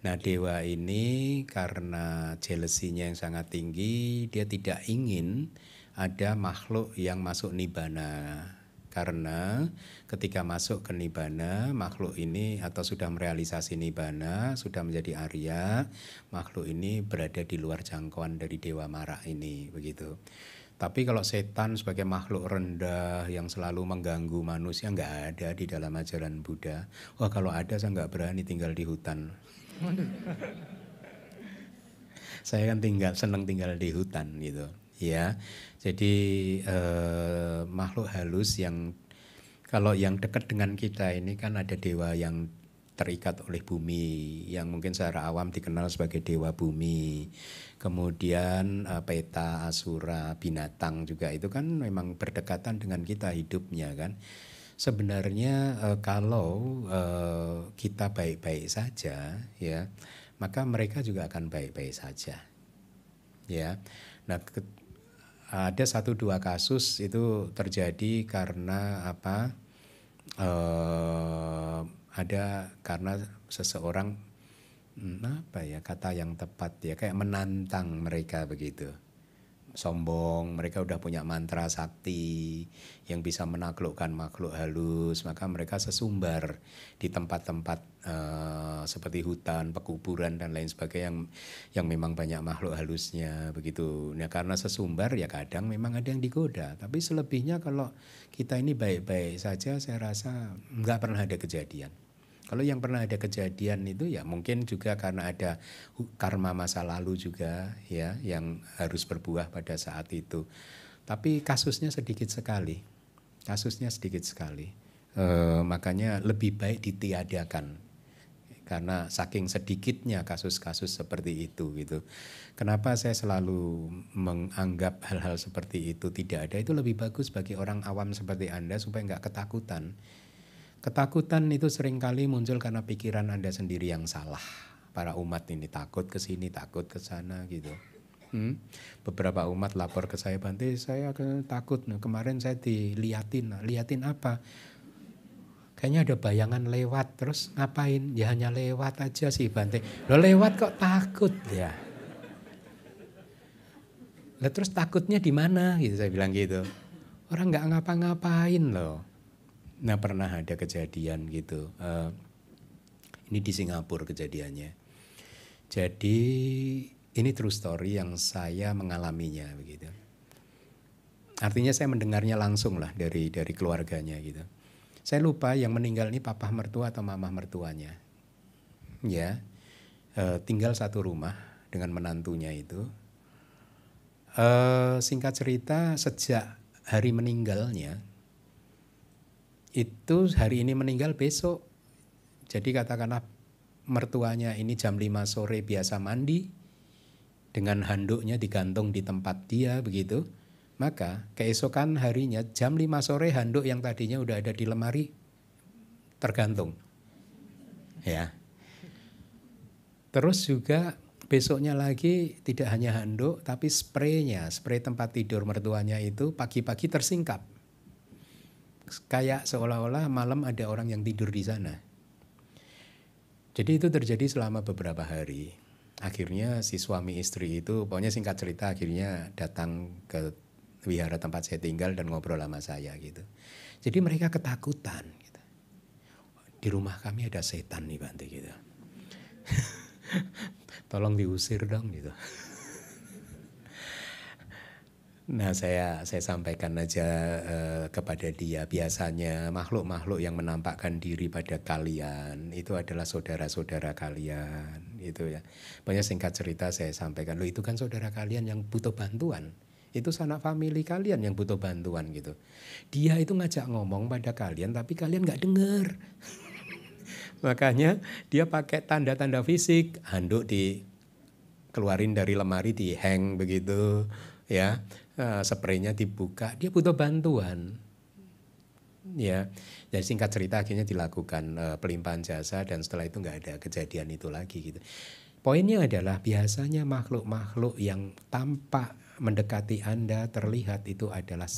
Nah dewa ini karena jealousy-nya yang sangat tinggi, dia tidak ingin ada makhluk yang masuk nibbana. Karena ketika masuk ke nibbana, makhluk ini atau sudah merealisasi nibbana, sudah menjadi Arya, makhluk ini berada di luar jangkauan dari dewa mara ini, begitu. Tapi kalau setan sebagai makhluk rendah yang selalu mengganggu manusia, nggak ada di dalam ajaran Buddha. Wah kalau ada saya nggak berani tinggal di hutan. Saya kan senang tinggal di hutan gitu. Ya, jadi makhluk halus yang kalau yang dekat dengan kita ini kan ada dewa yang terikat oleh bumi, yang mungkin secara awam dikenal sebagai dewa bumi. Kemudian peta, asura, binatang juga itu kan memang berdekatan dengan kita hidupnya kan. Sebenarnya kalau kita baik-baik saja, ya, maka mereka juga akan baik-baik saja. Ya, nah. Ada 1-2 kasus itu terjadi karena apa? Ada karena seseorang apa ya kata yang tepat ya kayak menantang mereka begitu. Sombong, mereka udah punya mantra sakti yang bisa menaklukkan makhluk halus, maka mereka sesumbar di tempat-tempat seperti hutan, pekuburan dan lain sebagainya yang memang banyak makhluk halusnya begitu. Nah karena sesumbar ya kadang memang ada yang digoda, tapi selebihnya kalau kita ini baik-baik saja saya rasa nggak pernah ada kejadian. Kalau yang pernah ada kejadian itu ya mungkin juga karena ada karma masa lalu juga ya yang harus berbuah pada saat itu. Tapi kasusnya sedikit sekali. Makanya lebih baik ditiadakan. Karena saking sedikitnya kasus-kasus seperti itu gitu. Kenapa saya selalu menganggap hal-hal seperti itu tidak ada, itu lebih bagus bagi orang awam seperti Anda supaya nggak ketakutan. Ketakutan itu seringkali muncul karena pikiran Anda sendiri yang salah. Para umat ini takut ke sini, takut ke sana gitu. Beberapa umat lapor ke saya, Bante, saya takut. Nah, kemarin saya diliatin. Liatin apa? Kayaknya ada bayangan lewat. Terus ngapain? Ya hanya lewat aja sih, Bante. Loh lewat kok takut ya? Lah terus takutnya di mana? Gitu saya bilang gitu. Orang nggak ngapa-ngapain loh. Nah pernah ada kejadian gitu, ini di Singapura kejadiannya. Jadi ini true story yang saya mengalaminya begitu. Artinya saya mendengarnya langsung lah dari keluarganya gitu. Saya lupa yang meninggal ini papa mertua atau mama mertuanya. Ya, tinggal satu rumah dengan menantunya itu. Singkat cerita sejak hari meninggalnya. Itu hari ini meninggal besok. Jadi katakanlah mertuanya ini jam 5 sore biasa mandi. Dengan handuknya digantung di tempat dia begitu. Maka keesokan harinya jam 5 sore handuk yang tadinya udah ada di lemari tergantung. Ya. Terus juga besoknya lagi tidak hanya handuk tapi spraynya, spray tempat tidur mertuanya itu pagi-pagi tersingkap. Kayak seolah-olah malam ada orang yang tidur di sana. Jadi itu terjadi selama beberapa hari. Akhirnya si suami istri itu, pokoknya singkat cerita akhirnya datang ke wihara tempat saya tinggal dan ngobrol sama saya gitu. Jadi mereka ketakutan gitu. Di rumah kami ada setan nih Bante gitu. Tolong diusir dong gitu. Nah saya sampaikan aja kepada dia, biasanya makhluk-makhluk yang menampakkan diri pada kalian itu adalah saudara-saudara kalian gitu ya. Banyak singkat cerita saya sampaikan, loh itu kan saudara kalian yang butuh bantuan. Itu sanak famili kalian yang butuh bantuan gitu. Dia itu ngajak ngomong pada kalian tapi kalian gak dengar. Makanya dia pakai tanda-tanda fisik, handuk dikeluarin dari lemari, di hang begitu ya. Spraynya dibuka, dia butuh bantuan. Ya, jadi singkat cerita akhirnya dilakukan pelimpahan jasa dan setelah itu nggak ada kejadian itu lagi gitu. Poinnya adalah biasanya makhluk-makhluk yang tampak mendekati Anda terlihat itu adalah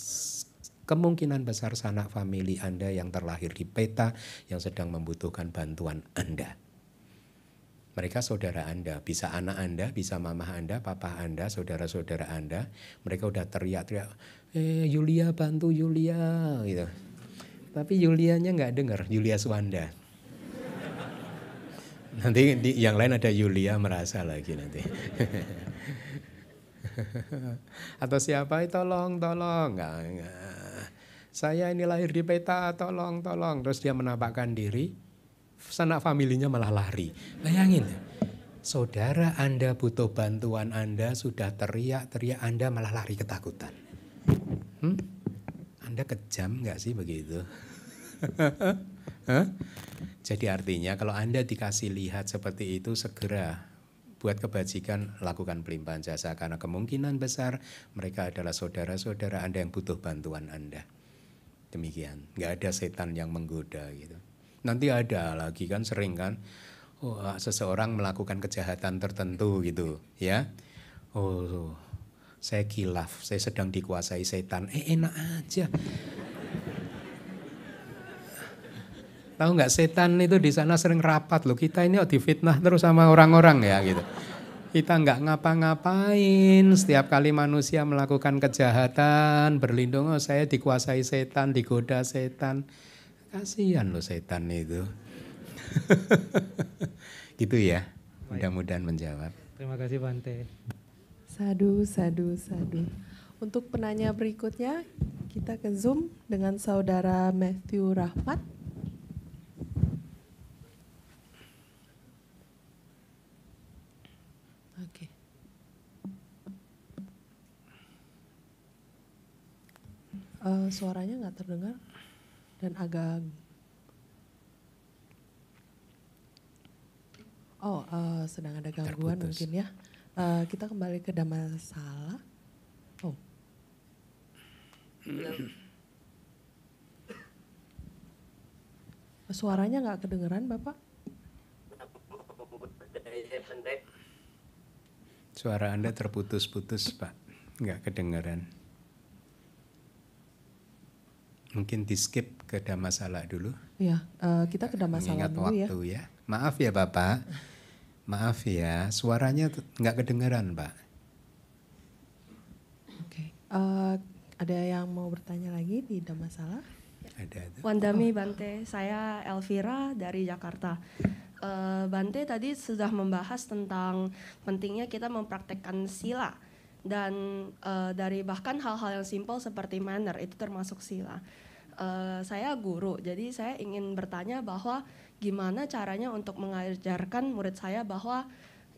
kemungkinan besar sanak famili Anda yang terlahir di peta yang sedang membutuhkan bantuan Anda. Mereka saudara Anda, bisa anak Anda, bisa mamah Anda, papa Anda, saudara-saudara Anda. Mereka udah teriak-teriak, Yulia bantu Yulia gitu. Tapi Yulianya nggak dengar, Yulia Swanda. Nanti yang lain ada Yulia merasa lagi nanti. Atau siapa, tolong. Enggak. Saya ini lahir di peta, tolong. Terus dia menampakkan diri, sanak familinya malah lari. Bayangin, saudara Anda butuh bantuan Anda, sudah teriak-teriak, Anda malah lari ketakutan. Anda kejam nggak sih begitu? Jadi artinya kalau Anda dikasih lihat seperti itu, segera buat kebajikan, lakukan pelimpahan jasa. Karena kemungkinan besar mereka adalah saudara-saudara Anda yang butuh bantuan Anda. Demikian, nggak ada setan yang menggoda gitu. Nanti ada lagi kan, sering kan, seseorang melakukan kejahatan tertentu gitu ya. Saya khilaf, saya sedang dikuasai setan. Enak aja. Tahu nggak, setan itu di sana sering rapat loh. Kita ini difitnah terus sama orang-orang ya gitu. Kita nggak ngapa-ngapain. Setiap kali manusia melakukan kejahatan, berlindung, saya dikuasai setan, digoda setan. Kasihan loh setan itu. Gitu ya. Mudah-mudahan menjawab. Terima kasih Bante. Sadu. Untuk penanya berikutnya, kita ke Zoom dengan saudara Matthew Rahmat. Oke. Suaranya nggak terdengar dan agak. Sedang ada gangguan Terputus. mungkin ya. Kita kembali ke Dhammasala. Suaranya nggak kedengeran, Bapak? Suara Anda terputus-putus, Pak. Nggak kedengaran. Mungkin di skip ke Dhammasala dulu. Iya, kita ke Dhammasala Mengingat dulu ya. waktu ya. Maaf ya Bapak. Maaf ya, suaranya nggak kedengaran, Pak. Oke. Ada yang mau bertanya lagi di Dhammasala? Ada. Wandami Bante, saya Elvira dari Jakarta. Bante tadi sudah membahas tentang pentingnya kita mempraktekkan sila dan dari bahkan hal-hal yang simpel seperti manner itu termasuk sila. Saya guru, jadi saya ingin bertanya bahwa gimana caranya untuk mengajarkan murid saya bahwa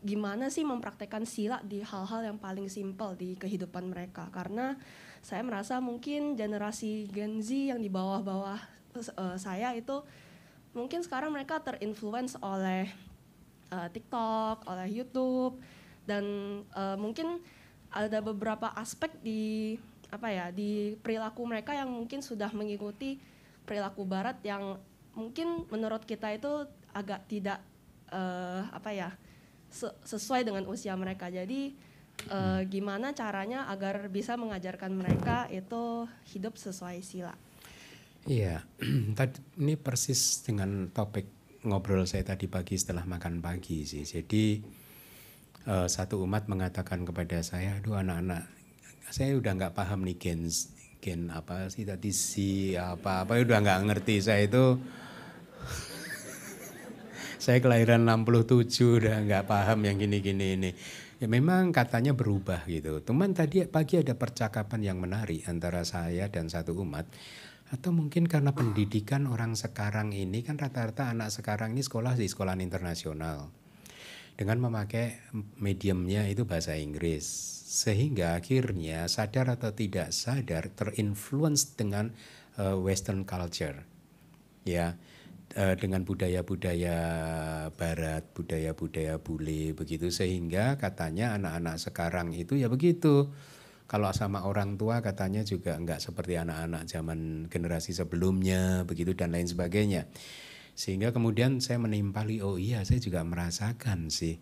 gimana sih mempraktekkan sila di hal-hal yang paling simpel di kehidupan mereka. Karena saya merasa mungkin generasi Gen Z yang di bawah-bawah saya itu mungkin sekarang mereka terinfluence oleh TikTok, oleh YouTube, dan mungkin ada beberapa aspek di di perilaku mereka yang mungkin sudah mengikuti perilaku Barat yang mungkin menurut kita itu agak tidak sesuai dengan usia mereka. Jadi gimana caranya agar bisa mengajarkan mereka itu hidup sesuai sila? Iya, ini persis dengan topik ngobrol saya tadi pagi setelah makan pagi sih. Jadi satu umat mengatakan kepada saya, aduh anak-anak, saya udah nggak paham nih gen apa sih tadi apa udah nggak ngerti saya itu. Saya kelahiran 67 udah nggak paham yang gini-gini ini. Ya memang katanya berubah gitu. Teman tadi pagi ada percakapan yang menarik antara saya dan satu umat. Atau mungkin karena pendidikan orang sekarang ini kan rata-rata anak sekarang ini sekolah di sekolah internasional. Dengan memakai mediumnya itu bahasa Inggris. Sehingga akhirnya sadar atau tidak sadar terinfluence dengan Western culture. Ya, dengan budaya-budaya Barat, budaya-budaya bule begitu. Sehingga katanya anak-anak sekarang itu ya begitu. Kalau sama orang tua katanya juga nggak seperti anak-anak zaman generasi sebelumnya, begitu dan lain sebagainya. Sehingga kemudian saya menimpali, oh iya saya juga merasakan sih.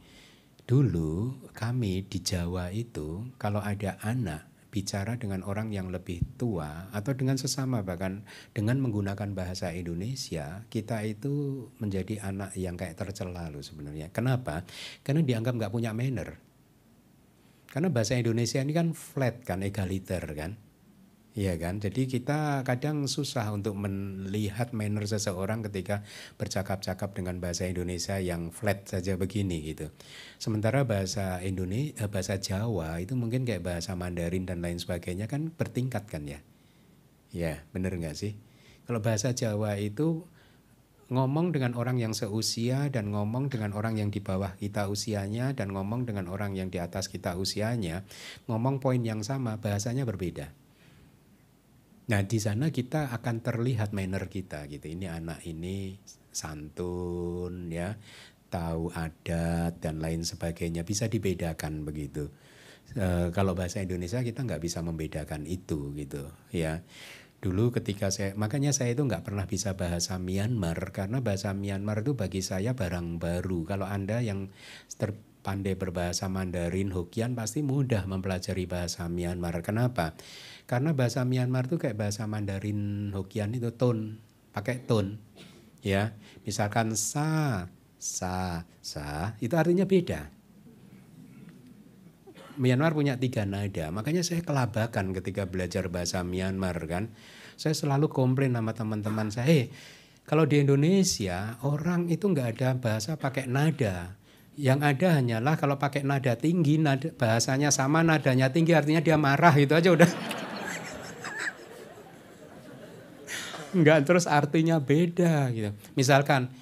Dulu kami di Jawa itu kalau ada anak bicara dengan orang yang lebih tua atau dengan sesama bahkan dengan menggunakan bahasa Indonesia, kita itu menjadi anak yang kayak tercela loh sebenarnya. Kenapa? Karena dianggap nggak punya manner. Karena bahasa Indonesia ini kan flat kan, egaliter kan. Iya kan, jadi kita kadang susah untuk melihat manner seseorang ketika bercakap-cakap dengan bahasa Indonesia yang flat saja begini gitu. Sementara bahasa bahasa Jawa itu mungkin kayak bahasa Mandarin dan lain sebagainya kan bertingkat kan ya. Ya, bener nggak sih? Kalau bahasa Jawa itu ngomong dengan orang yang seusia dan ngomong dengan orang yang di bawah kita usianya dan ngomong dengan orang yang di atas kita usianya, ngomong poin yang sama, bahasanya berbeda. Nah di sana kita akan terlihat manner kita gitu. Ini anak ini santun ya, tahu adat dan lain sebagainya, bisa dibedakan begitu. Kalau bahasa Indonesia kita nggak bisa membedakan itu gitu ya. Dulu ketika makanya saya itu nggak pernah bisa bahasa Myanmar karena bahasa Myanmar itu bagi saya barang baru. Kalau Anda yang pandai berbahasa Mandarin, Hokkien pasti mudah mempelajari bahasa Myanmar. Kenapa? Karena bahasa Myanmar itu kayak bahasa Mandarin, Hokkien itu tone, pakai tone. Ya, misalkan sa, itu artinya beda. Myanmar punya 3 nada, makanya saya kelabakan ketika belajar bahasa Myanmar kan. Saya selalu komplain sama teman-teman saya, kalau di Indonesia orang itu nggak ada bahasa pakai nada. Yang ada hanyalah kalau pakai nada tinggi, bahasanya sama nadanya tinggi artinya dia marah, itu aja udah. Enggak, terus artinya beda gitu. Misalkan,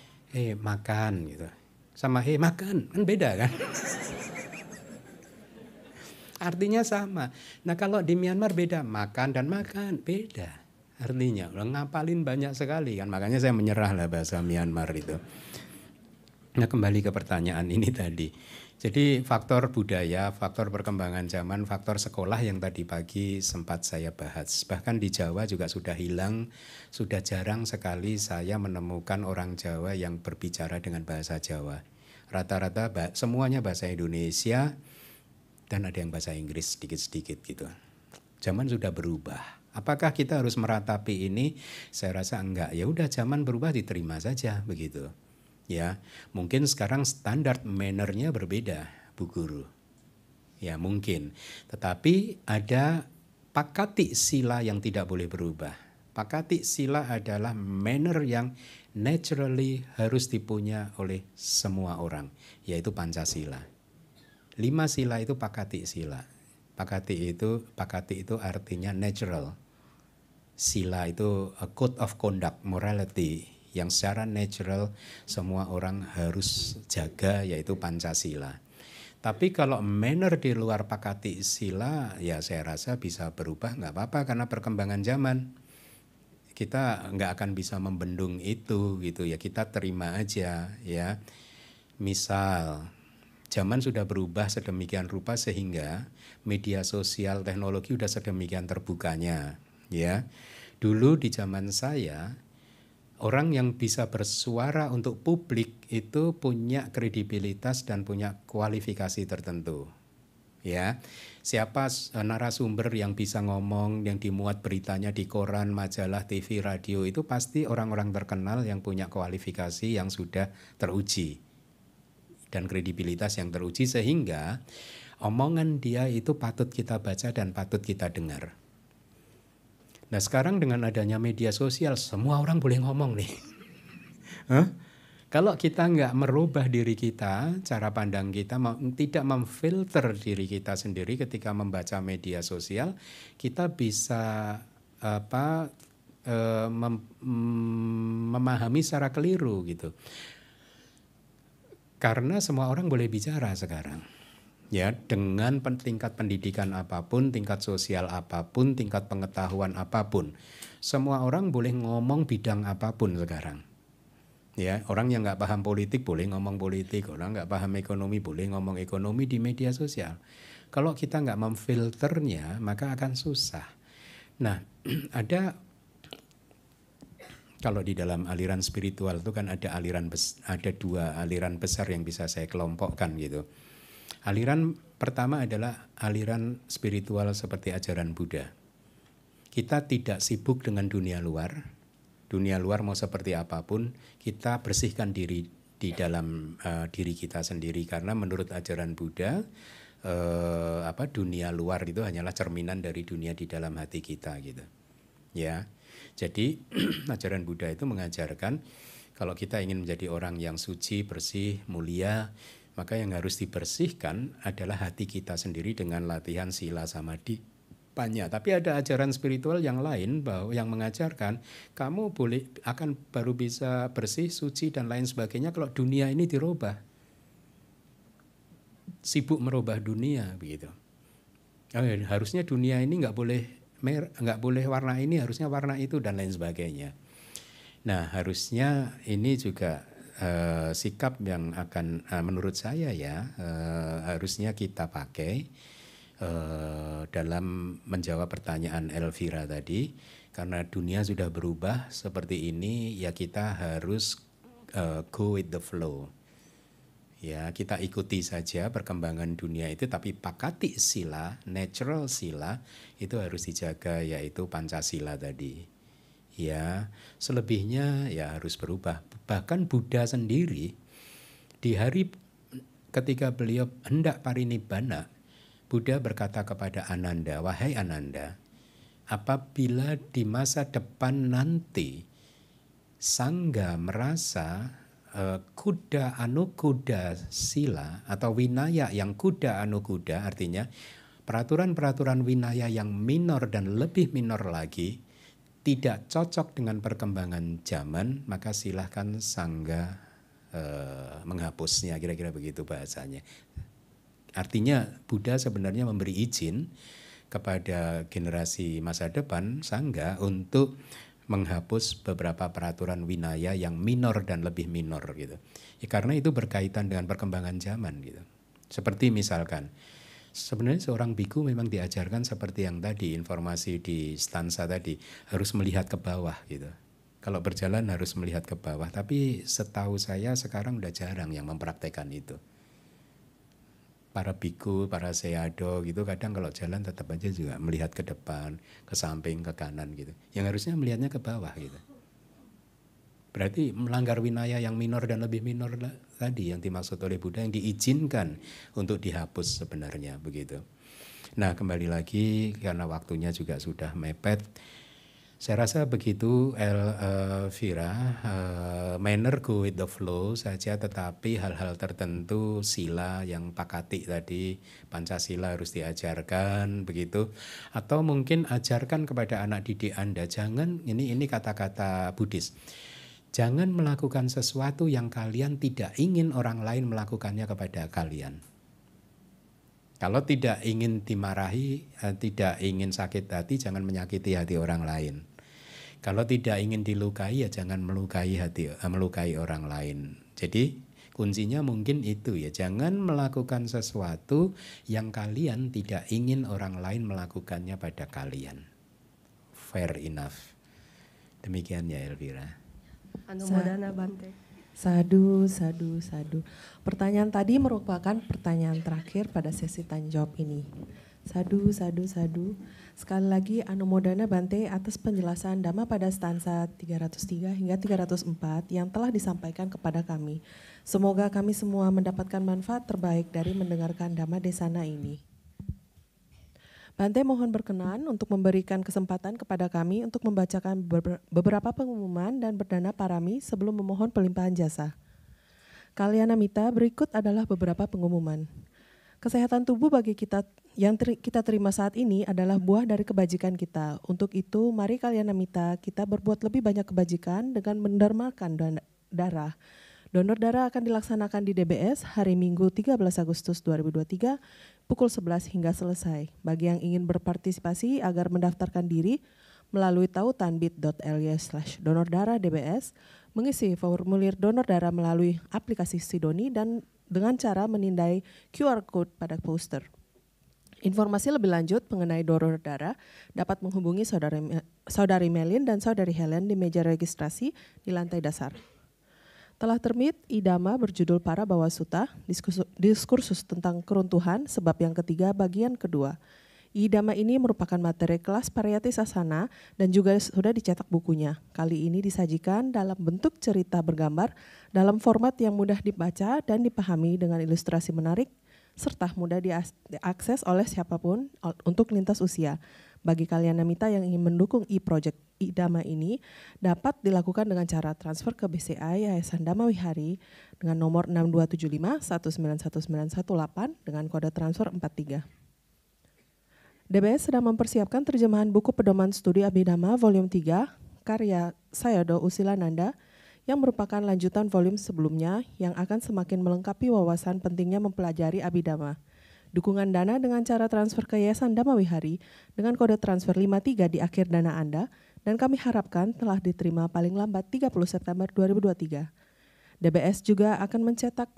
makan gitu. Sama makan, kan beda kan? Artinya sama. Nah kalau di Myanmar beda, makan dan makan beda artinya. Udah ngapalin banyak sekali kan, makanya saya menyerah lah bahasa Myanmar itu. Nah kembali ke pertanyaan ini tadi. Jadi faktor budaya, faktor perkembangan zaman, faktor sekolah yang tadi pagi sempat saya bahas. Bahkan di Jawa juga sudah hilang, sudah jarang sekali saya menemukan orang Jawa yang berbicara dengan bahasa Jawa. Rata-rata semuanya bahasa Indonesia, dan ada yang bahasa Inggris sedikit-sedikit gitu. Zaman sudah berubah. Apakah kita harus meratapi ini? Saya rasa enggak. Ya udah, zaman berubah, diterima saja begitu. Ya, mungkin sekarang standar mannernya berbeda, Bu Guru. Ya mungkin. Tetapi ada pakati sila yang tidak boleh berubah. Pakati sila adalah manner yang naturally harus dipunya oleh semua orang, yaitu Pancasila. 5 sila itu pakati sila. Pakati itu artinya natural. Sila itu a code of conduct, morality yang secara natural semua orang harus jaga, yaitu Pancasila. Tapi kalau manner di luar pakati sila, ya saya rasa bisa berubah, nggak apa-apa karena perkembangan zaman. Kita nggak akan bisa membendung itu gitu ya, kita terima aja ya. Misal zaman sudah berubah sedemikian rupa sehingga media sosial, teknologi sudah sedemikian terbukanya ya. Dulu di zaman saya, orang yang bisa bersuara untuk publik itu punya kredibilitas dan punya kualifikasi tertentu. Ya, siapa narasumber yang bisa ngomong, yang dimuat beritanya di koran, majalah, TV, radio, itu pasti orang-orang terkenal yang punya kualifikasi yang sudah teruji dan kredibilitas yang teruji, sehingga omongan dia itu patut kita baca dan patut kita dengar. Nah sekarang dengan adanya media sosial, semua orang boleh ngomong nih. Kalau kita nggak merubah diri kita, cara pandang kita, tidak memfilter diri kita sendiri ketika membaca media sosial, kita bisa memahami secara keliru gitu. Karena semua orang boleh bicara sekarang. Ya, dengan tingkat pendidikan apapun, tingkat sosial apapun, tingkat pengetahuan apapun, semua orang boleh ngomong bidang apapun sekarang. Ya, orang yang nggak paham politik boleh ngomong politik, orang nggak paham ekonomi boleh ngomong ekonomi di media sosial. Kalau kita nggak memfilternya, maka akan susah. Nah, kalau di dalam aliran spiritual itu kan ada dua aliran besar yang bisa saya kelompokkan gitu. Aliran pertama adalah aliran spiritual seperti ajaran Buddha. Kita tidak sibuk dengan dunia luar. Dunia luar mau seperti apapun, kita bersihkan diri di dalam diri kita sendiri, karena menurut ajaran Buddha dunia luar itu hanyalah cerminan dari dunia di dalam hati kita gitu. Ya. Jadi ajaran Buddha itu mengajarkan kalau kita ingin menjadi orang yang suci, bersih, mulia, maka yang harus dibersihkan adalah hati kita sendiri dengan latihan sila samadhi panya. Tapi ada ajaran spiritual yang lain bahwa yang mengajarkan kamu akan baru bisa bersih, suci dan lain sebagainya kalau dunia ini dirubah. Sibuk merubah dunia begitu. Harusnya dunia ini nggak boleh warna ini, harusnya warna itu dan lain sebagainya. Nah, harusnya ini juga sikap yang akan menurut saya harusnya kita pakai dalam menjawab pertanyaan Elvira tadi, karena dunia sudah berubah seperti ini, ya kita harus go with the flow. Ya, kita ikuti saja perkembangan dunia itu, tapi pakati sila, natural sila itu harus dijaga, yaitu Pancasila tadi. Ya, selebihnya ya harus berubah. Bahkan Buddha sendiri di hari ketika beliau hendak parinibbana, Buddha berkata kepada Ananda, "Wahai Ananda, apabila di masa depan nanti Sangha merasa kuda anukuda sila atau winaya yang kuda anukuda, artinya peraturan-peraturan winaya yang minor dan lebih minor lagi tidak cocok dengan perkembangan zaman, maka silahkan Sangha menghapusnya," kira-kira begitu bahasanya. Artinya Buddha sebenarnya memberi izin kepada generasi masa depan Sangha untuk menghapus beberapa peraturan winaya yang minor dan lebih minor gitu. Ya, karena itu berkaitan dengan perkembangan zaman gitu. Seperti misalkan, sebenarnya seorang biku memang diajarkan seperti yang tadi, informasi di stansa tadi, harus melihat ke bawah gitu. Kalau berjalan harus melihat ke bawah, tapi setahu saya sekarang udah jarang yang mempraktekkan itu. Para biku, para seyado gitu kadang kalau jalan tetap aja juga melihat ke depan, ke samping, ke kanan gitu. Yang harusnya melihatnya ke bawah gitu. Berarti melanggar winaya yang minor dan lebih minor tadi yang dimaksud oleh Buddha, yang diizinkan untuk dihapus sebenarnya begitu. Nah, kembali lagi karena waktunya juga sudah mepet. Saya rasa begitu Elvira, manner go with the flow saja, tetapi hal-hal tertentu sila yang pakati tadi, Pancasila harus diajarkan begitu. Atau mungkin ajarkan kepada anak didik Anda, jangan, ini kata-kata Buddhis, jangan melakukan sesuatu yang kalian tidak ingin orang lain melakukannya kepada kalian. Kalau tidak ingin dimarahi, tidak ingin sakit hati, jangan menyakiti hati orang lain. Kalau tidak ingin dilukai, ya jangan melukai orang lain. Jadi kuncinya mungkin itu ya, jangan melakukan sesuatu yang kalian tidak ingin orang lain melakukannya pada kalian. Fair enough. Demikian ya Elvira. Anumodana Bante. Sadu. Pertanyaan tadi merupakan pertanyaan terakhir pada sesi tanya jawab ini. Sadu. Sekali lagi Anumodana Bante atas penjelasan Dhamma pada stansa 303 hingga 304 yang telah disampaikan kepada kami. Semoga kami semua mendapatkan manfaat terbaik dari mendengarkan Dhamma Desana ini. Bante mohon berkenan untuk memberikan kesempatan kepada kami untuk membacakan beberapa pengumuman dan berdana parami sebelum memohon pelimpahan jasa. Kalyanamita, berikut adalah beberapa pengumuman. Kesehatan tubuh bagi kita yang kita terima saat ini adalah buah dari kebajikan kita. Untuk itu, mari Kalyanamita kita berbuat lebih banyak kebajikan dengan mendermakan darah. Donor darah akan dilaksanakan di DBS hari Minggu 13 Agustus 2023 pukul 11 hingga selesai. Bagi yang ingin berpartisipasi agar mendaftarkan diri melalui tautan bit.ly/donor darah DBS, mengisi formulir donor darah melalui aplikasi Sidoni dan dengan cara menindai QR code pada poster. Informasi lebih lanjut mengenai donor darah dapat menghubungi Saudari Melin dan Saudari Helen di meja registrasi di lantai dasar. Telah terbit Idama berjudul Para Bawasuta, diskursus tentang keruntuhan sebab yang ketiga bagian kedua. Idama ini merupakan materi kelas Pariyati Sasana dan juga sudah dicetak bukunya. Kali ini disajikan dalam bentuk cerita bergambar dalam format yang mudah dibaca dan dipahami dengan ilustrasi menarik serta mudah diakses oleh siapapun untuk lintas usia. Bagi kalian Namita yang ingin mendukung e-project Idama ini dapat dilakukan dengan cara transfer ke BCA Yayasan Dhamma Wihari dengan nomor 6275191918 dengan kode transfer 43. DBS sedang mempersiapkan terjemahan buku pedoman studi Abhidhamma volume 3 karya Sayadaw Usilananda yang merupakan lanjutan volume sebelumnya yang akan semakin melengkapi wawasan pentingnya mempelajari Abhidhamma. Dukungan dana dengan cara transfer ke Yayasan Dhamma Wihari dengan kode transfer 53 di akhir dana Anda dan kami harapkan telah diterima paling lambat 30 September 2023. DBS juga akan mencetak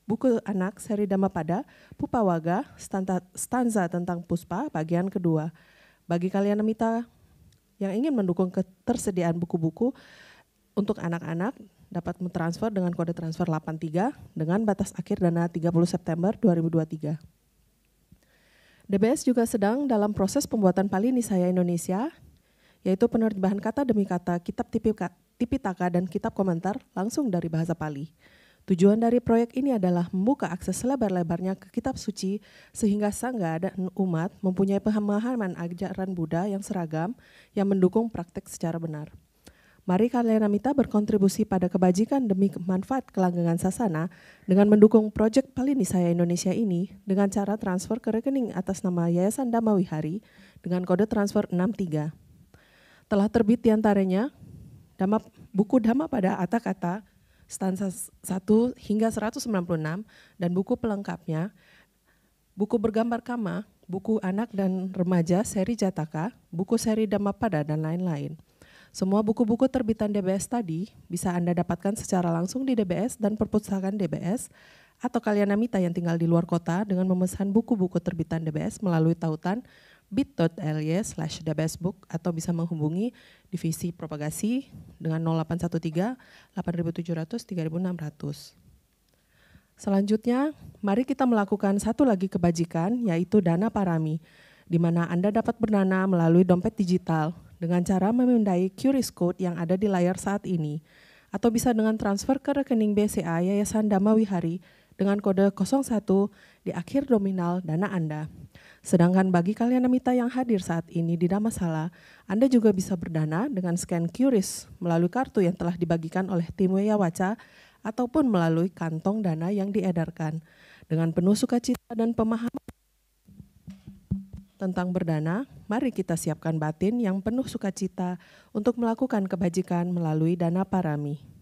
buku anak seri Dhammapada, Pupawaga, stanza tentang Puspa bagian kedua. Bagi kalian Namita yang ingin mendukung ketersediaan buku-buku untuk anak-anak dapat mentransfer dengan kode transfer 83 dengan batas akhir dana 30 September 2023. DBS juga sedang dalam proses pembuatan Pali Nisaya Indonesia, yaitu penerjemahan kata demi kata kitab Tipitaka dan kitab komentar langsung dari bahasa Pali. Tujuan dari proyek ini adalah membuka akses selebar-lebarnya ke kitab suci sehingga Sangha dan umat mempunyai pemahaman ajaran Buddha yang seragam yang mendukung praktek secara benar. Mari kalian Namita berkontribusi pada kebajikan demi manfaat kelanggengan sasana dengan mendukung proyek Pali Nisaya Indonesia ini dengan cara transfer ke rekening atas nama Yayasan Dhamma Wihari dengan kode transfer 63. Telah terbit diantaranya buku Dhammapada Atthakatha stansa 1 hingga 196 dan buku pelengkapnya, buku bergambar Kama, buku anak dan remaja seri Jataka, buku seri Dhammapada dan lain-lain. Semua buku-buku terbitan DBS tadi bisa Anda dapatkan secara langsung di DBS dan perpustakaan DBS atau kalian Namita yang tinggal di luar kota dengan memesan buku-buku terbitan DBS melalui tautan bit.ly/dbsbook atau bisa menghubungi divisi propagasi dengan 0813 8700 3600. Selanjutnya, mari kita melakukan satu lagi kebajikan yaitu dana parami, di mana Anda dapat berdana melalui dompet digital dengan cara memindai QRIS code yang ada di layar saat ini, atau bisa dengan transfer ke rekening BCA Yayasan Dhamma Wihari dengan kode 01 di akhir nominal dana Anda. Sedangkan bagi kalian Namita yang hadir saat ini di Dhammasala, Anda juga bisa berdana dengan scan QRIS melalui kartu yang telah dibagikan oleh tim Weyawaca ataupun melalui kantong dana yang diedarkan. Dengan penuh sukacita dan pemahaman tentang berdana, mari kita siapkan batin yang penuh sukacita untuk melakukan kebajikan melalui dana parami.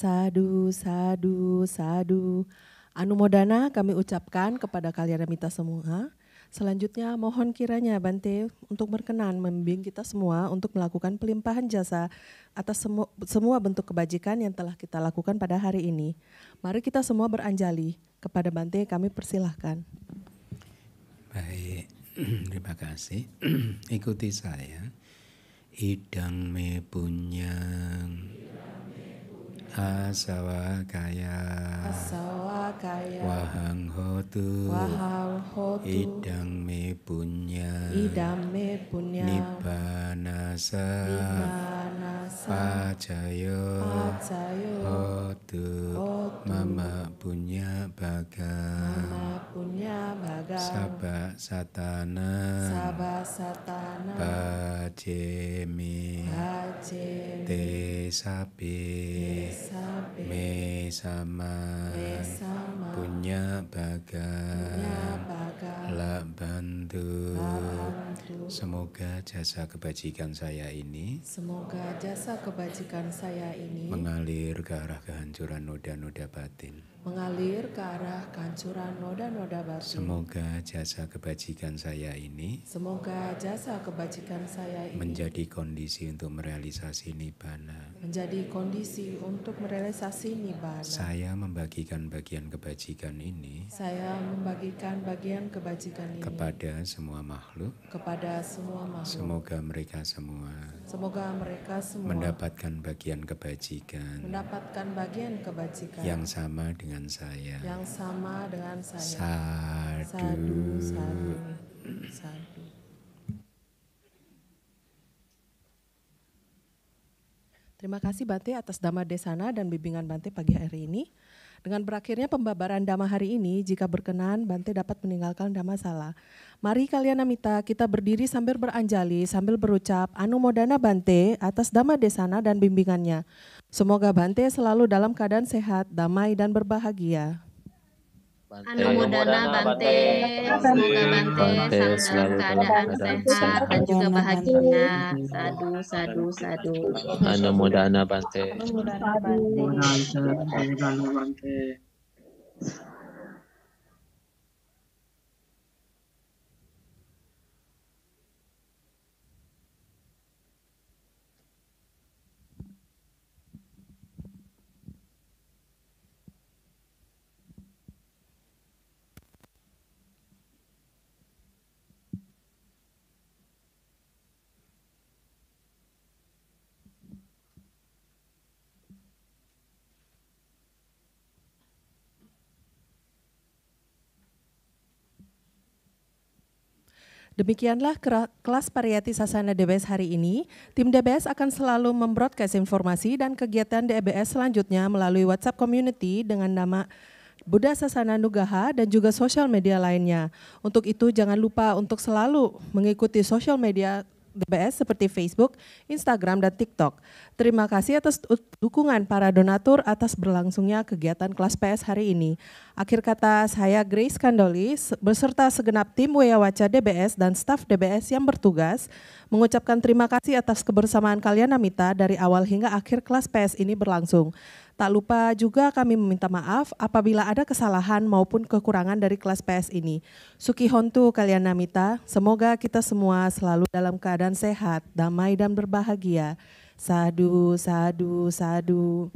Sadu, sadu, sadu. Anumodana kami ucapkan kepada kalian minta semua. Selanjutnya mohon kiranya Bante untuk berkenan membimbing kita semua untuk melakukan pelimpahan jasa atas semua bentuk kebajikan yang telah kita lakukan pada hari ini. Mari kita semua beranjali. Kepada Bante kami persilahkan. Baik, terima kasih. Ikuti saya. Idang me punyang asawa kaya wahang hotu idang me punya nibbanasa pacayo hotu mama punya baga sabak satana bajemi te sapi me sama punya bagan la bantu. Semoga jasa kebajikan saya ini mengalir ke arah kehancuran noda-noda batin. Semoga jasa kebajikan saya ini menjadi kondisi untuk merealisasi nibbana. Saya membagikan bagian kebajikan ini kepada semua makhluk. Semoga mereka semua mendapatkan bagian kebajikan yang sama dengan saya. Sadu. Terima kasih Bante atas Dhamma Desana dan bimbingan Bante pagi hari ini. Dengan berakhirnya pembabaran Dhamma hari ini, jika berkenan Bante dapat meninggalkan Dhammasala. Mari kalian Namita, kita berdiri sambil beranjali, sambil berucap Anumodana Bante atas Dhamma Desana dan bimbingannya. Semoga Bante selalu dalam keadaan sehat, damai dan berbahagia. Anumodana Bante, semoga Bante selalu dalam keadaan sehat dan juga bahagia. Sadu, sadu, sadu. Anumodana Bante. Demikianlah kelas Pariyati Sasana DBS hari ini. Tim DBS akan selalu membroadcast informasi dan kegiatan DBS selanjutnya melalui WhatsApp Community dengan nama Buddha Sasana Nugaha dan juga sosial media lainnya. Untuk itu jangan lupa untuk selalu mengikuti sosial media DBS seperti Facebook, Instagram, dan TikTok. Terima kasih atas dukungan para donatur atas berlangsungnya kegiatan kelas PS hari ini. Akhir kata, saya Grace Kandoli beserta segenap tim Weyawaca DBS dan staf DBS yang bertugas mengucapkan terima kasih atas kebersamaan kalian Namita dari awal hingga akhir kelas PS ini berlangsung. Tak lupa juga kami meminta maaf apabila ada kesalahan maupun kekurangan dari kelas PS ini. Suki Hontu kalian Namita, semoga kita semua selalu dalam keadaan sehat, damai dan berbahagia. Sadu, sadu, sadu.